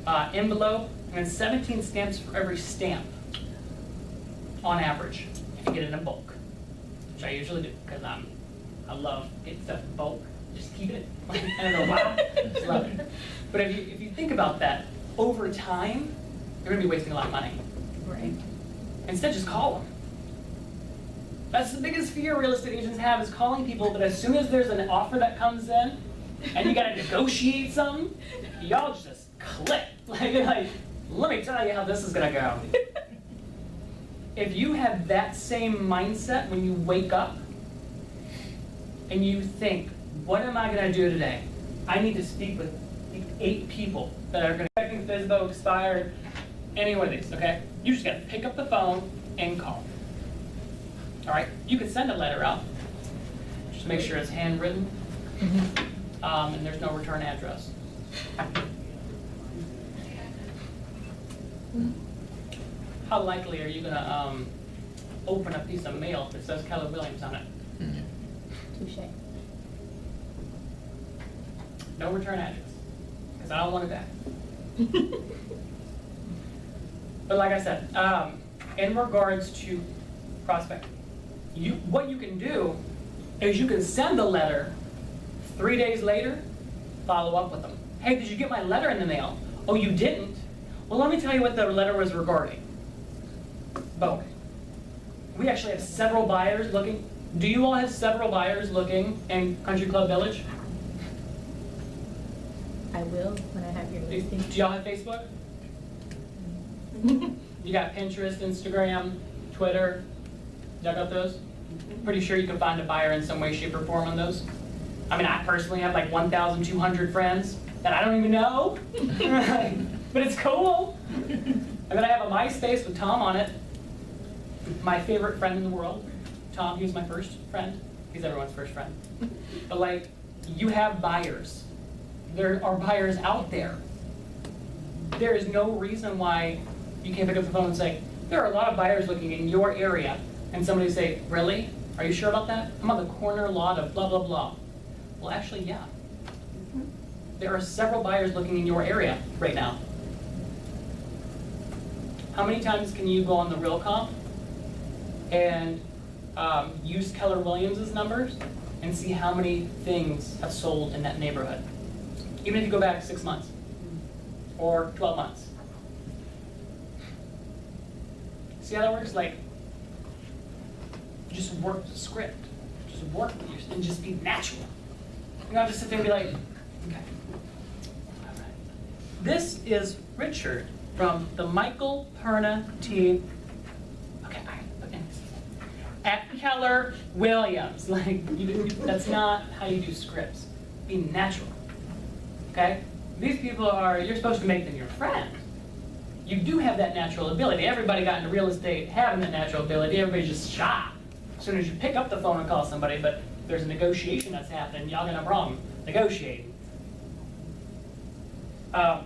S5: envelope, and 17 stamps for every stamp, on average, if you get it in bulk, which I usually do, because I love getting stuff in bulk. Just keep it. I don't know why. Just love it. But if you think about that, over time, you're going to be wasting a lot of money.
S10: Right.
S5: Instead, just call them. That's the biggest fear real estate agents have, is calling people, but as soon as there's an offer that comes in, and you gotta negotiate something, y'all just click. Like, let me tell you how this is gonna go. If you have that same mindset when you wake up and you think, what am I gonna do today? I need to speak with 8 people that are gonna be FISBO, expired, any one of these, okay? You just gotta pick up the phone and call. All right, you can send a letter out. Just make sure it's handwritten, and there's no return address. How likely are you gonna open a piece of mail that says Keller Williams on it?
S10: Touche.
S5: No return address, because I don't want it back. But like I said, in regards to prospecting, what you can do is you can send a letter 3 days later, follow up with them. Hey, did you get my letter in the mail? Oh, you didn't? Well, let me tell you what the letter was regarding. Boom. We actually have several buyers looking. Do you all have several buyers looking in Country Club Village?
S10: I will when I have your
S5: Do
S10: listing.
S5: y'all have Facebook? You got Pinterest, Instagram, Twitter. Y'all got those? Pretty sure you can find a buyer in some way, shape, or form on those. I mean, I personally have like 1,200 friends that I don't even know, but it's cool. And then I have a MySpace with Tom on it. My favorite friend in the world. Tom, he was my first friend. He's everyone's first friend. But like, you have buyers. There are buyers out there. There is no reason why you can't pick up the phone and say, there are a lot of buyers looking in your area. And somebody say, really? Are you sure about that? I'm on the corner lot of blah, blah, blah. Well, actually, yeah. There are several buyers looking in your area right now. How many times can you go on the Real Comp and use Keller Williams' numbers and see how many things have sold in that neighborhood? Even if you go back 6 months or 12 months. See how that works? Like, just work the script. Just work and just be natural. You don't have to sit there and be like, okay. All right. This is Richard from the Michael Perna team. Okay, all right. Okay. At Keller Williams. Like, that's not how you do scripts. Be natural. Okay? These people are, you're supposed to make them your friend. You do have that natural ability. Everybody got into real estate having that natural ability. Everybody's just shy. As soon as you pick up the phone and call somebody, but there's a negotiation that's happening, y'all gonna have a problem negotiating. So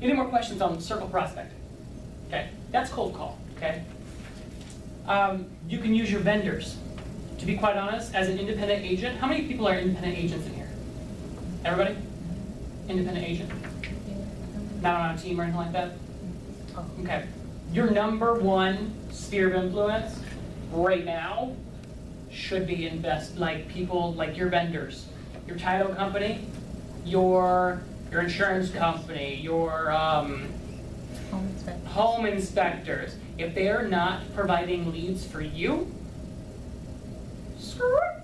S5: any more questions on circle prospecting? Okay, that's cold call, okay? You can use your vendors. To be quite honest, as an independent agent, how many people are independent agents in here? Everybody? Independent agent? Not on a team or anything like that? Okay. Your number one sphere of influence right now should be people like your vendors, your title company, your insurance company, your home inspectors. If they are not providing leads for you, screw it.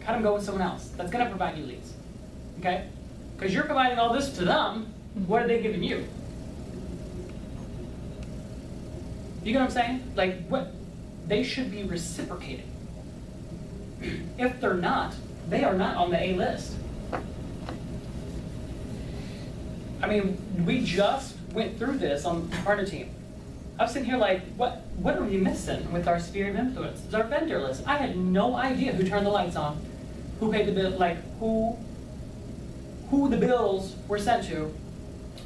S5: Cut them, go with someone else that's going to provide you leads. Okay? Because you're providing all this to them. What are they giving you? You get what I'm saying? Like, what? They should be reciprocating. If they're not, they are not on the A list. I mean, we just went through this on the partner team. I was sitting here like, what are we missing with our sphere of influence? It's our vendor list. I had no idea who turned the lights on, who paid the bill, like who the bills were sent to.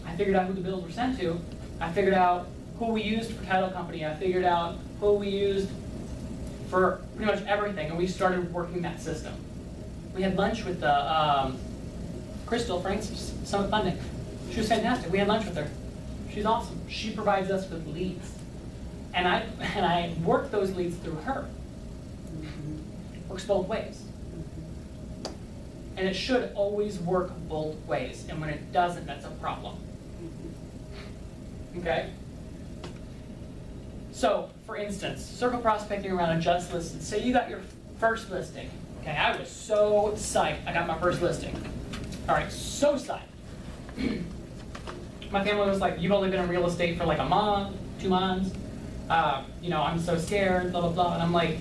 S5: I figured out who the bills were sent to. I figured out who we used for title company. I figured out who we used for pretty much everything, and we started working that system. We had lunch with Crystal Frank's Summit Funding. She was fantastic. We had lunch with her. She's awesome. She provides us with leads, and I work those leads through her. Works both ways. And it should always work both ways, and when it doesn't, that's a problem. Okay? So, for instance, circle prospecting around a just listed. Say you got your first listing, Okay, I was so psyched. I got my first listing. All right, so psyched. My family was like, you've only been in real estate for like a month, 2 months. You know, I'm so scared, blah, blah, blah. And I'm like,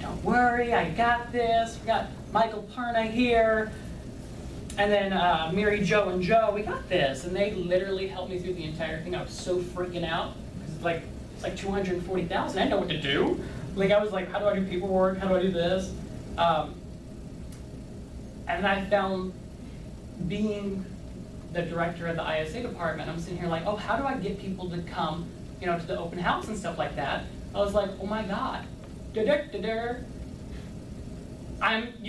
S5: don't worry, I got this. We got Michael Perna here. And then Mary Jo and Joe, we got this. And they literally helped me through the entire thing. I was so freaking out. Because it's like $240,000. I didn't know what to do. Like, I was like, how do I do paperwork? How do I do this? And I found being the director of the ISA department, I'm sitting here like, oh, how do I get people to come, you know, to the open house and stuff like that? I was like, oh my God. You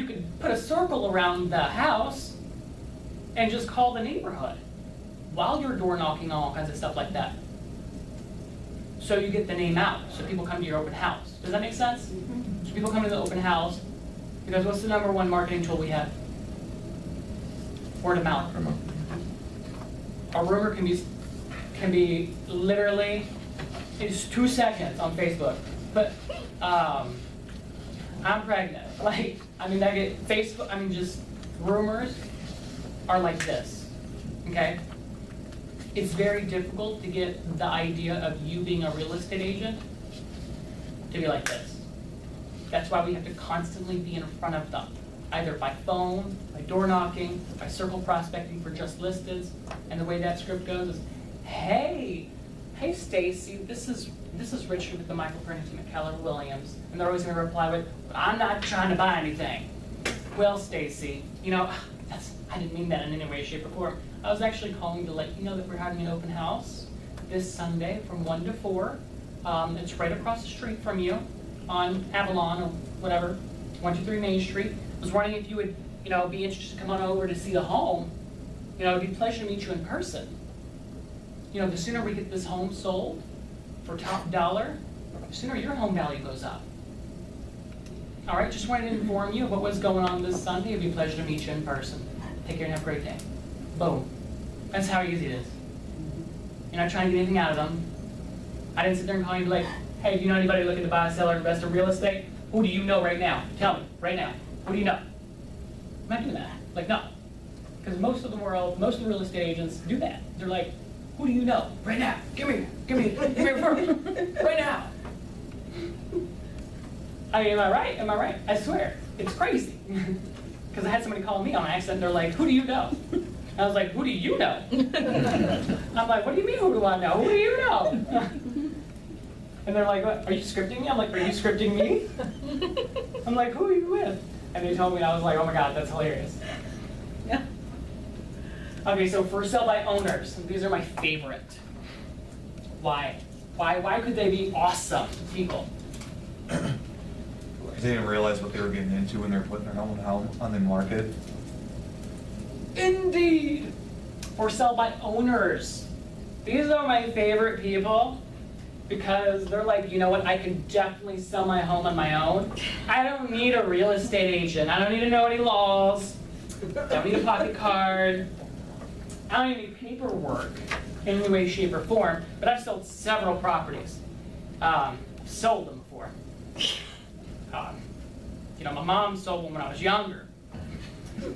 S5: could put a circle around the house and just call the neighborhood while you're door knocking on all kinds of stuff like that. So you get the name out, so people come to your open house. Does that make sense? So people come to the open house, because what's the #1 marketing tool we have? Word of mouth. A rumor can be literally, it's 2 seconds on Facebook. But I'm pregnant. Like, I mean, I get Facebook, I mean, just rumors are like this, okay? It's very difficult to get the idea of you being a real estate agent to be like this. That's why we have to constantly be in front of them, either by phone, by door knocking, by circle prospecting for just listeds. And the way that script goes is, hey Stacy, this is Richie with the Michael Perna team at Keller Williams. And they're always gonna reply with, I'm not trying to buy anything. Well, Stacy, you know, I didn't mean that in any way, shape, or form. I was actually calling to let you know that we're having an open house this Sunday from 1 to 4. It's right across the street from you on Avalon or whatever, 123 Main Street. I was wondering if you would, you know, be interested to come on over to see the home. You know, it'd be a pleasure to meet you in person. You know, the sooner we get this home sold for top dollar, the sooner your home value goes up. All right, just wanted to inform you of what was going on this Sunday. It'd be a pleasure to meet you in person. Take care and have a great day. Boom. That's how easy it is. You're not trying to get anything out of them. I didn't sit there and call you and be like, hey, do you know anybody looking to buy, sell, or invest in real estate? Who do you know right now? Tell me, right now. Who do you know? I'm not doing that. Like, no. Because most of the real estate agents do that. They're like, who do you know? Right now. Give me a referral. Right now. I mean, am I right? Am I right? I swear. It's crazy. Because I had somebody call me on accident, they're like, who do you know? I was like, who do you know? I'm like, what do you mean, who do I know? Who do you know? And they're like, what, are you scripting me? I'm like, are you scripting me? I'm like, who are you with? And they told me, and I was like, oh my God, that's hilarious.
S10: Yeah.
S5: Okay, so for sell by owners, these are my favorite. Why? Why could they be awesome people?
S11: They didn't realize what they were getting into when they were putting their home on the market.
S5: Indeed. For sell by owners. These are my favorite people because they're like, you know what, I can definitely sell my home on my own. I don't need a real estate agent. I don't need to know any laws. Don't need a pocket card. I don't need any paperwork in any way, shape, or form, but I've sold several properties. Sold them before. You know, my mom sold one when I was younger.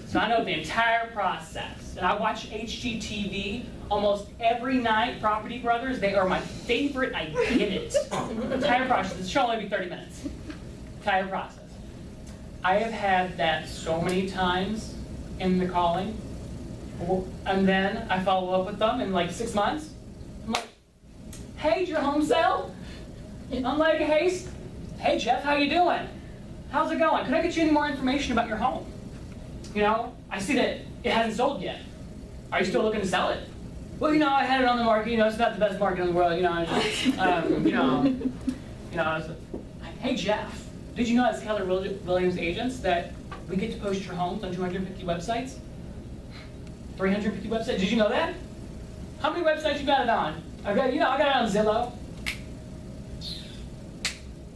S5: So I know the entire process. And I watch HGTV almost every night, Property Brothers. They are my favorite, I get it. The entire process, it should only be 30 minutes. Entire process. I have had that so many times in the calling. And then I follow up with them in like 6 months. I'm like, hey, did your home sell? I'm like, hey Jeff, how you doing? How's it going? Could I get you any more information about your home? You know, I see that it hasn't sold yet. Are you still looking to sell it? Well, you know, I had it on the market. You know, it's not the best market in the world. You know, I just, I was like, hey Jeff, did you know as Keller Williams agents that we get to post your homes on 250 websites? 350 websites? Did you know that? How many websites you got it on? I got it on Zillow.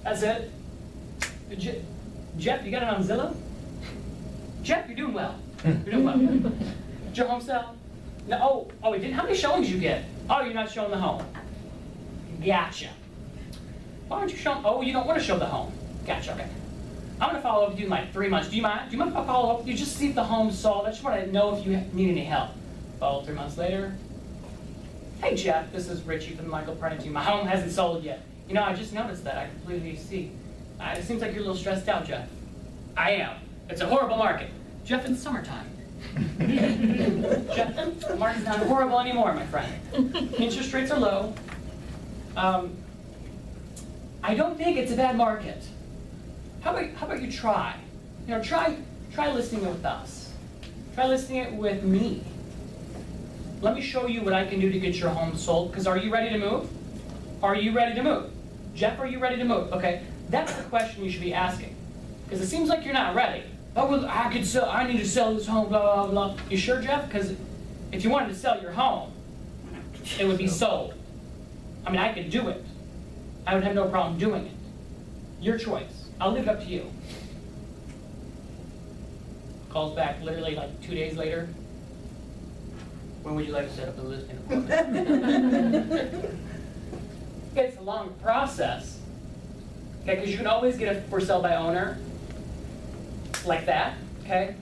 S5: That's it. Jeff, you got it on Zillow? Jeff, you're doing well. You're doing well. Did your home sell? No. Oh, it didn't. How many showings you get? Oh, you're not showing the home. Gotcha. Why aren't you showing? Oh, you don't want to show the home. Gotcha. Okay. I'm gonna follow up with you in like 3 months. Do you mind? Do you mind if I follow up with you just to see if the home's sold? I just want to know if you need any help. Follow 3 months later. Hey Jeff, this is Richie from the Michael Perna team. My home hasn't sold yet. You know, I just noticed that. I completely see. It seems like you're a little stressed out, Jeff. I am. It's a horrible market. Jeff, it's summertime. Jeff, the market's not horrible anymore, my friend. Interest rates are low. I don't think it's a bad market. How about you try? You know, try listing it with us. Try listing it with me. Let me show you what I can do to get your home sold. Because are you ready to move? Are you ready to move? Jeff, are you ready to move? Okay, that's the question you should be asking. Because it seems like you're not ready. Oh, well, I need to sell this home, blah, blah, blah. You sure, Jeff? Because if you wanted to sell your home, it would be sold. I mean, I could do it. I would have no problem doing it. Your choice. I'll leave it up to you. Calls back literally like 2 days later. When would you like to set up a listing appointment? It's a long process. Okay, because you can always get a for sale by owner like that, okay?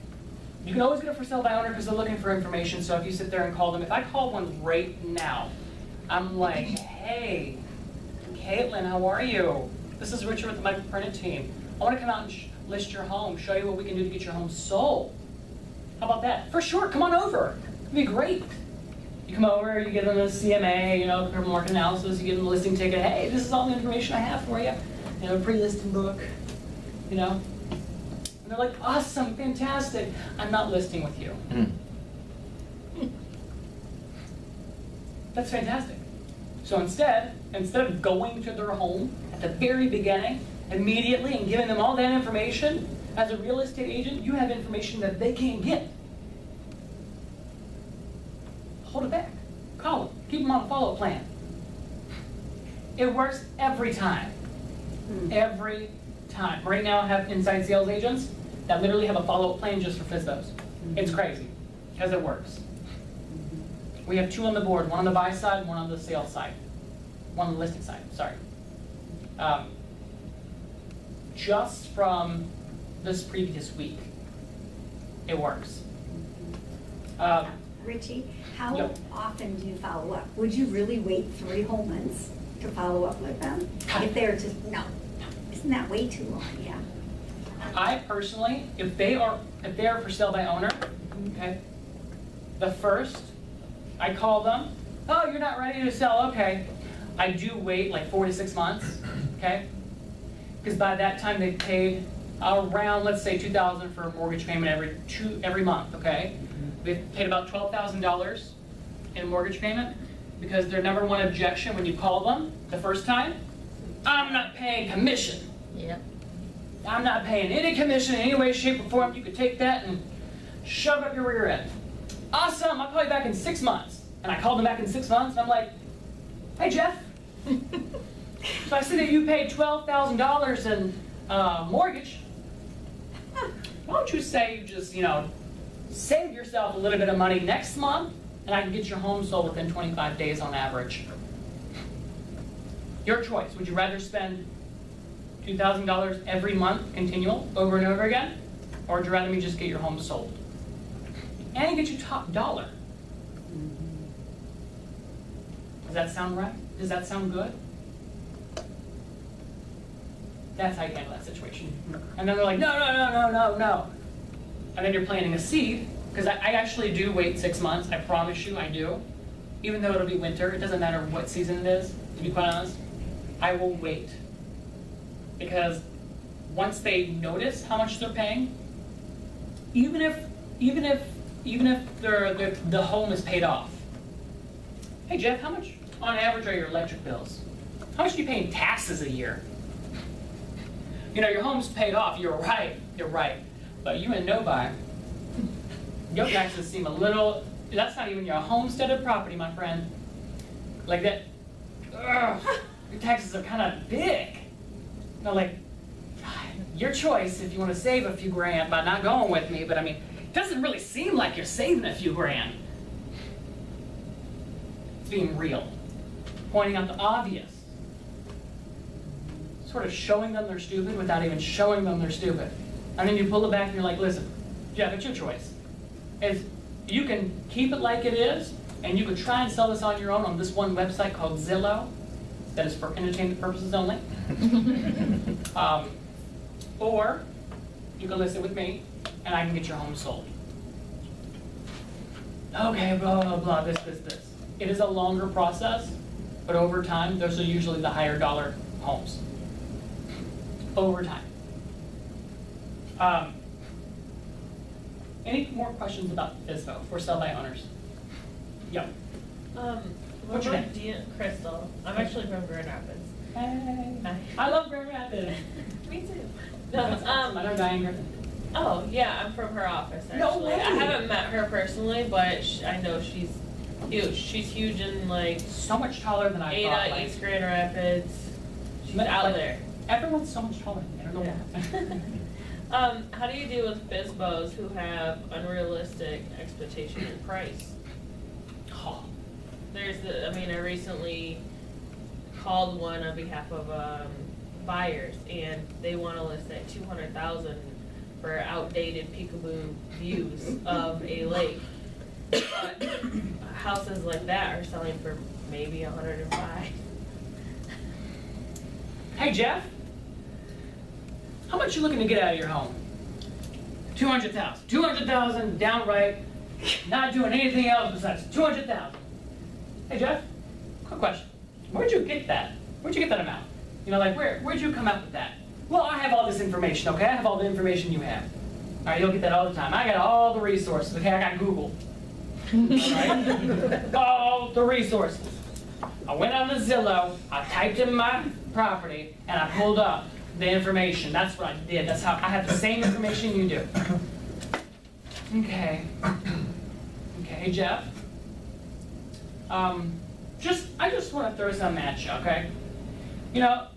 S5: You can always get a for sale by owner because they're looking for information. So if you sit there and call them, if I call one right now, I'm like, hey, Caitlin, how are you? This is Richard with the Michael Perna team. I want to come out and list your home, show you what we can do to get your home sold. How about that? For sure, come on over. It'd be great. You come over, you give them a CMA, you know, criminal market analysis, you give them a listing ticket. Hey, this is all the information I have for you. You know, a pre-listing book, you know. And they're like, awesome, fantastic. I'm not listing with you. That's fantastic. So instead of going to their home at the very beginning, immediately, and giving them all that information, as a real estate agent, you have information that they can't get. Hold it back. Call them. Keep them on a follow-up plan. It works every time. Every time. Right now I have inside sales agents that literally have a follow-up plan just for FSBOs. It's crazy, because it works. We have 2 on the board, one on the buy side, one on the sales side. One on the listing side, sorry. Just from this previous week, it works.
S4: Richie, how
S5: Yep.
S4: often do you follow up? Would you really wait 3 whole months to follow up with them? If they're just, no, isn't that way too long, yeah?
S5: I personally, if they are for sale by owner, okay, the first, I call them, oh, you're not ready to sell, okay. I do wait like 4 to 6 months, okay? Because by that time they've paid around, let's say, $2,000 for a mortgage payment every month, okay? They've paid about $12,000 in mortgage payment because their number one objection when you call them the first time, I'm not paying commission.
S8: Yep.
S5: I'm not paying any commission in any way, shape, or form. You could take that and shove it up your rear end. Awesome, I'll call you back in 6 months. And I called them back in 6 months, and I'm like, hey, Jeff. So I see that you paid $12,000 in mortgage. Why don't you say you just, you know, save yourself a little bit of money next month, and I can get your home sold within 25 days on average. Your choice. Would you rather spend $2,000 every month, continual, over and over again? Or would you rather me just get your home sold? And get you top dollar. Does that sound right? Does that sound good? That's how you handle that situation. And then they're like, no, no, no, no, no, no. And then you're planting a seed, because I actually do wait 6 months. I promise you, I do. Even though it'll be winter, it doesn't matter what season it is, to be quite honest. I will wait. Because once they notice how much they're paying, even if the home is paid off. Hey Jeff, how much on average are your electric bills? How much do you pay in taxes a year? You know, your home's paid off, you're right. But you and Novi, your taxes seem a little, that's not even your homesteaded property, my friend. Like that, your taxes are kind of big. You know, like, your choice if you want to save a few grand by not going with me, but I mean, it doesn't really seem like you're saving a few grand. It's being real. Pointing out the obvious. So sort of showing them they're stupid without even showing them they're stupid. And then you pull it back and you're like, listen, Jeff, it's your choice. You can keep it like it is, and you could try and sell this on your own on this one website called Zillow, that is for entertainment purposes only. Or you can list it with me, and I can get your home sold. Okay, blah, blah, blah, this. It is a longer process, but over time, those are usually the higher dollar homes. Over time. Any more questions about FSBO for sell by owners? Yep. What's your name?
S12: Crystal. I'm actually from Grand Rapids.
S5: Hey.
S12: Hi.
S5: I love Grand Rapids.
S12: Me too.
S5: That's
S12: No,
S5: awesome. I know Diane Griffin.
S12: oh yeah, I'm from her office actually.
S5: No way.
S12: I haven't met her personally, but I know she's huge. She's huge in like
S5: So much taller than I thought.
S12: Ada,
S5: like,
S12: East Grand Rapids. She's
S5: but,
S12: out
S5: like,
S12: there.
S5: Everyone's so much taller than me. I don't know
S12: Yeah.
S5: why.
S12: How do you deal with FSBOs who have unrealistic expectation in price?
S5: Oh,
S12: I recently called one on behalf of buyers, and they want to list at $200,000 for outdated peekaboo views of a lake. But houses like that are selling for maybe $105,000.
S5: Hey, Jeff. How much you looking to get out of your home? 200,000. 200,000 downright, not doing anything else besides 200,000. Hey, Jeff, quick question. Where'd you get that? Where'd you get that amount? You know, like, where'd you come up with that? Well, I have all this information, okay? I have all the information you have. All right, you'll get that all the time. I got all the resources, okay? I got Google. All right? All the resources. I went on the Zillow, I typed in my property, and I pulled up the information. That's what I did. That's how I have the same information you do. Okay. Okay, Jeff. I just want to throw some at you, okay? You know,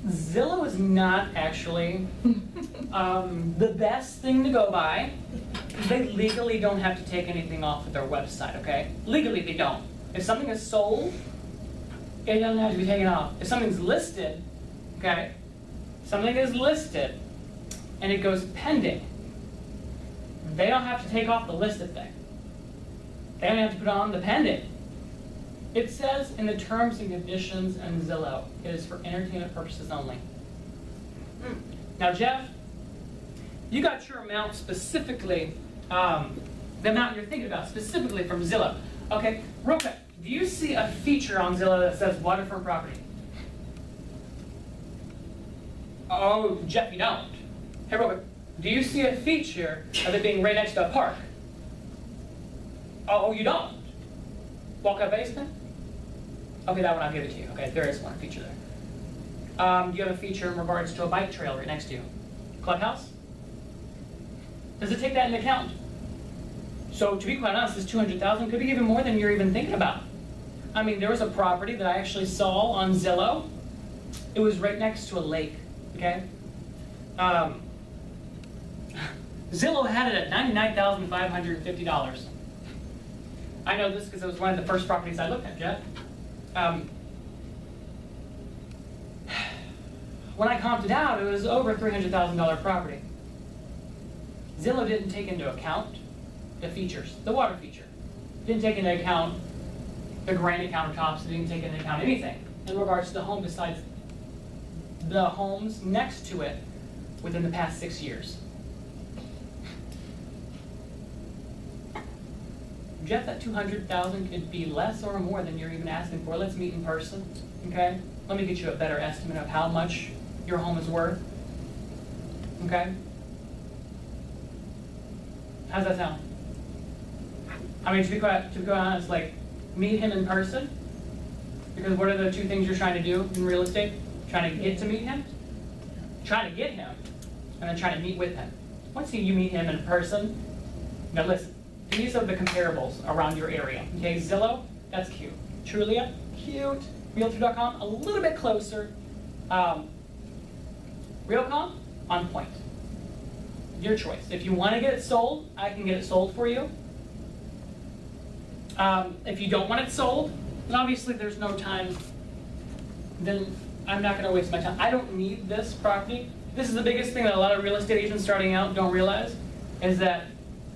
S5: Zillow is not actually the best thing to go by. They legally don't have to take anything off of their website, okay? Legally, they don't. If something is sold, it doesn't have to be taken off. If something's listed, okay? Something is listed and it goes pending, they don't have to take off the listed thing. They don't have to put on the pending. It says in the terms and conditions in Zillow, it is for entertainment purposes only. Now, Jeff, you got your amount specifically, the amount you're thinking about specifically from Zillow. Okay, real quick, do you see a feature on Zillow that says waterfront property? Oh, Jeff, you don't. Hey, real quick, do you see a feature of it being right next to a park? Oh, you don't? Walk-up basement? Okay, that one I'll give it to you. Okay, there is one feature there. Do you have a feature in regards to a bike trail right next to you? Clubhouse? Does it take that into account? So to be quite honest, this 200,000 could be even more than you're even thinking about. I mean, there was a property that I actually saw on Zillow. It was right next to a lake, okay? Zillow had it at $99,550. I know this because it was one of the first properties I looked at, Jeff. When I comped it out, it was over $300,000 property. Zillow didn't take into account the features, the water feature. Didn't take into account the granite countertops. It didn't take into account anything in regards to the home besides the homes next to it within the past 6 years. Jeff, that 200,000 could be less or more than you're even asking for. Let's meet in person, okay? Let me get you a better estimate of how much your home is worth, okay? How's that sound? I mean, to be quite honest, like, meet him in person, because what are the two things you're trying to do in real estate? Trying to get to meet him, trying to get him, and then trying to meet with him. Once you meet him in person, now listen, these are the comparables around your area. Okay, Zillow, that's cute. Trulia, cute. Realtor.com, a little bit closer. Realcom, on point. Your choice. If you want to get it sold, I can get it sold for you. If you don't want it sold, then obviously there's no time. Then I'm not gonna waste my time. I don't need this property. This is the biggest thing that a lot of real estate agents starting out don't realize, is that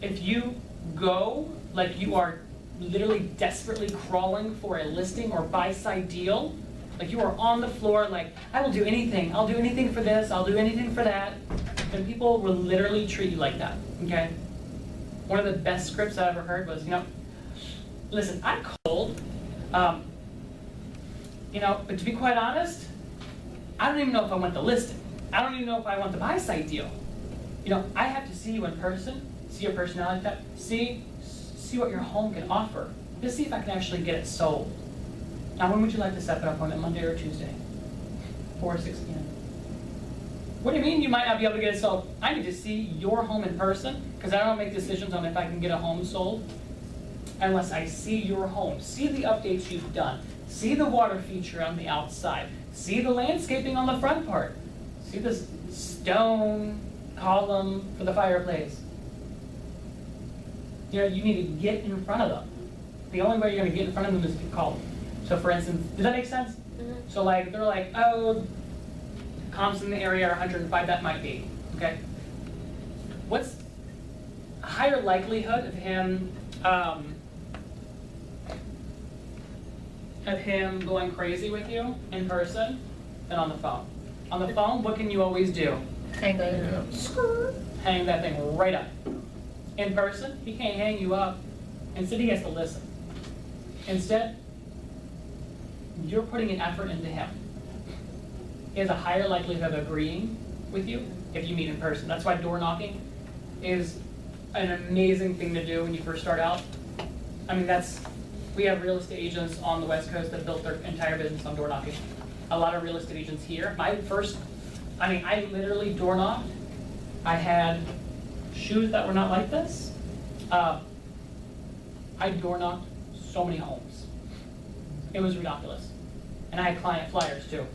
S5: if you go like you are literally desperately crawling for a listing or buy-side deal, like you are on the floor like, I will do anything. I'll do anything for this. I'll do anything for that. And people will literally treat you like that, okay? One of the best scripts I ever heard was, listen, I'm cold, but to be quite honest, I don't even know if I want the listing. I don't even know if I want the buy-side deal. I have to see you in person, see your personality type, see what your home can offer, to see if I can actually get it sold. Now, when would you like to set an appointment, Monday or Tuesday? 4 or 6 p.m. What do you mean you might not be able to get it sold? I need to see your home in person, because I don't make decisions on if I can get a home sold unless I see your home, see the updates you've done, see the water feature on the outside, see the landscaping on the front part, see the stone column for the fireplace. You need to get in front of them. The only way you're going to get in front of them is to call them. So for instance, does that make sense? Mm-hmm. So like, they're like, oh, comps in the area are 105, that might be, okay? What's a higher likelihood of him going crazy with you in person than on the phone? On the phone, what can you always do?
S10: Hang
S5: Hang that thing right up. In person, he can't hang you up. Instead, he has to listen. Instead, you're putting an effort into him. He has a higher likelihood of agreeing with you if you meet in person. That's why door knocking is an amazing thing to do when you first start out. I mean, we have real estate agents on the West Coast that built their entire business on door knocking. A lot of real estate agents here. I literally door knocked. I had shoes that were not like this. I door knocked so many homes. It was ridiculous. And I had client flyers too.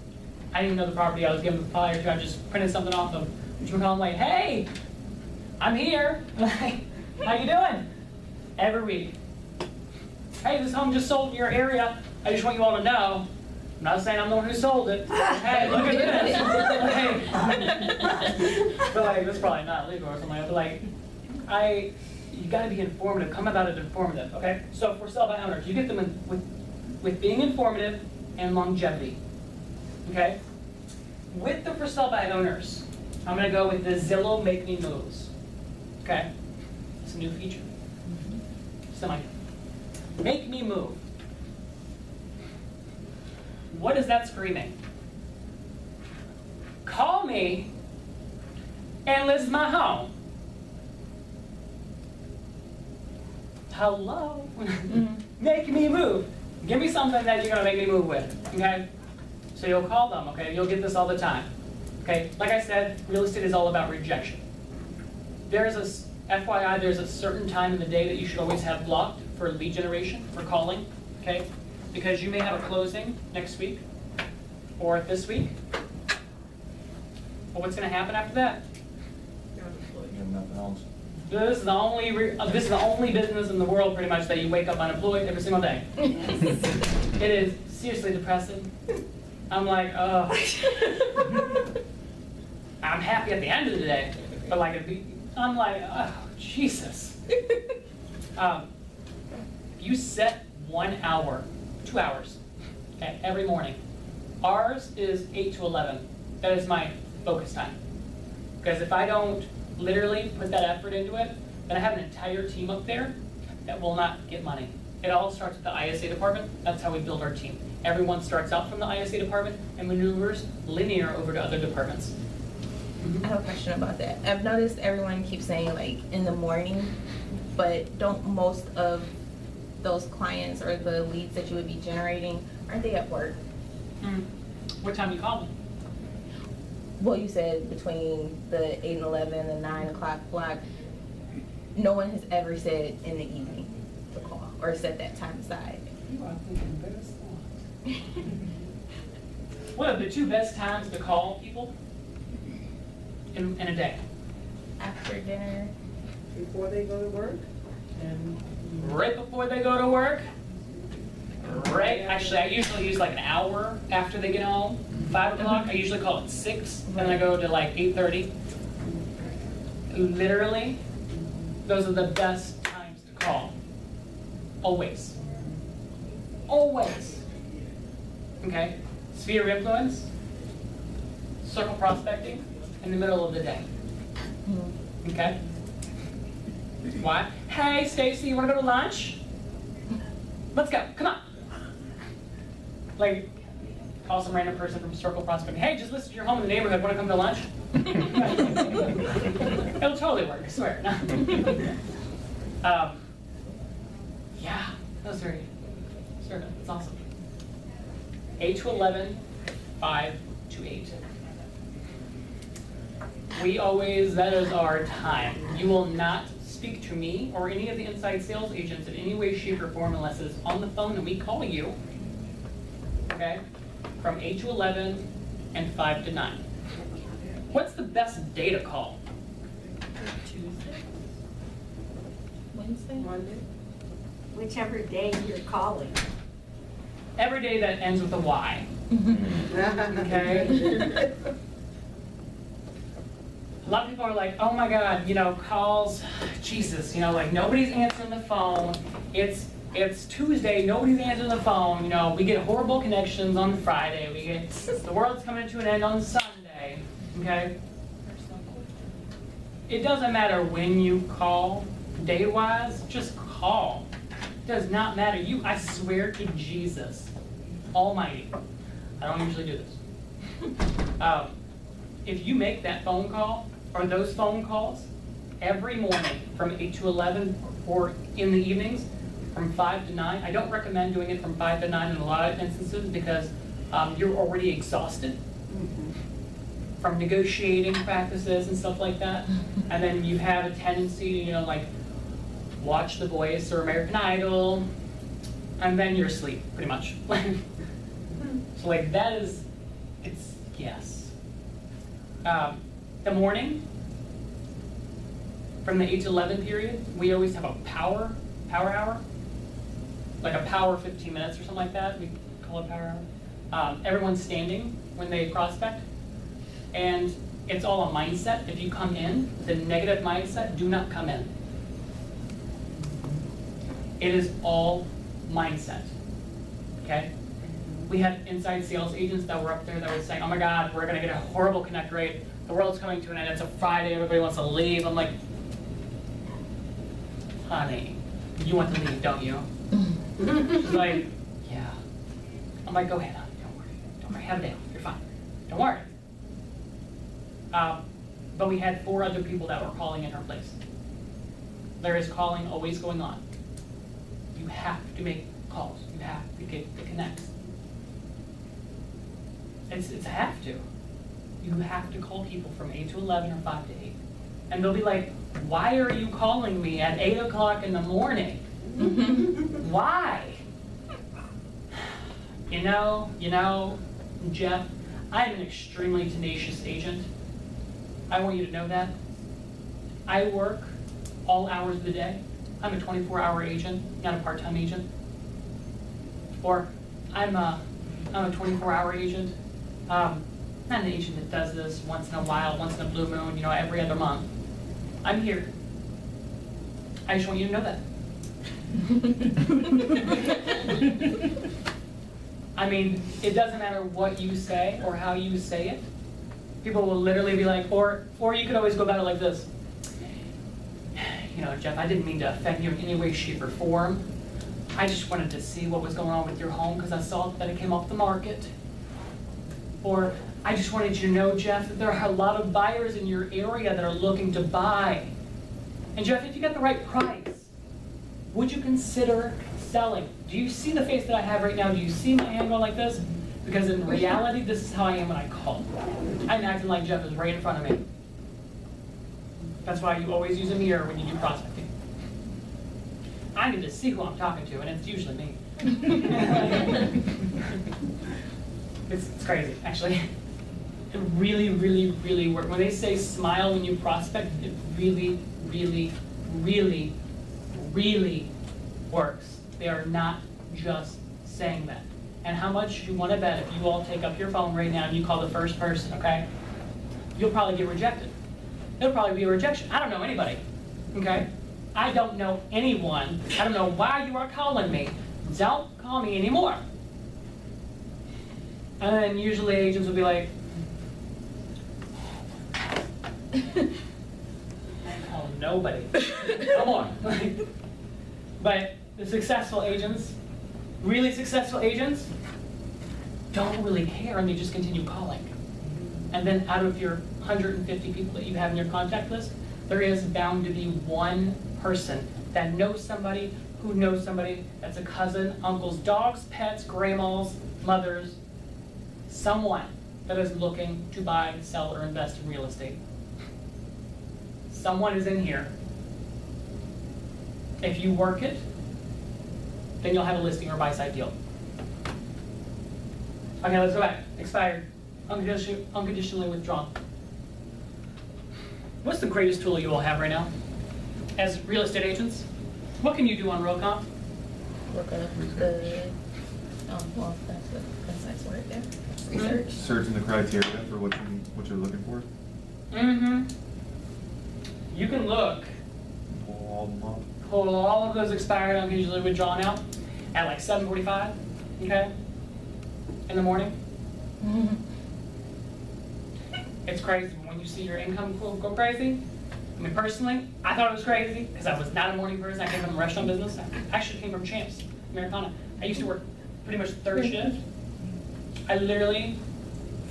S5: I didn't even know the property I was giving the flyer to. I just printed something off them. Which were calling like, hey, I'm here. Like, how you doing? Every week. Hey, this home just sold in your area. I just want you all to know. I'm not saying I'm the one who sold it. Hey, look at this. But like, that's probably not legal or something like that. But like, you gotta be informative. Come about it informative, okay? So for sell by owners, you get them with being informative and longevity, okay? With the for sell by owners, I'm gonna go with the Zillow Make Me Moves, okay? It's a new feature. Make me move. What is that screaming? Call me and list my home. Hello? Make me move. Give me something that you're gonna make me move with, okay? So you'll call them, okay? You'll get this all the time, okay? Like I said, real estate is all about rejection. FYI, there's a certain time in the day that you should always have blocked for lead generation, for calling, okay? Because you may have a closing next week or this week. Well, what's gonna happen after that?
S11: You have nothing else.
S5: This is the only business in the world pretty much that you wake up unemployed every single day. It is seriously depressing. I'm like, oh. I'm happy at the end of the day, but like, I'm like, oh, Jesus. You set 1 hour, 2 hours, okay, every morning. Ours is 8 to 11. That is my focus time. Because if I don't literally put that effort into it, then I have an entire team up there that will not get money. It all starts with the ISA department. That's how we build our team. Everyone starts out from the ISA department and maneuvers linear over to other departments.
S10: I have a question about that. I've noticed everyone keeps saying like in the morning, but don't most of those clients or the leads that you would be generating, aren't they at work?
S5: What time do you call them?
S10: Well, you said between the 8 and 11 and 9 o'clock block. No one has ever said in the evening to call or set that time aside.
S5: You are thinking very smart. What are the 2 best times to call people in a day?
S10: After dinner.
S9: Before they go to work?
S5: And right before they go to work, right, actually, I usually use like an hour after they get home, 5 o'clock. I usually call it 6, and I go to like 8:30. Literally, those are the best times to call. Always. Always. Okay? Sphere of influence, circle prospecting, in the middle of the day. Okay? Why? Hey, Stacy, you want to go to lunch? Let's go. Come on. Like, call some random person from circle prospecting. Hey, just listen to your home in the neighborhood. Want to come to lunch? It'll totally work, I swear. Yeah, that was very good. It's awesome. 8 to 11, 5 to 8. We always, that is our time. You will not speak to me or any of the inside sales agents in any way, shape, or form unless it's on the phone and we call you, okay, from 8 to 11 and 5 to 9. What's the best day to call?
S8: Tuesday? Wednesday? Monday?
S4: Whichever day you're calling.
S5: Every day that ends with a Y. Okay? A lot of people are like, oh my God, calls, Jesus, like nobody's answering the phone. It's Tuesday, nobody's answering the phone. We get horrible connections on Friday. The world's coming to an end on Sunday. Okay? It doesn't matter when you call, day-wise, just call. It does not matter. I swear to Jesus Almighty, I don't usually do this. If you make that phone call, or those phone calls, every morning from 8 to 11, or in the evenings from 5 to 9, I don't recommend doing it from 5 to 9 in a lot of instances because you're already exhausted from negotiating practices and stuff like that. And then you have a tendency to, like, watch The Voice or American Idol, and then you're asleep, pretty much. So, like, yes. The morning, from the 8 to 11 period, we always have a power hour, like a power 15 minutes or something like that. We call it power hour. Everyone's standing when they prospect, and it's all a mindset. If you come in with a negative mindset, do not come in. It is all mindset, okay? We had inside sales agents that were up there that were saying, oh my God, we're gonna get a horrible connect rate. The world's coming to an end, it's a Friday, everybody wants to leave. I'm like, honey, you want to leave, don't you? She's like, yeah. I'm like, go ahead, honey, don't worry, have a day off, you're fine, don't worry. But we had 4 other people that were calling in her place. There is calling always going on. You have to make calls, you have to get the connects. It's a have to. You have to call people from 8 to 11 or 5 to 8. And they'll be like, why are you calling me at 8 o'clock in the morning? Why? You know, Jeff, I'm an extremely tenacious agent. I want you to know that. I work all hours of the day. I'm a 24-hour agent, not a part-time agent. Or I'm a 24-hour agent. Not an agent that does this once in a while, once in a blue moon, every other month. I'm here. I just want you to know that. I mean, it doesn't matter what you say or how you say it. People will literally be like, or you could always go about it like this. Jeff, I didn't mean to offend you in any way, shape, or form. I just wanted to see what was going on with your home because I saw that it came off the market. Or I just wanted you to know, Jeff, that there are a lot of buyers in your area that are looking to buy. And Jeff, if you get the right price, would you consider selling? Do you see the face that I have right now? Do you see my hand going like this? Because in reality, this is how I am when I call. I'm acting like Jeff is right in front of me. That's why you always use a mirror when you do prospecting. I need to see who I'm talking to, and it's usually me. It's crazy, actually. It really, really, really works. When they say smile when you prospect, it really, really, really, really works. They are not just saying that. And how much you want to bet if you all take up your phone right now and you call the first person, okay? You'll probably get rejected. It'll probably be a rejection. I don't know anybody, okay? I don't know anyone. I don't know why you are calling me. Don't call me anymore. And then usually agents will be like, oh, nobody. Come on. But the successful agents, really successful agents, don't really care and they just continue calling. And then out of your 150 people that you have in your contact list, there is bound to be one person that knows somebody who knows somebody that's a cousin, uncles, dogs, pets, grandmas, mothers, someone that is looking to buy, sell, or invest in real estate. Someone is in here. If you work it, then you'll have a listing or buy-side deal. Okay, let's go back. Expired. Unconditionally withdrawn. What's the greatest tool you all have right now as real estate agents? What can you do on RealComp?
S10: Look up the, well, that's the concise word there. Research.
S11: Searching the criteria for what you're looking for.
S5: Mm-hmm. You can look,
S11: Pull all them up.
S5: pull all of those expired unconditionally withdrawn out at like 7:45, okay, in the morning. It's crazy when you see your income go crazy. I mean, personally, I thought it was crazy because I was not a morning person. I came from a restaurant business. I actually came from Champs, Americana. I used to work pretty much third shift. I literally,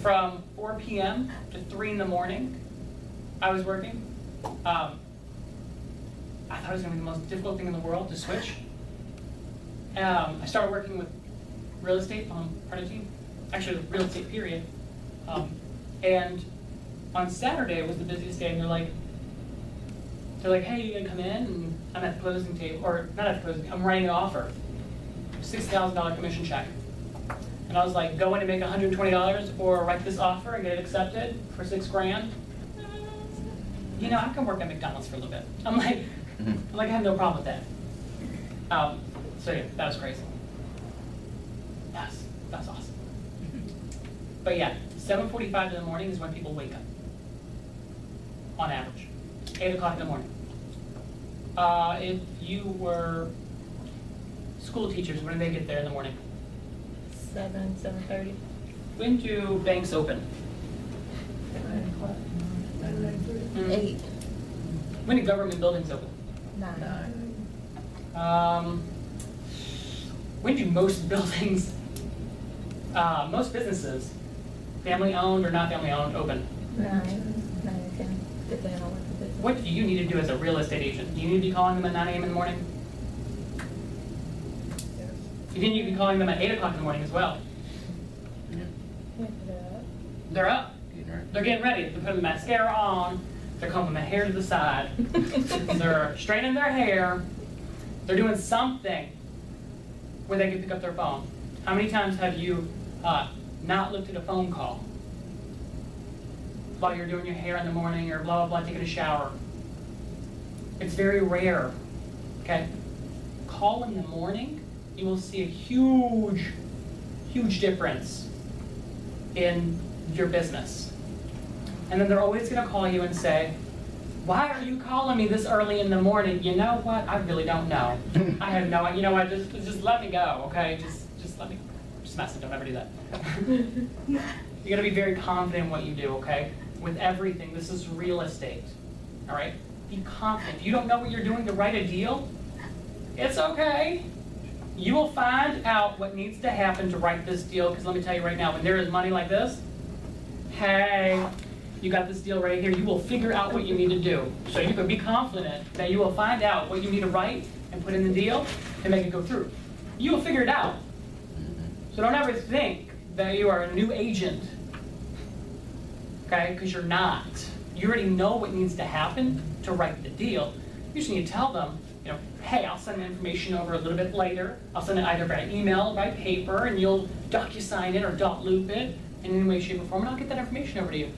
S5: from 4 p.m. to 3 in the morning, I was working. I thought it was going to be the most difficult thing in the world to switch. I started working with real estate on part of the team, actually real estate period. And on Saturday was the busiest day, and they're like, hey, you gonna come in? And I'm at the closing table, or not at the closing, I'm writing an offer, $6,000 commission check. And I was like, go in and make $120 or write this offer and get it accepted for $6,000. You know, I can work at McDonald's for a little bit. I'm like, I have no problem with that. So yeah, that was crazy. That's awesome. But yeah, 7:45 in the morning is when people wake up, on average. 8 o'clock in the morning. If you were school teachers, when do they get there in the morning?
S10: 7:30.
S5: When do banks open?
S10: 8.
S5: When do government buildings open?
S10: 9.
S5: When do most buildings, most businesses, family owned or not family owned, open?
S10: 9 and 10, depending on what the business.
S5: What do you need to do as a real estate agent? Do you need to be calling them at 9 a.m. in the morning? You need to be calling them at 8 o'clock in the morning as well. They're up. They're getting ready. They're putting the mascara on. They're combing their hair to the side. They're straightening their hair. They're doing something where they can pick up their phone. How many times have you not looked at a phone call while you're doing your hair in the morning or blah, blah, blah, taking a shower? It's very rare, okay? Call in the morning, you will see a huge, huge difference in your business. And then they're always gonna call you and say, why are you calling me this early in the morning? You know what? I really don't know. I have no, you know what? Just let me go, okay? Just let me, just mess it. Don't ever do that. You gotta be very confident in what you do, okay? With everything, this is real estate, all right? Be confident. If you don't know what you're doing to write a deal, it's okay. You will find out what needs to happen to write this deal, because let me tell you right now, when there is money like this, hey, you got this deal right here, you will figure out what you need to do. So you can be confident that you will find out what you need to write and put in the deal and make it go through. You will figure it out. So don't ever think that you are a new agent, okay, because you're not. You already know what needs to happen to write the deal. You just need to tell them, you know, hey, I'll send the information over a little bit later. I'll send it either by email or by paper, and you'll DocuSign it or dot loop it in any way, shape, or form, and I'll get that information over to you.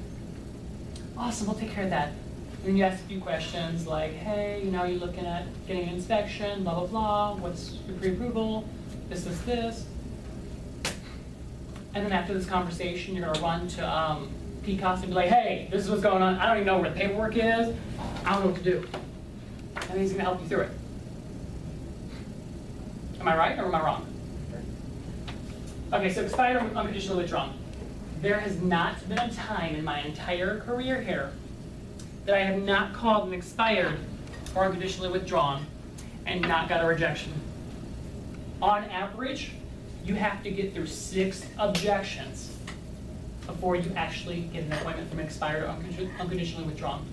S5: Awesome, we'll take care of that. And then you ask a few questions like, hey, you know, you're looking at getting an inspection, blah, blah, blah. What's your pre-approval? This. And then after this conversation, you're gonna run to PCOS and be like, hey, this is what's going on. I don't even know where the paperwork is. I don't know what to do. And he's gonna help you through it. Am I right or am I wrong? Okay, so expired or unconditionally withdrawn. There has not been a time in my entire career here that I have not called an expired or unconditionally withdrawn and not got a rejection. On average, you have to get through 6 objections before you actually get an appointment from expired or unconditionally withdrawn.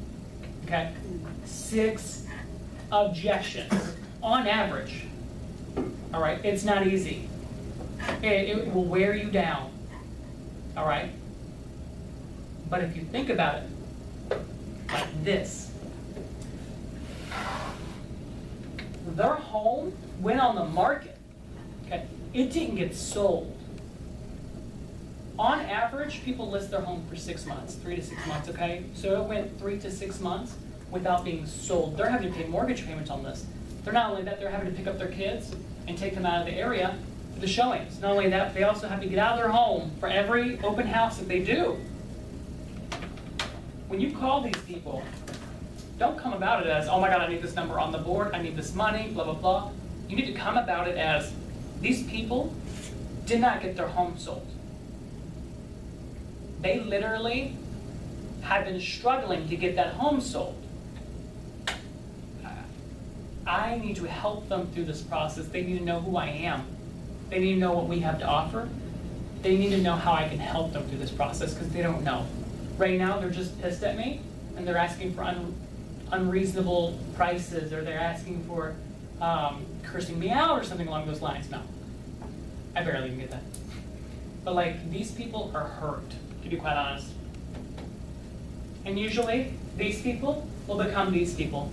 S5: Okay? 6 objections on average. All right? It's not easy. It will wear you down. All right? But if you think about it like this, their home went on the market. Okay? It didn't get sold. On average, people list their home for 6 months, 3 to 6 months, okay? So it went 3 to 6 months without being sold. They're having to pay mortgage payments on this. They're not only that, they're having to pick up their kids and take them out of the area for the showings. Not only that, they also have to get out of their home for every open house that they do. When you call these people, don't come about it as, oh my God, I need this number on the board, I need this money, blah, blah, blah. You need to come about it as, these people did not get their home sold. They literally have been struggling to get that home sold. I need to help them through this process. They need to know who I am. They need to know what we have to offer. They need to know how I can help them through this process because they don't know. Right now, they're just pissed at me and they're asking for unreasonable prices, or they're asking for cursing me out or something along those lines. No, I barely even get that. But like, these people are hurt, to be quite honest. And usually, these people will become these people.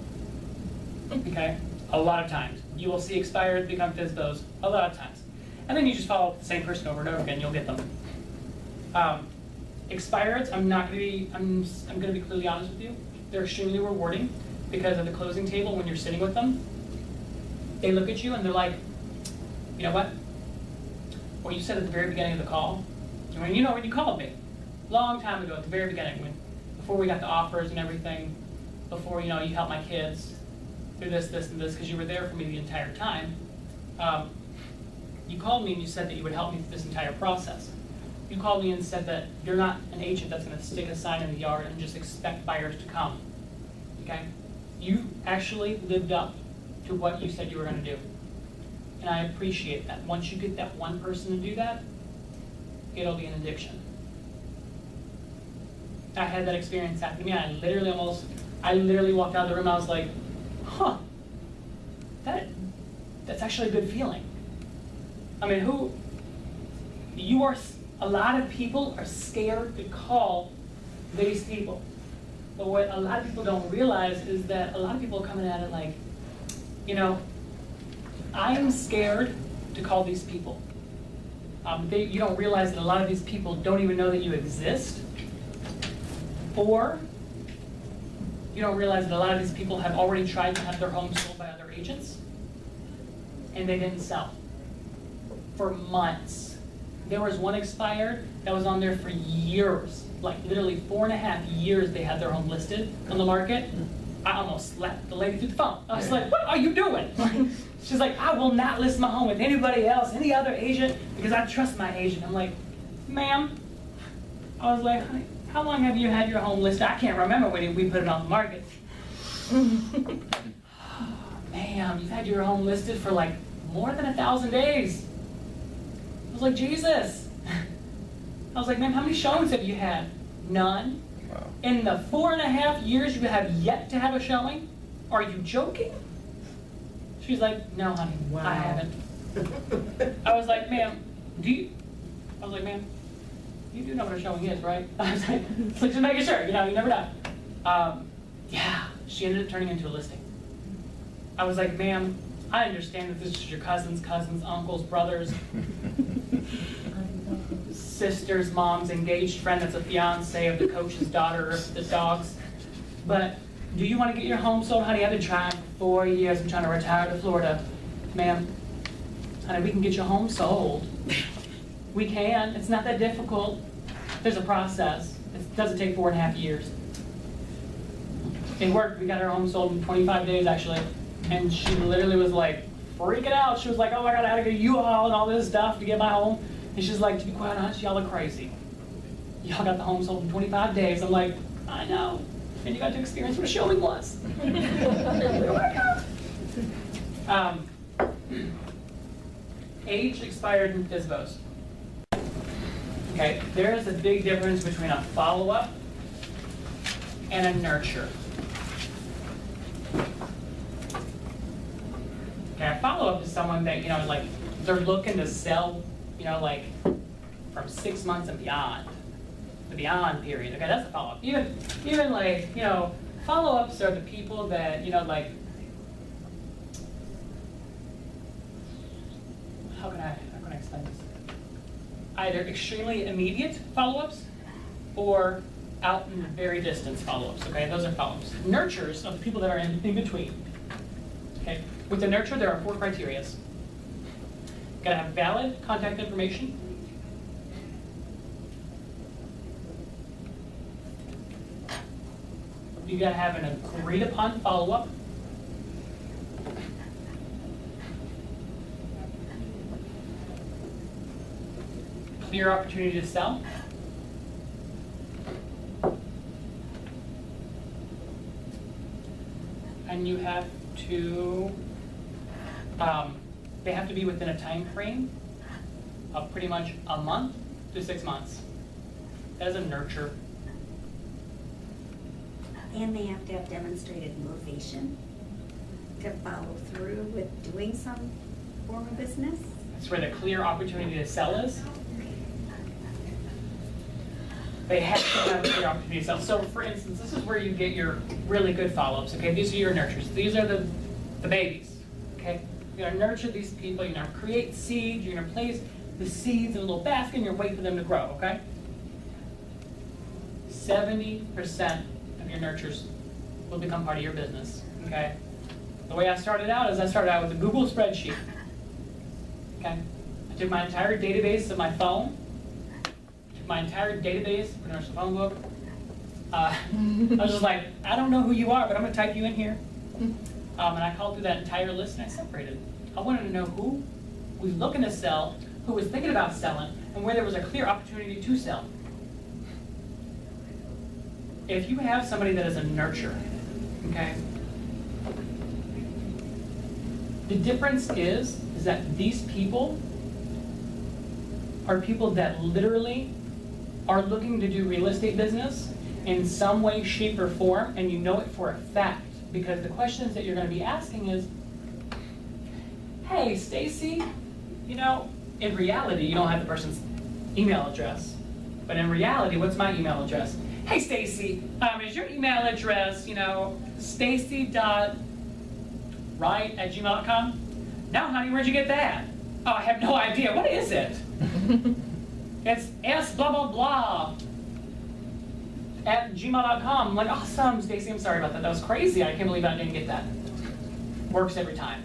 S5: Okay? A lot of times. You will see expired become FSBOs a lot of times. And then you just follow up with the same person over and over again, you'll get them. Expireds, I'm gonna be clearly honest with you. They're extremely rewarding because at the closing table, when you're sitting with them, they look at you and they're like, you know what? What you said at the very beginning of the call, when you called me, long time ago at the very beginning, before we got the offers and everything, before you helped my kids through this, and this, because you were there for me the entire time. You called me and you said that you would help me through this entire process. You called me and said that you're not an agent that's going to stick a sign in the yard and just expect buyers to come. Okay? You actually lived up to what you said you were going to do. And I appreciate that. Once you get that one person to do that, it'll be an addiction. I had that experience happen to me. I literally walked out of the room and I was like, huh, that's actually a good feeling. I mean, a lot of people are scared to call these people. But what a lot of people don't realize is that a lot of people are coming at it like, I'm scared to call these people. You don't realize that a lot of these people don't even know that you exist. Or you don't realize that a lot of these people have already tried to have their homes sold by other agents and they didn't sell for months. There was one expired that was on there for years, like literally 4.5 years they had their home listed on the market. I almost slapped the lady through the phone. I was like, what are you doing? She's like, I will not list my home with anybody else, any other agent, because I trust my agent. I'm like, ma'am, I was like, honey, how long have you had your home listed? I can't remember when we put it on the market. Ma'am, you've had your home listed for like more than 1,000 days. I was like, Jesus. I was like, ma'am, how many showings have you had? None.
S7: Wow. In
S5: the 4.5 years you have yet to have a showing? Are you joking? She's like, no, honey, wow. I haven't. I was like, ma'am, you do know what a showing is, right? I was like, just making sure, you never know. Yeah, she ended up turning into a listing. I was like, ma'am, I understand that this is your cousins, uncles, brothers, sisters, mom's engaged friend that's a fiance of the coach's daughter of the dogs. But do you want to get your home sold, honey? I've been trying for 4 years. I'm trying to retire to Florida. Ma'am, honey, we can get your home sold. We can. It's not that difficult. There's a process. It doesn't take 4.5 years. It worked. We got her home sold in 25 days, actually. And she literally was like freaking out. She was like, oh my God, I had to get a U-Haul and all this stuff to get my home. And she's like, to be quite honest, y'all are crazy. Y'all got the home sold in 25 days. I'm like, I know. And you got to experience what a showing was. Age expired in FSBOs. Okay, there is a big difference between a follow-up and a nurture. Okay, a follow-up is someone that, like, they're looking to sell, like, from 6 months and beyond. The beyond period. Okay, that's a follow-up. Even like, follow-ups are the people that, like, how can I explain this? Either extremely immediate follow-ups or out in the very distance follow-ups. Okay, those are follow-ups. Nurtures are the people that are in between. Okay, with the nurture, there are 4 criteria. You gotta have valid contact information. You gotta have an agreed upon follow-up. Clear opportunity to sell. And you have to, they have to be within a time frame of pretty much a month to 6 months. That is a nurture.
S4: And they have to have demonstrated motivation to follow through with doing some form of business.
S5: That's where the clear opportunity to sell is. They have to have a clear opportunity to sell. So for instance, this is where you get your really good follow-ups, okay? These are your nurtures. These are the babies, okay? You're gonna nurture these people, you're gonna create seeds, you're gonna place the seeds in a little basket and you're waiting for them to grow, okay? 70% of your nurtures will become part of your business, okay? The way I started out is I started out with a Google spreadsheet, okay? I took my entire database of my phone, my entire database, pretty much the phone book. I was just like, I don't know who you are, but I'm gonna type you in here. And I called through that entire list and I separated. I wanted to know who was looking to sell, who was thinking about selling, and where there was a clear opportunity to sell. If you have somebody that is a nurture, okay, the difference is that these people are people that literally are looking to do real estate business in some way, shape, or form, and you know it for a fact, because the questions that you're going to be asking is, hey, Stacy, in reality, you don't have the person's email address, but in reality, what's my email address? Hey, Stacy, is your email address, stacy.wright@gmail.com? No, honey, where'd you get that? Oh, I have no idea. What is it? It's s blah blah blah @gmail.com. I'm like, awesome, Stacy. I'm sorry about that. That was crazy. I can't believe I didn't get that. Works every time.